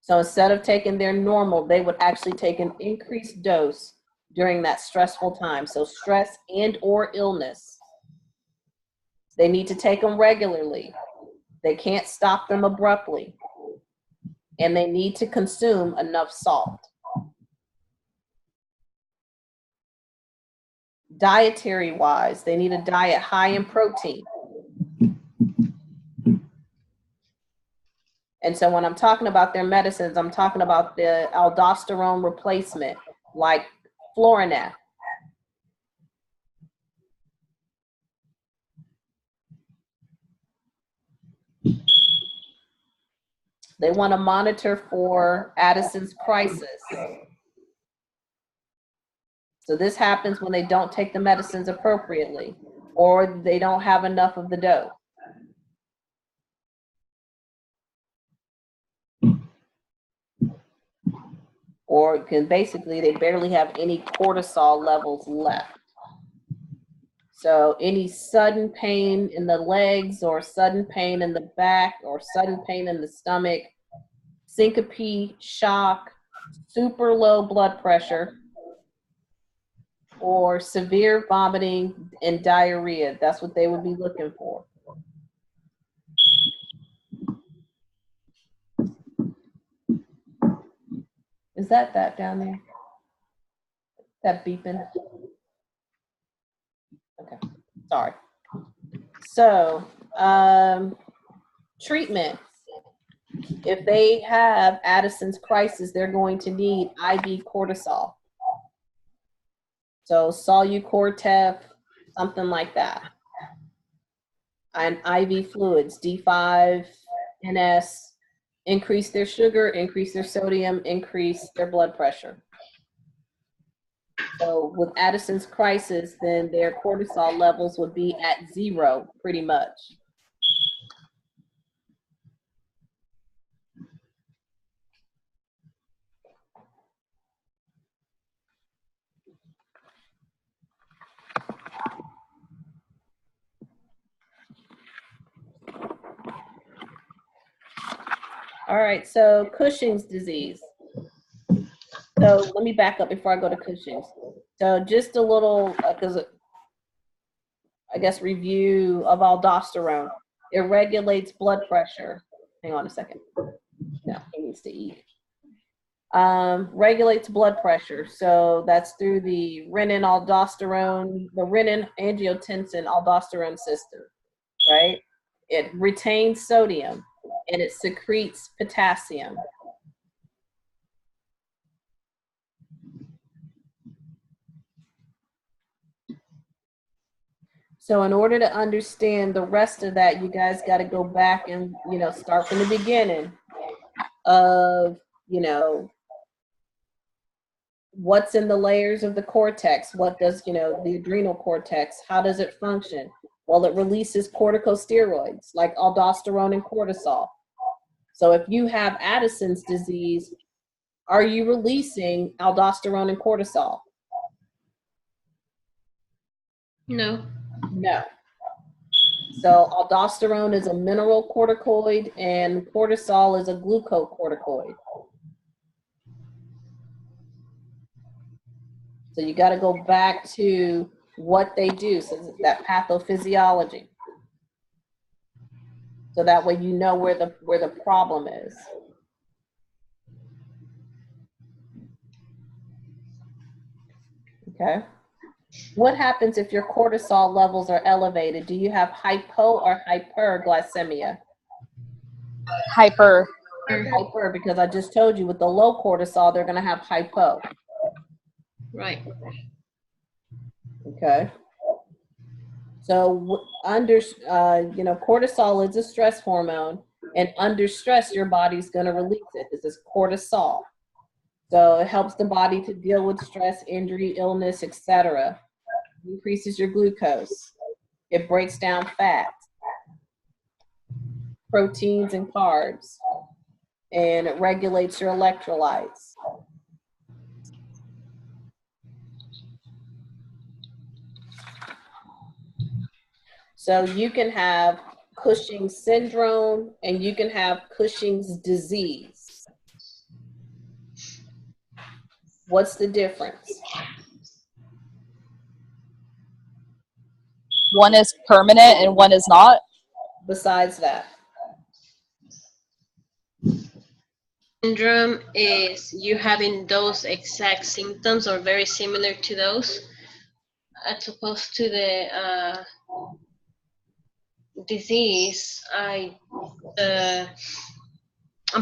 S1: So instead of taking their normal, they would actually take an increased dose during that stressful time. So stress and or illness. They need to take them regularly. They can't stop them abruptly. And they need to consume enough salt. Dietary wise, they need a diet high in protein. And so when I'm talking about their medicines, I'm talking about the aldosterone replacement, like Florinef. They want to monitor for Addison's crisis. So this happens when they don't take the medicines appropriately, or they don't have enough of the dose. Or basically they barely have any cortisol levels left. So any sudden pain in the legs or sudden pain in the back or sudden pain in the stomach, syncope, shock, super low blood pressure, or severe vomiting and diarrhea, that's what they would be looking for. Is that down there? That beeping? Okay, sorry. So, treatment. If they have Addison's crisis, they're going to need IV cortisol. So Solu-Cortef, something like that. And IV fluids, D5, NS, increase their sugar, increase their sodium, increase their blood pressure. So with Addison's crisis, then their cortisol levels would be at 0 pretty much. All right, so Cushing's disease. So let me back up before I go to Cushing's. So just a little, because I guess review of aldosterone. It regulates blood pressure. Hang on a second. No, he needs to eat. Regulates blood pressure. So that's through the renin-aldosterone, the renin-angiotensin-aldosterone system, right? It retains sodium and it secretes potassium. So in order to understand the rest of that, you guys got to go back and, start from the beginning of, what's in the layers of the cortex. What does, the adrenal cortex, how does it function? Well, it releases corticosteroids like aldosterone and cortisol. So if you have Addison's disease, are you releasing aldosterone and cortisol?
S5: No.
S1: No. So aldosterone is a mineral corticoid and cortisol is a glucocorticoid. So you got to go back to what they do, so that pathophysiology. So that way you know where the problem is. Okay. What happens if your cortisol levels are elevated? Do you have hypo or hyperglycemia?
S6: Hyper.
S1: Hyper, because I just told you with the low cortisol, they're going to have hypo.
S5: Right.
S1: Okay. So cortisol is a stress hormone, and under stress, your body's going to release it. This is cortisol. So it helps the body to deal with stress, injury, illness, etc. increases your glucose. It breaks down fat, proteins, and carbs, and it regulates your electrolytes. So you can have Cushing's syndrome and you can have Cushing's disease. What's the difference?
S6: One is permanent and one is not.
S1: Besides that,
S5: Syndrome is you having those exact symptoms or very similar to those, as opposed to the disease. I'm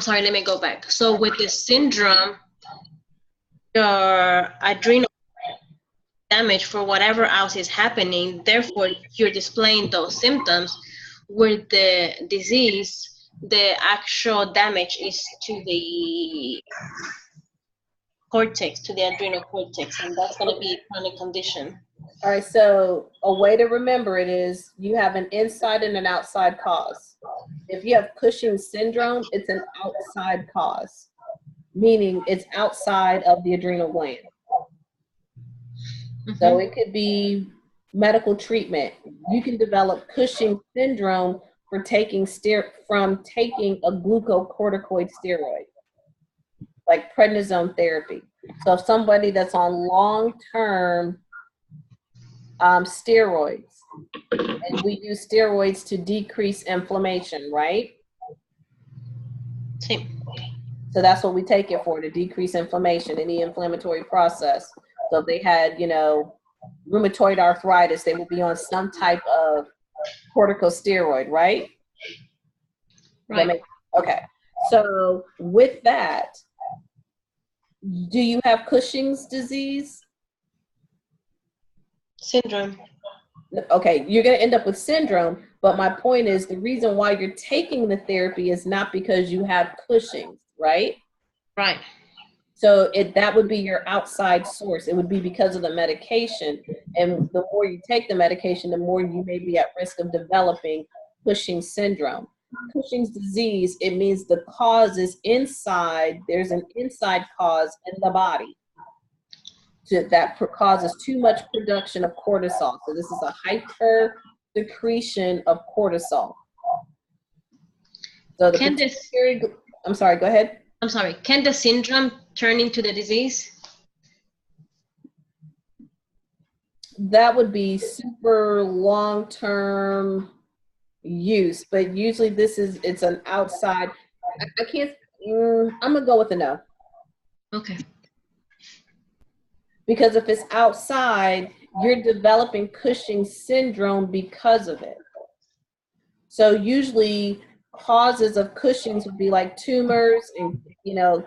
S5: sorry, let me go back. So with the syndrome, your adrenal damage for whatever else is happening, therefore you're displaying those symptoms. With the disease, the actual damage is to the cortex, to the adrenal cortex, and that's going to be a chronic condition.
S1: all right, so a way to remember it is you have an inside and an outside cause. If you have Cushing's syndrome, it's an outside cause, meaning it's outside of the adrenal gland. So it could be medical treatment. You can develop Cushing's syndrome from taking a glucocorticoid steroid, like prednisone therapy. So if somebody that's on long-term steroids, and we use steroids to decrease inflammation, right?
S5: Same.
S1: So that's what we take it for, to decrease inflammation, any inflammatory process. So if they had, rheumatoid arthritis, they would be on some type of corticosteroid, right?
S5: Right.
S1: Okay. So with that, do you have Cushing's disease?
S5: Syndrome.
S1: Okay, you're going to end up with syndrome, but my point is the reason why you're taking the therapy is not because you have Cushing's, right?
S5: Right.
S1: So that would be your outside source. It would be because of the medication. And the more you take the medication, the more you may be at risk of developing Cushing's syndrome. Cushing's disease, it means the cause is inside. There's an inside cause in the body that causes too much production of cortisol. So this is a hyper secretion of cortisol. So I'm sorry, go ahead.
S5: I'm sorry, can the syndrome turn into the disease?
S1: That would be super long-term use, but usually it's an outside. I can't, I'm gonna go with a no.
S5: Okay.
S1: Because if it's outside, you're developing Cushing's syndrome because of it. So usually causes of Cushing's would be like tumors and,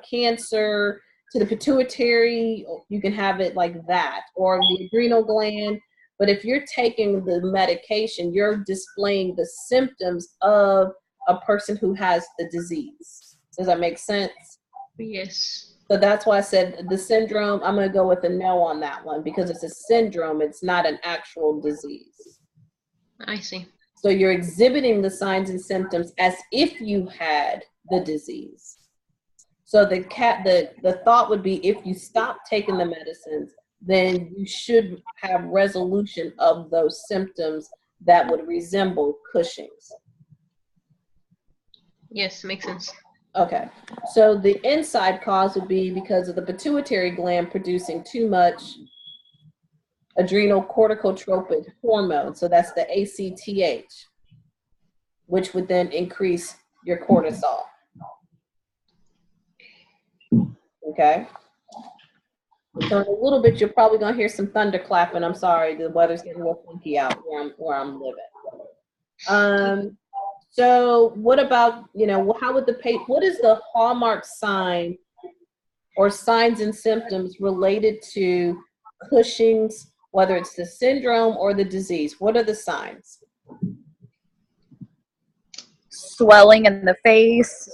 S1: cancer to the pituitary. You can have it like that, or the adrenal gland. But if you're taking the medication, you're displaying the symptoms of a person who has the disease. Does that make sense?
S5: Yes.
S1: So that's why I said the syndrome, I'm going to go with a no on that one, because it's a syndrome. It's not an actual disease.
S5: I see.
S1: So you're exhibiting the signs and symptoms as if you had the disease. So the thought would be, if you stop taking the medicines, then you should have resolution of those symptoms that would resemble Cushing's.
S5: Yes, makes sense.
S1: Okay, so the inside cause would be because of the pituitary gland producing too much adrenal corticotropic hormone. So that's the ACTH, which would then increase your cortisol. Okay. So in a little bit, you're probably going to hear some thunder clapping. I'm sorry, the weather's getting a little funky out where I'm living. So what about, how would what is the hallmark sign or signs and symptoms related to Cushing's, whether it's the syndrome or the disease? What are the signs?
S6: Swelling in the face.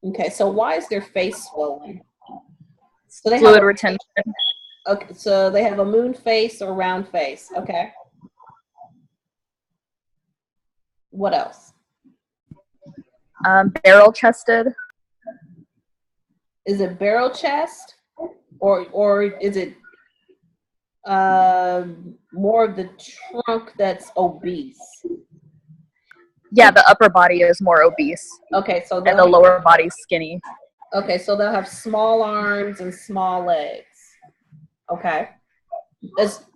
S1: Okay, so why is their face swollen? So they
S6: Fluid
S1: have
S6: retention.
S1: Okay, so they have a moon face or round face. Okay. What else?
S6: Barrel chested.
S1: Is it barrel chest, or is it more of the trunk that's obese?
S6: Yeah, the upper body is more obese,
S1: Okay, so
S6: and the lower body's skinny.
S1: okay, so they'll have small arms and small legs. Okay.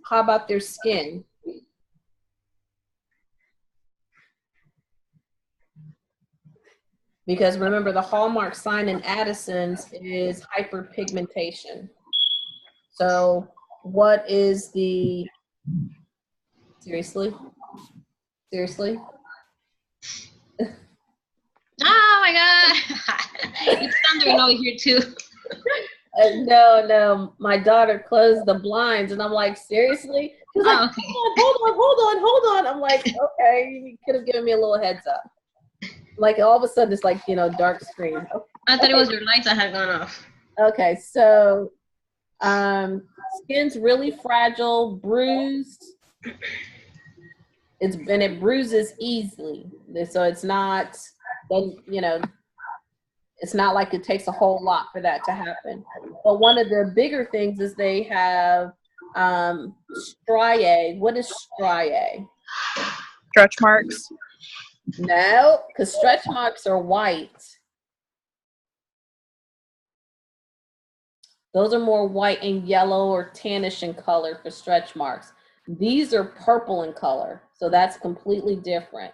S1: How about their skin? Because remember, the hallmark sign in Addison's is hyperpigmentation. So what is the, seriously? Seriously?
S5: Oh my God. It's thundering over here too.
S1: No, my daughter closed the blinds and I'm like, seriously? She's like,
S5: Oh, okay.
S1: hold on. I'm like, okay, you could have given me a little heads up. Like all of a sudden it's like, dark screen.
S5: I thought it was your lights that had gone off.
S1: Okay, so skin's really fragile, bruised. It bruises easily. So it's not, it's not like it takes a whole lot for that to happen. But one of the bigger things is they have striae. What is striae?
S6: Stretch marks.
S1: No, because stretch marks are white. Those are more white and yellow or tannish in color for stretch marks. These are purple in color, so that's completely different.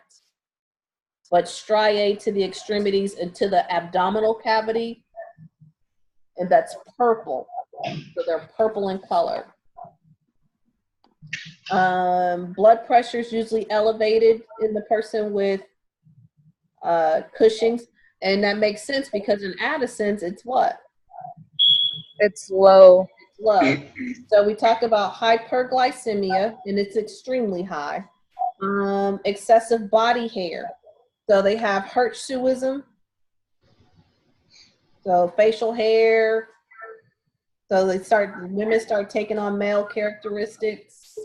S1: But striae to the extremities and to the abdominal cavity, and that's purple. So they're purple in color. Blood pressure is usually elevated in the person with Cushing's, and that makes sense because in Addison's, it's what?
S6: It's low.
S1: Low. So we talk about hyperglycemia, and it's extremely high. Excessive body hair. So they have hirsutism. So facial hair. So women start taking on male characteristics.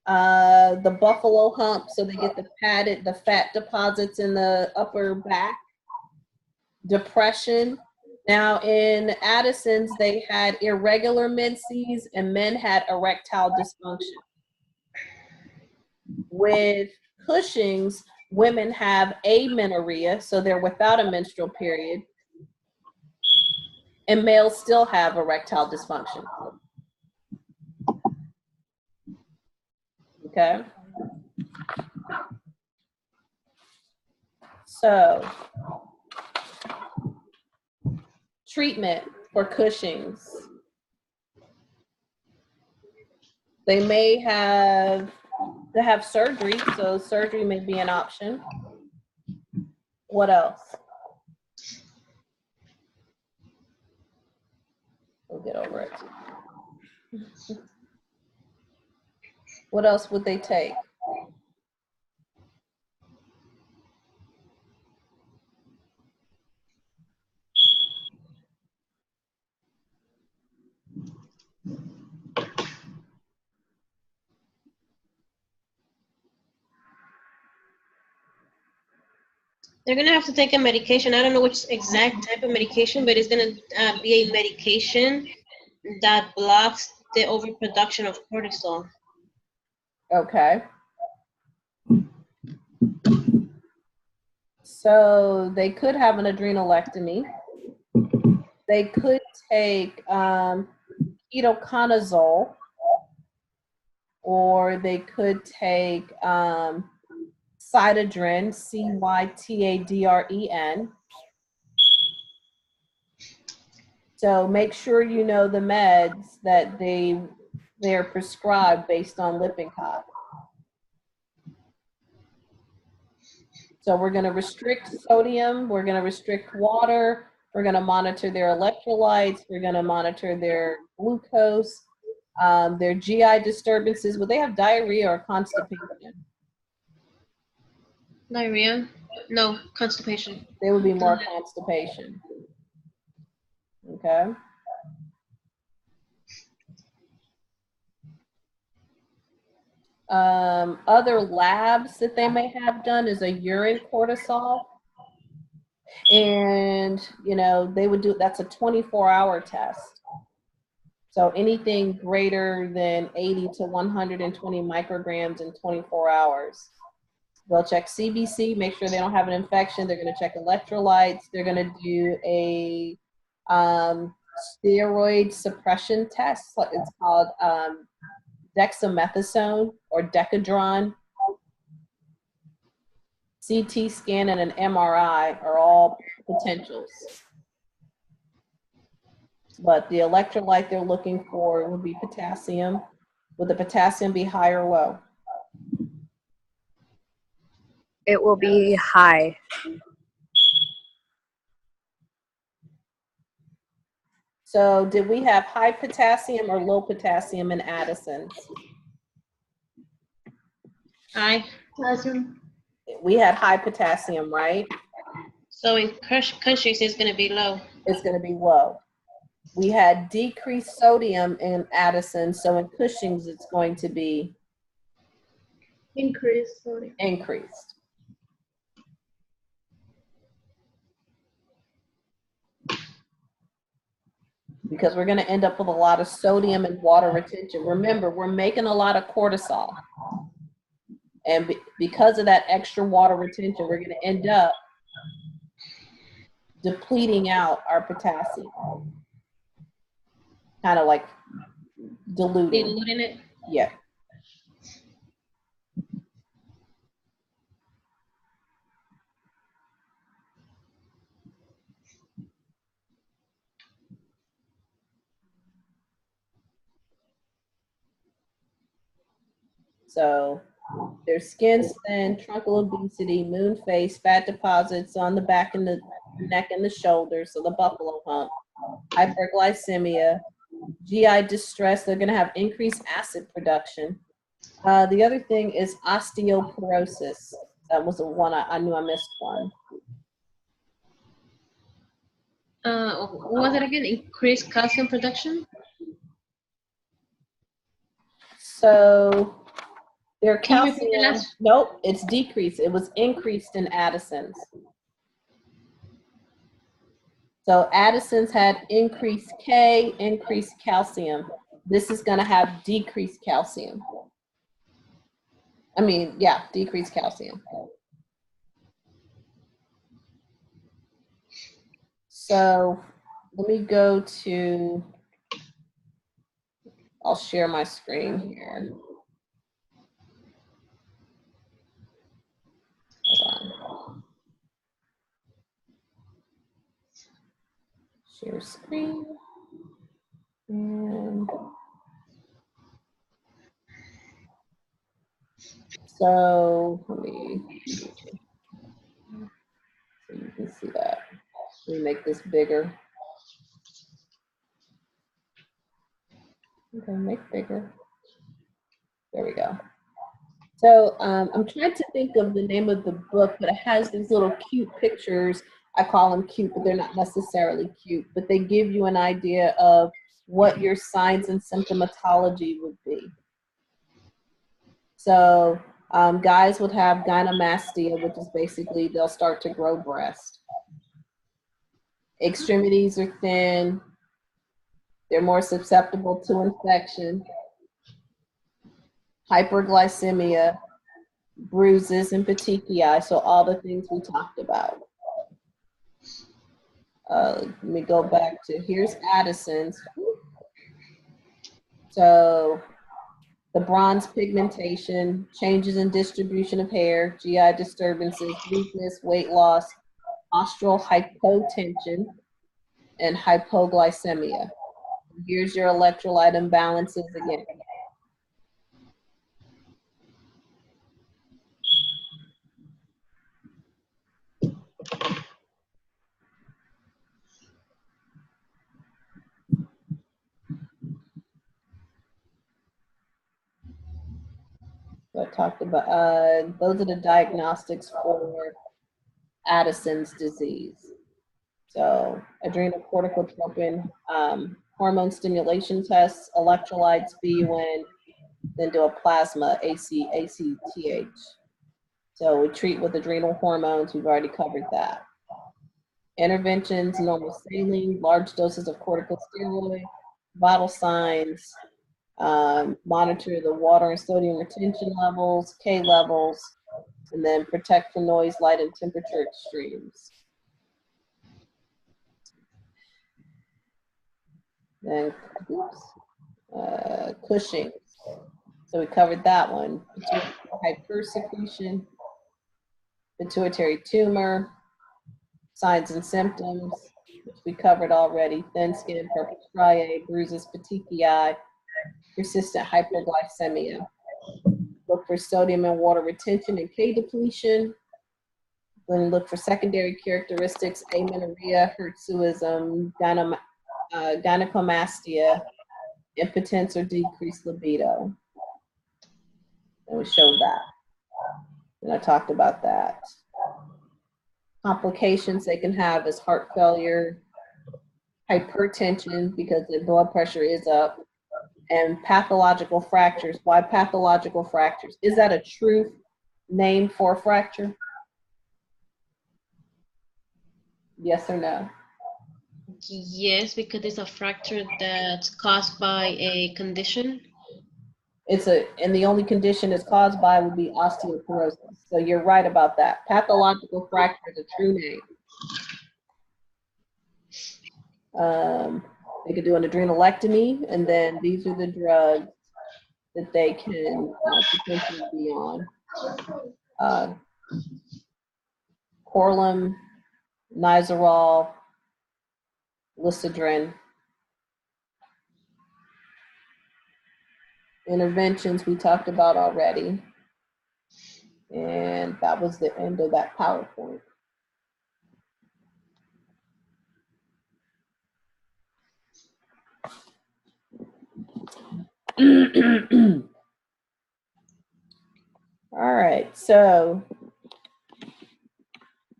S1: The buffalo hump, so they get the fat deposits in the upper back. Depression. Now in Addison's, they had irregular menses and men had erectile dysfunction. With Cushing's, women have amenorrhea, so they're without a menstrual period, and males still have erectile dysfunction. Okay. So, treatment for Cushing's. They may have to have surgery, so surgery may be an option. What else? We'll get over it. What else would they take?
S5: They're gonna have to take a medication. I don't know which exact type of medication, but it's gonna be a medication that blocks the overproduction of cortisol.
S1: Okay. So they could have an adrenalectomy. They could take ketoconazole, or they could take cytadren, Cytadren. So make sure you know the meds that they're prescribed based on Lippincott. So we're going to restrict sodium, we're going to restrict water, we're going to monitor their electrolytes, we're going to monitor their glucose, their GI disturbances. Will they have diarrhea or constipation?
S5: Diarrhea? No, constipation.
S1: They would be more constipation. Okay. Other labs that they may have done is a urine cortisol. And, you know, they would do, that's a 24-hour test. So anything greater than 80 to 120 micrograms in 24 hours. They'll check CBC, make sure they don't have an infection. They're going to check electrolytes. They're going to do a steroid suppression test. It's called dexamethasone or Decadron. CT scan and an MRI are all potentials. But the electrolyte they're looking for would be potassium. Would the potassium be high or low?
S6: It will be high.
S1: So did we have high potassium or low potassium in Addison's?
S5: Aye.
S1: We had high potassium, right?
S5: So in Cushing's, it's going to be low.
S1: It's going to be low. We had decreased sodium in Addison, so in Cushing's it's going to be
S3: Increased, sorry.
S1: increased. Because we're going to end up with a lot of sodium and water retention. Remember, we're making a lot of cortisol. And because of that extra water retention, we're going to end up depleting out our potassium. Kind of like diluting.
S5: Diluting it.
S1: Yeah. So there's skin thin, truncal obesity, moon face, fat deposits on the back and the neck and the shoulders, so the buffalo hump, hyperglycemia, GI distress. They're going to have increased acid production. The other thing is osteoporosis. That was the one I knew I missed one.
S5: What was it again? Increased calcium production?
S1: So their
S5: Can you repeat the
S1: calcium,
S5: last?
S1: nope, it's decreased. It was increased in Addison's. So Addison's had increased K, increased calcium. This is going to have decreased calcium. I mean, yeah, decreased calcium. So let me go to, I'll share my screen here. Hold on. Share screen. And so let me, so you can see that. Let me make this bigger. Okay, make bigger. There we go. So I'm trying to think of the name of the book, but it has these little cute pictures. I call them cute, but they're not necessarily cute, but they give you an idea of what your signs and symptomatology would be. So guys would have gynecomastia, which is basically they'll start to grow breast. Extremities are thin. They're more susceptible to infection. Hyperglycemia, bruises, and petechiae. So all the things we talked about. Let me go back to, here's Addison's. So the bronze pigmentation, changes in distribution of hair, GI disturbances, weakness, weight loss, postural hypotension, and hypoglycemia. Here's your electrolyte imbalances again. So I talked about, those are the diagnostics for Addison's disease. So adrenal corticotropin, hormone stimulation tests, electrolytes, BUN, then do a plasma ACTH. So we treat with adrenal hormones. We've already covered that. Interventions, normal saline, large doses of corticosteroid, vital signs, monitor the water and sodium retention levels, K levels, and then protect from noise, light, and temperature extremes. Then, Cushing. So we covered that one. Hypersecretion, pituitary tumor, signs and symptoms, which we covered already. Thin skin, purple striae, bruises, petechiae, persistent hyperglycemia. Look for sodium and water retention and K depletion. Then look for secondary characteristics, amenorrhea, hirsutism, gynecomastia, impotence or decreased libido. And we showed that. And I talked about that. Complications they can have is heart failure, hypertension because the blood pressure is up, and pathological fractures. Why pathological fractures? Is that a true name for a fracture? Yes or no?
S5: Yes, because it's a fracture that's caused by a condition.
S1: And the only condition it's caused by would be osteoporosis. So you're right about that. Pathological fracture is a true name. They could do an adrenalectomy, and then these are the drugs that they can potentially be on. Korlym, Nizoral, Lisidrin. Interventions we talked about already. And that was the end of that PowerPoint. All right, so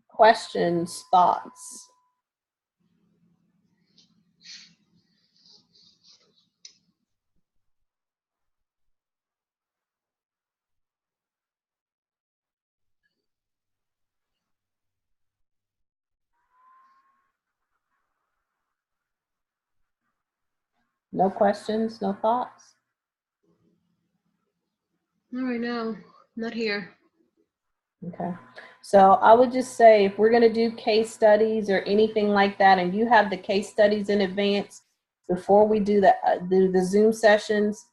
S1: questions, thoughts? No questions, no thoughts?
S5: Not right now, not here.
S1: Okay, so I would just say if we're going to do case studies or anything like that, and you have the case studies in advance before we do the Zoom sessions,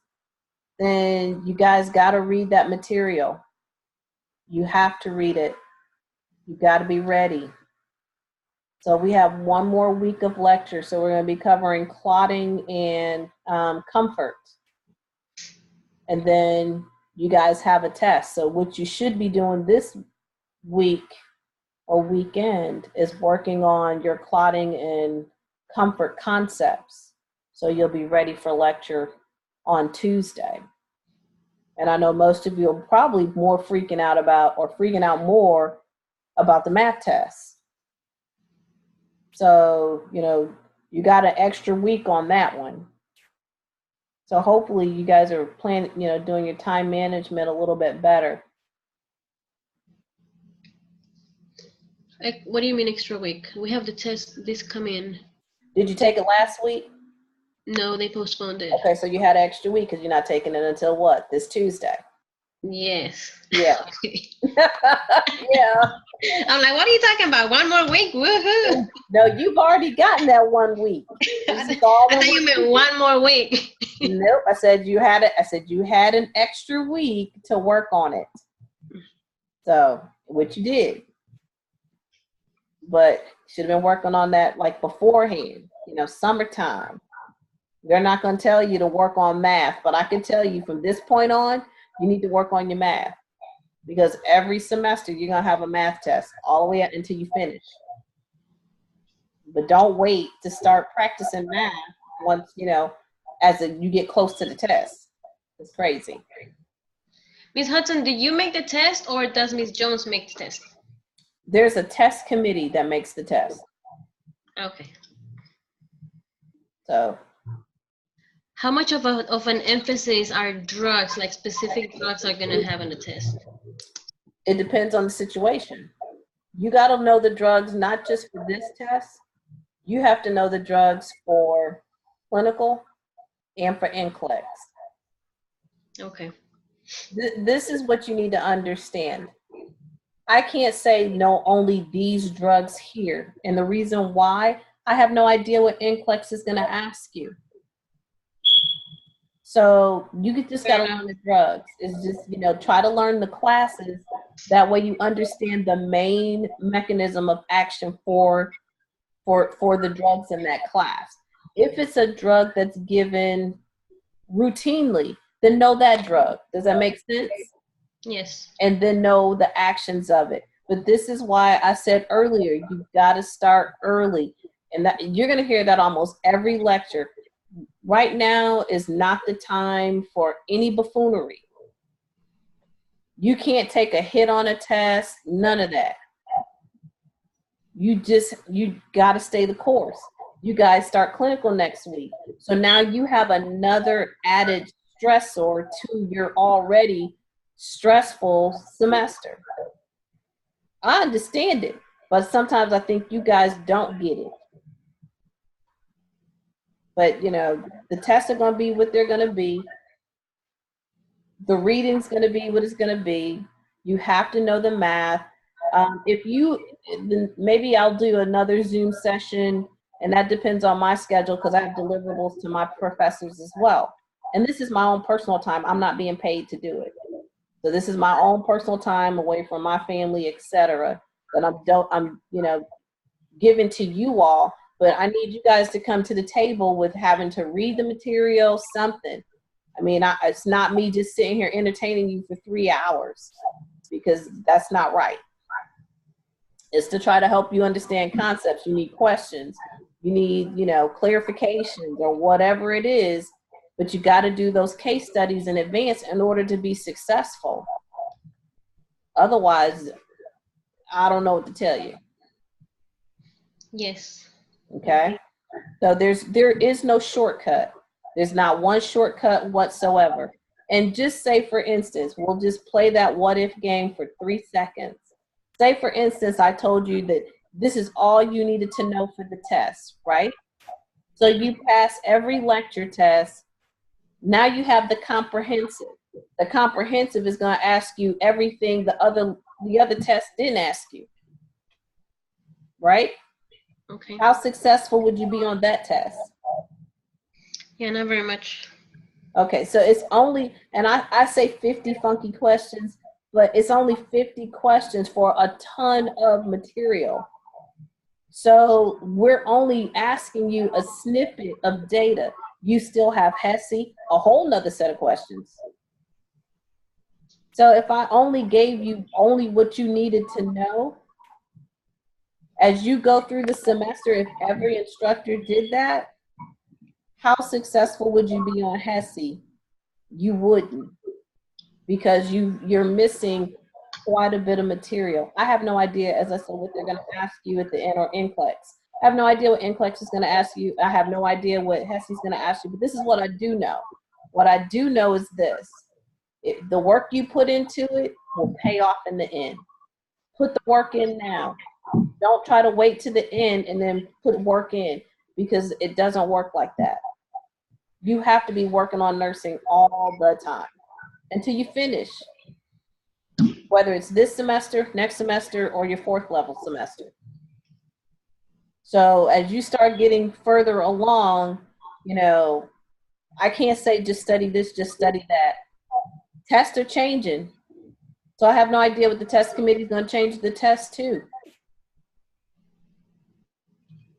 S1: then you guys got to read that material. You have to read it. You got to be ready. So we have one more week of lecture. So we're going to be covering clotting and comfort. And then you guys have a test. So what you should be doing this week or weekend is working on your clotting and comfort concepts. So you'll be ready for lecture on Tuesday. And I know most of you are probably more freaking out more about the math test. So, you got an extra week on that one. So hopefully you guys are planning, doing your time management a little bit better.
S5: What do you mean extra week? We have the test this come in.
S1: Did you take it last week?
S5: No, they postponed it.
S1: Okay, so you had an extra week because you're not taking it until what? This Tuesday?
S5: Yes.
S1: Yeah. Yeah.
S5: I'm like, what are you talking about? One more week? Woohoo!
S1: No, you've already gotten that 1 week.
S5: I thought you meant one more week.
S1: Nope. I said you had it. I said you had an extra week to work on it. So, which you did. But should have been working on that like beforehand, summertime. They're not going to tell you to work on math, but I can tell you from this point on, you need to work on your math because every semester you're going to have a math test all the way up until you finish. But don't wait to start practicing math once, you get close to the test. It's crazy.
S5: Ms. Hudson, did you make the test or does Ms. Jones make the test?
S1: There's a test committee that makes the test.
S5: Okay.
S1: So.
S5: how much of an emphasis are drugs, like specific drugs, are gonna have on the test?
S1: It depends on the situation. You got to know the drugs, not just for this test. You have to know the drugs for clinical and for NCLEX.
S5: Okay.
S1: This is what you need to understand. I can't say no, only these drugs here. And the reason why, I have no idea what NCLEX is going to ask you. So you just got to learn the drugs. It's just, you know, try to learn the classes. That way you understand the main mechanism of action for the drugs in that class. If it's a drug that's given routinely, then know that drug. Does that make sense?
S5: Yes.
S1: And then know the actions of it. But this is why I said earlier, you've got to start early. And that you're going to hear that almost every lecture. Right now is not the time for any buffoonery. You can't take a hit on a test, none of that. You got to stay the course. You guys start clinical next week. So now you have another added stressor to your already stressful semester. I understand it, but sometimes I think you guys don't get it. But, you know, the tests are going to be what they're going to be. The reading's going to be what it's going to be. You have to know the math. Maybe I'll do another Zoom session, and that depends on my schedule because I have deliverables to my professors as well. And this is my own personal time. I'm not being paid to do it. So this is my own personal time away from my family, etc. that I'm giving to you all. But I need you guys to come to the table with having to read the material, something. I mean, it's not me just sitting here entertaining you for 3 hours, because that's not right. It's to try to help you understand concepts. You need questions. You need, clarifications or whatever it is, but you got to do those case studies in advance in order to be successful. Otherwise, I don't know what to tell you.
S5: Yes.
S1: Okay? So there is no shortcut. There's not one shortcut whatsoever. And just say, for instance, we'll just play that what if game for 3 seconds. Say, for instance, I told you that this is all you needed to know for the test, right? So you pass every lecture test. Now you have the comprehensive. The comprehensive is going to ask you everything the other test didn't ask you, right?
S5: Okay.
S1: How successful would you be on that test?
S5: Yeah, not very much.
S1: Okay, so it's only, and I say 50 funky questions, but it's only 50 questions for a ton of material. So we're only asking you a snippet of data. You still have HESI, a whole nother set of questions. So if I only gave you only what you needed to know, as you go through the semester, if every instructor did that, how successful would you be on HESI? You wouldn't, because you're missing quite a bit of material. I have no idea, as I said, what they're going to ask you at the end, or NCLEX. I have no idea what NCLEX is going to ask you. I have no idea what HESI is going to ask you, but this is what I do know. What I do know is this. The work you put into it will pay off in the end. Put the work in now. Don't try to wait to the end and then put work in, because it doesn't work like that. You have to be working on nursing all the time until you finish, whether it's this semester, next semester, or your 4th level semester. So as you start getting further along, I can't say just study this, just study that. Tests are changing. So I have no idea what the test committee is going to change the test to.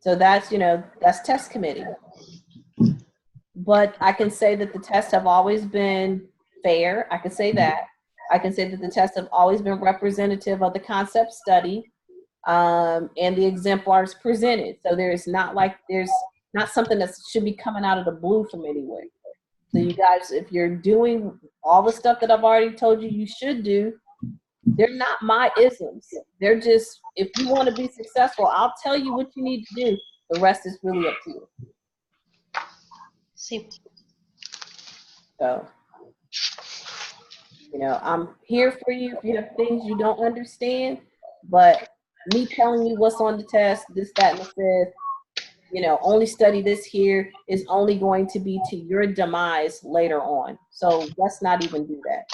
S1: So that's test committee. But I can say that the tests have always been fair. I can say that. I can say that the tests have always been representative of the concept study and the exemplars presented. So there's not something that should be coming out of the blue from anywhere. So you guys, if you're doing all the stuff that I've already told you should do, they're not my isms. They're just, if you want to be successful, I'll tell you what you need to do. The rest is really up to you.
S5: See.
S1: So, you know, I'm here for you if you have things you don't understand, but me telling you what's on the test, this, that, and the fifth, you know, only study this here is only going to be to your demise later on. So let's not even do that.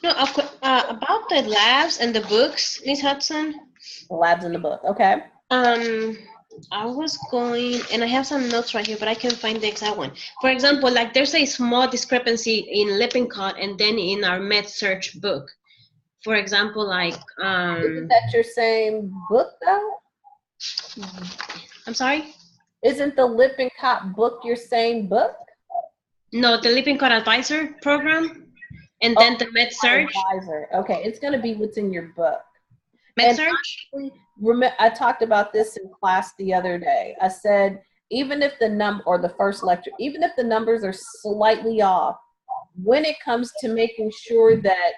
S5: No, about the labs and the books, Miss Hudson.
S1: The labs in the book, okay?
S5: I was going, and I have some notes right here, but I can't find the exact one. For example, like there's a small discrepancy in Lippincott and then in our med search book. For example, like
S1: Isn't that your same book though?
S5: I'm sorry?
S1: Isn't the Lippincott book your same book?
S5: No, the Lippincott Advisor program, and then the med search.
S1: Advisor. Okay, it's going to be what's in your book.
S5: Med search.
S1: I talked about this in class the other day. I said, even if the number, or the first lecture, even if the numbers are slightly off, when it comes to making sure that,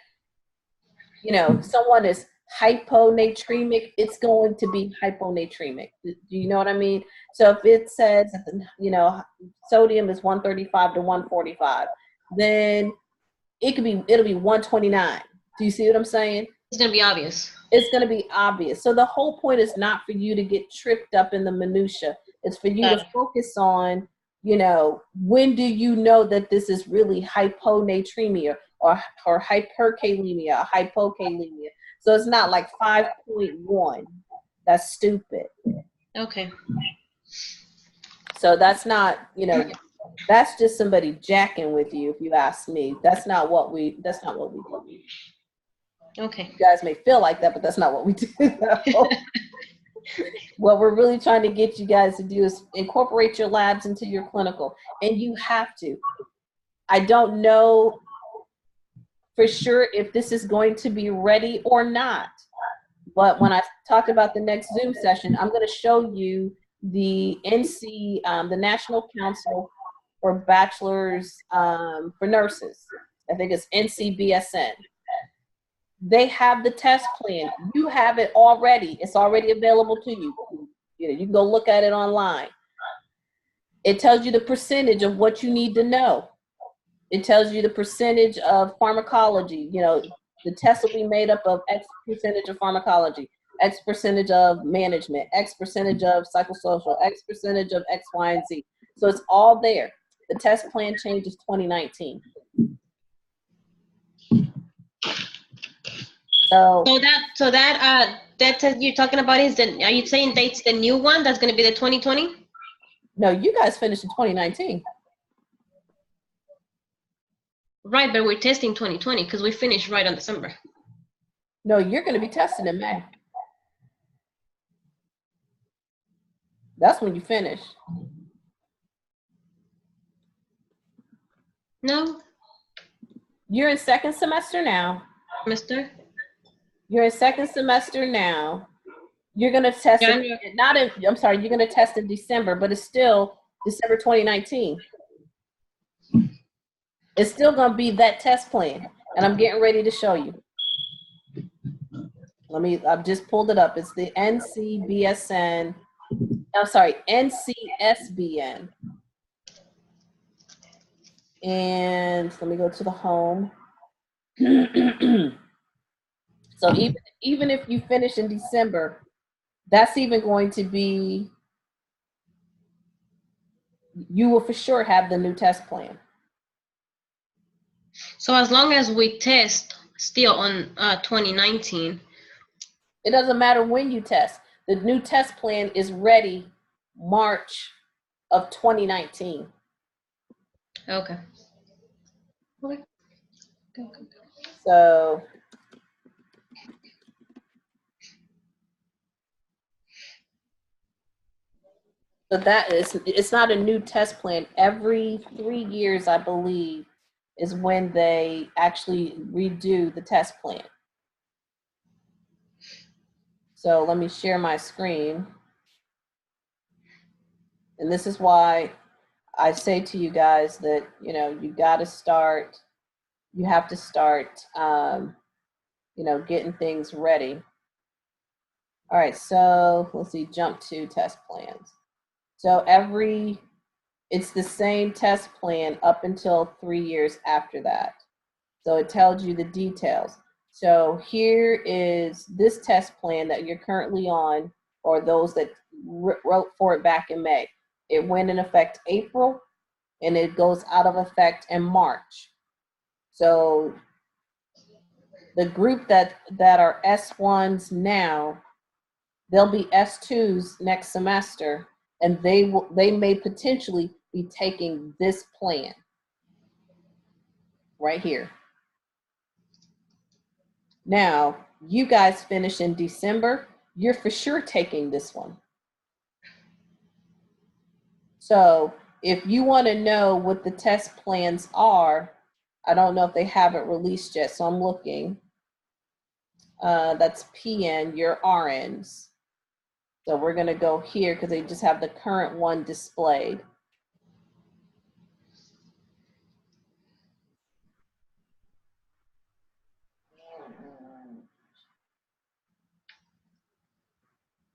S1: you know, someone is hyponatremic, it's going to be hyponatremic. Do you know what I mean? So if it says, you know, sodium is 135 to 145, then it'll be 129. Do you see what I'm saying?
S5: It's going to be obvious.
S1: It's going to be obvious. So the whole point is not for you to get tripped up in the minutia. It's for you to focus on, you know, when do you know that this is really hyponatremia or hyperkalemia, or hypokalemia. So it's not like 5.1. That's stupid.
S5: Okay.
S1: So that's not, you know, that's just somebody jacking with you, if you ask me. That's not what we do.
S5: Okay.
S1: You guys may feel like that, but that's not what we do. What we're really trying to get you guys to do is incorporate your labs into your clinical, and you have to. I don't know for sure if this is going to be ready or not, but when I talk about the next Zoom session, I'm going to show you the NC, the National Council for Bachelors for Nurses. I think it's NCBSN. They have the test plan. You have it already. It's already available to you. You know, you can go look at it online. It tells you the percentage of what you need to know. It tells you the percentage of pharmacology. You know, the test will be made up of X percentage of pharmacology, X percentage of management, X percentage of psychosocial, X percentage of X, Y, and Z. So it's all there. The test plan changes 2019. So
S5: that test you're talking about is are you saying that's the new one that's going to be the 2020?
S1: no, you guys finished in 2019.
S5: Right, but we're testing 2020 because we finished right on December.
S1: No, you're going to be tested in May. That's when you finish.
S5: No,
S1: You're in second semester now.
S5: mister.
S1: You're in second semester now. You're going to test you're going to test in December, but it's still December 2019. It's still going to be that test plan, and I'm getting ready to show you. I've just pulled it up. It's the NCBSN. I'm sorry, NCSBN. And let me go to the home. So even if you finish in December, that's even going to be, you will for sure have the new test plan.
S5: So as long as we test still on 2019.
S1: It doesn't matter when you test. The new test plan is ready March of 2019.
S5: Okay.
S1: So that is, it's not a new test plan. Every 3 years, I believe, is when they actually redo the test plan. So let me share my screen. And this is why I say to you guys that, you know, you have to start, you know, getting things ready. All right, so let's see, jump to test plans. So every It's the same test plan up until 3 years after that. So it tells you the details. So here is this test plan that you're currently on, or those that wrote for it back in May. It went in effect April, and it goes out of effect in March. So the group that are S1s now, they'll be S2s next semester, and they may potentially be taking this plan right here. Now, you guys finish in December, you're for sure taking this one. So if you want to know what the test plans are, I don't know if they haven't released yet, so I'm looking. That's PN, your RNs. So we're going to go here because they just have the current one displayed.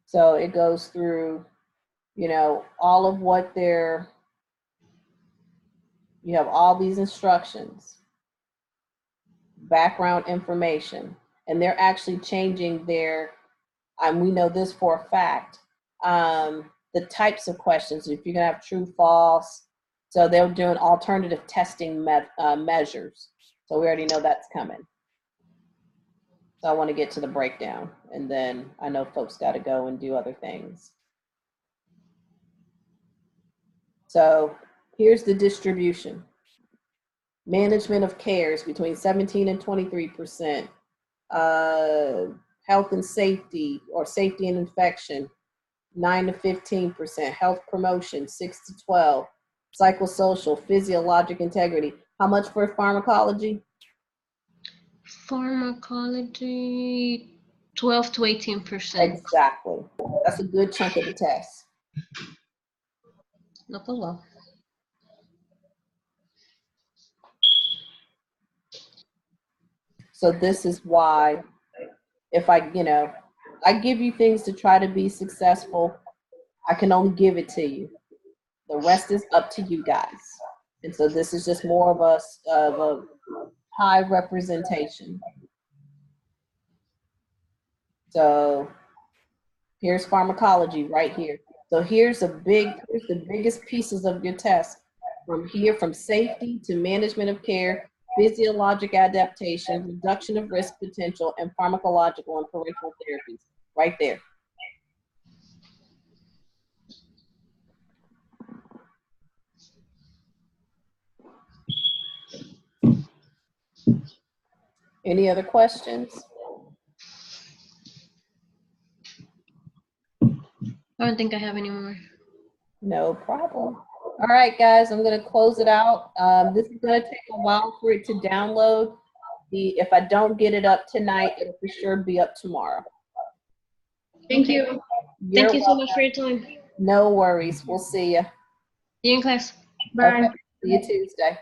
S1: So it goes through, you know, all of what you have all these instructions, background information, and they're actually changing their, we know this for a fact, the types of questions, if you're gonna have true, false. So they're doing alternative testing measures. So we already know that's coming. So I want to get to the breakdown, and then I know folks got to go and do other things. So here's the distribution. Management of cares between 17 and 23%. Health and safety, or safety and infection, 9 to 15%. Health promotion, 6 to 12. Psychosocial, physiologic integrity. How much for pharmacology?
S5: Pharmacology, 12 to 18%.
S1: Exactly. That's a good chunk of the test.
S5: No, pues well.
S1: So this is why, if I give you things to try to be successful, I can only give it to you. The rest is up to you guys. And so this is just more of a high representation. So here's pharmacology right here. So here's the biggest pieces of your test. From here, from safety to management of care, physiologic adaptation, reduction of risk potential, and pharmacological and parenteral therapies, right there. Any other questions?
S5: I don't think I have any more.
S1: No problem. All right, guys, I'm going to close it out. This is going to take a while for it to download. If I don't get it up tonight, it'll for sure be up tomorrow.
S3: Thank you.
S5: Thank you so much for your time.
S1: No worries. We'll see you.
S5: See you in class.
S3: Bye.
S1: Okay. See you Tuesday.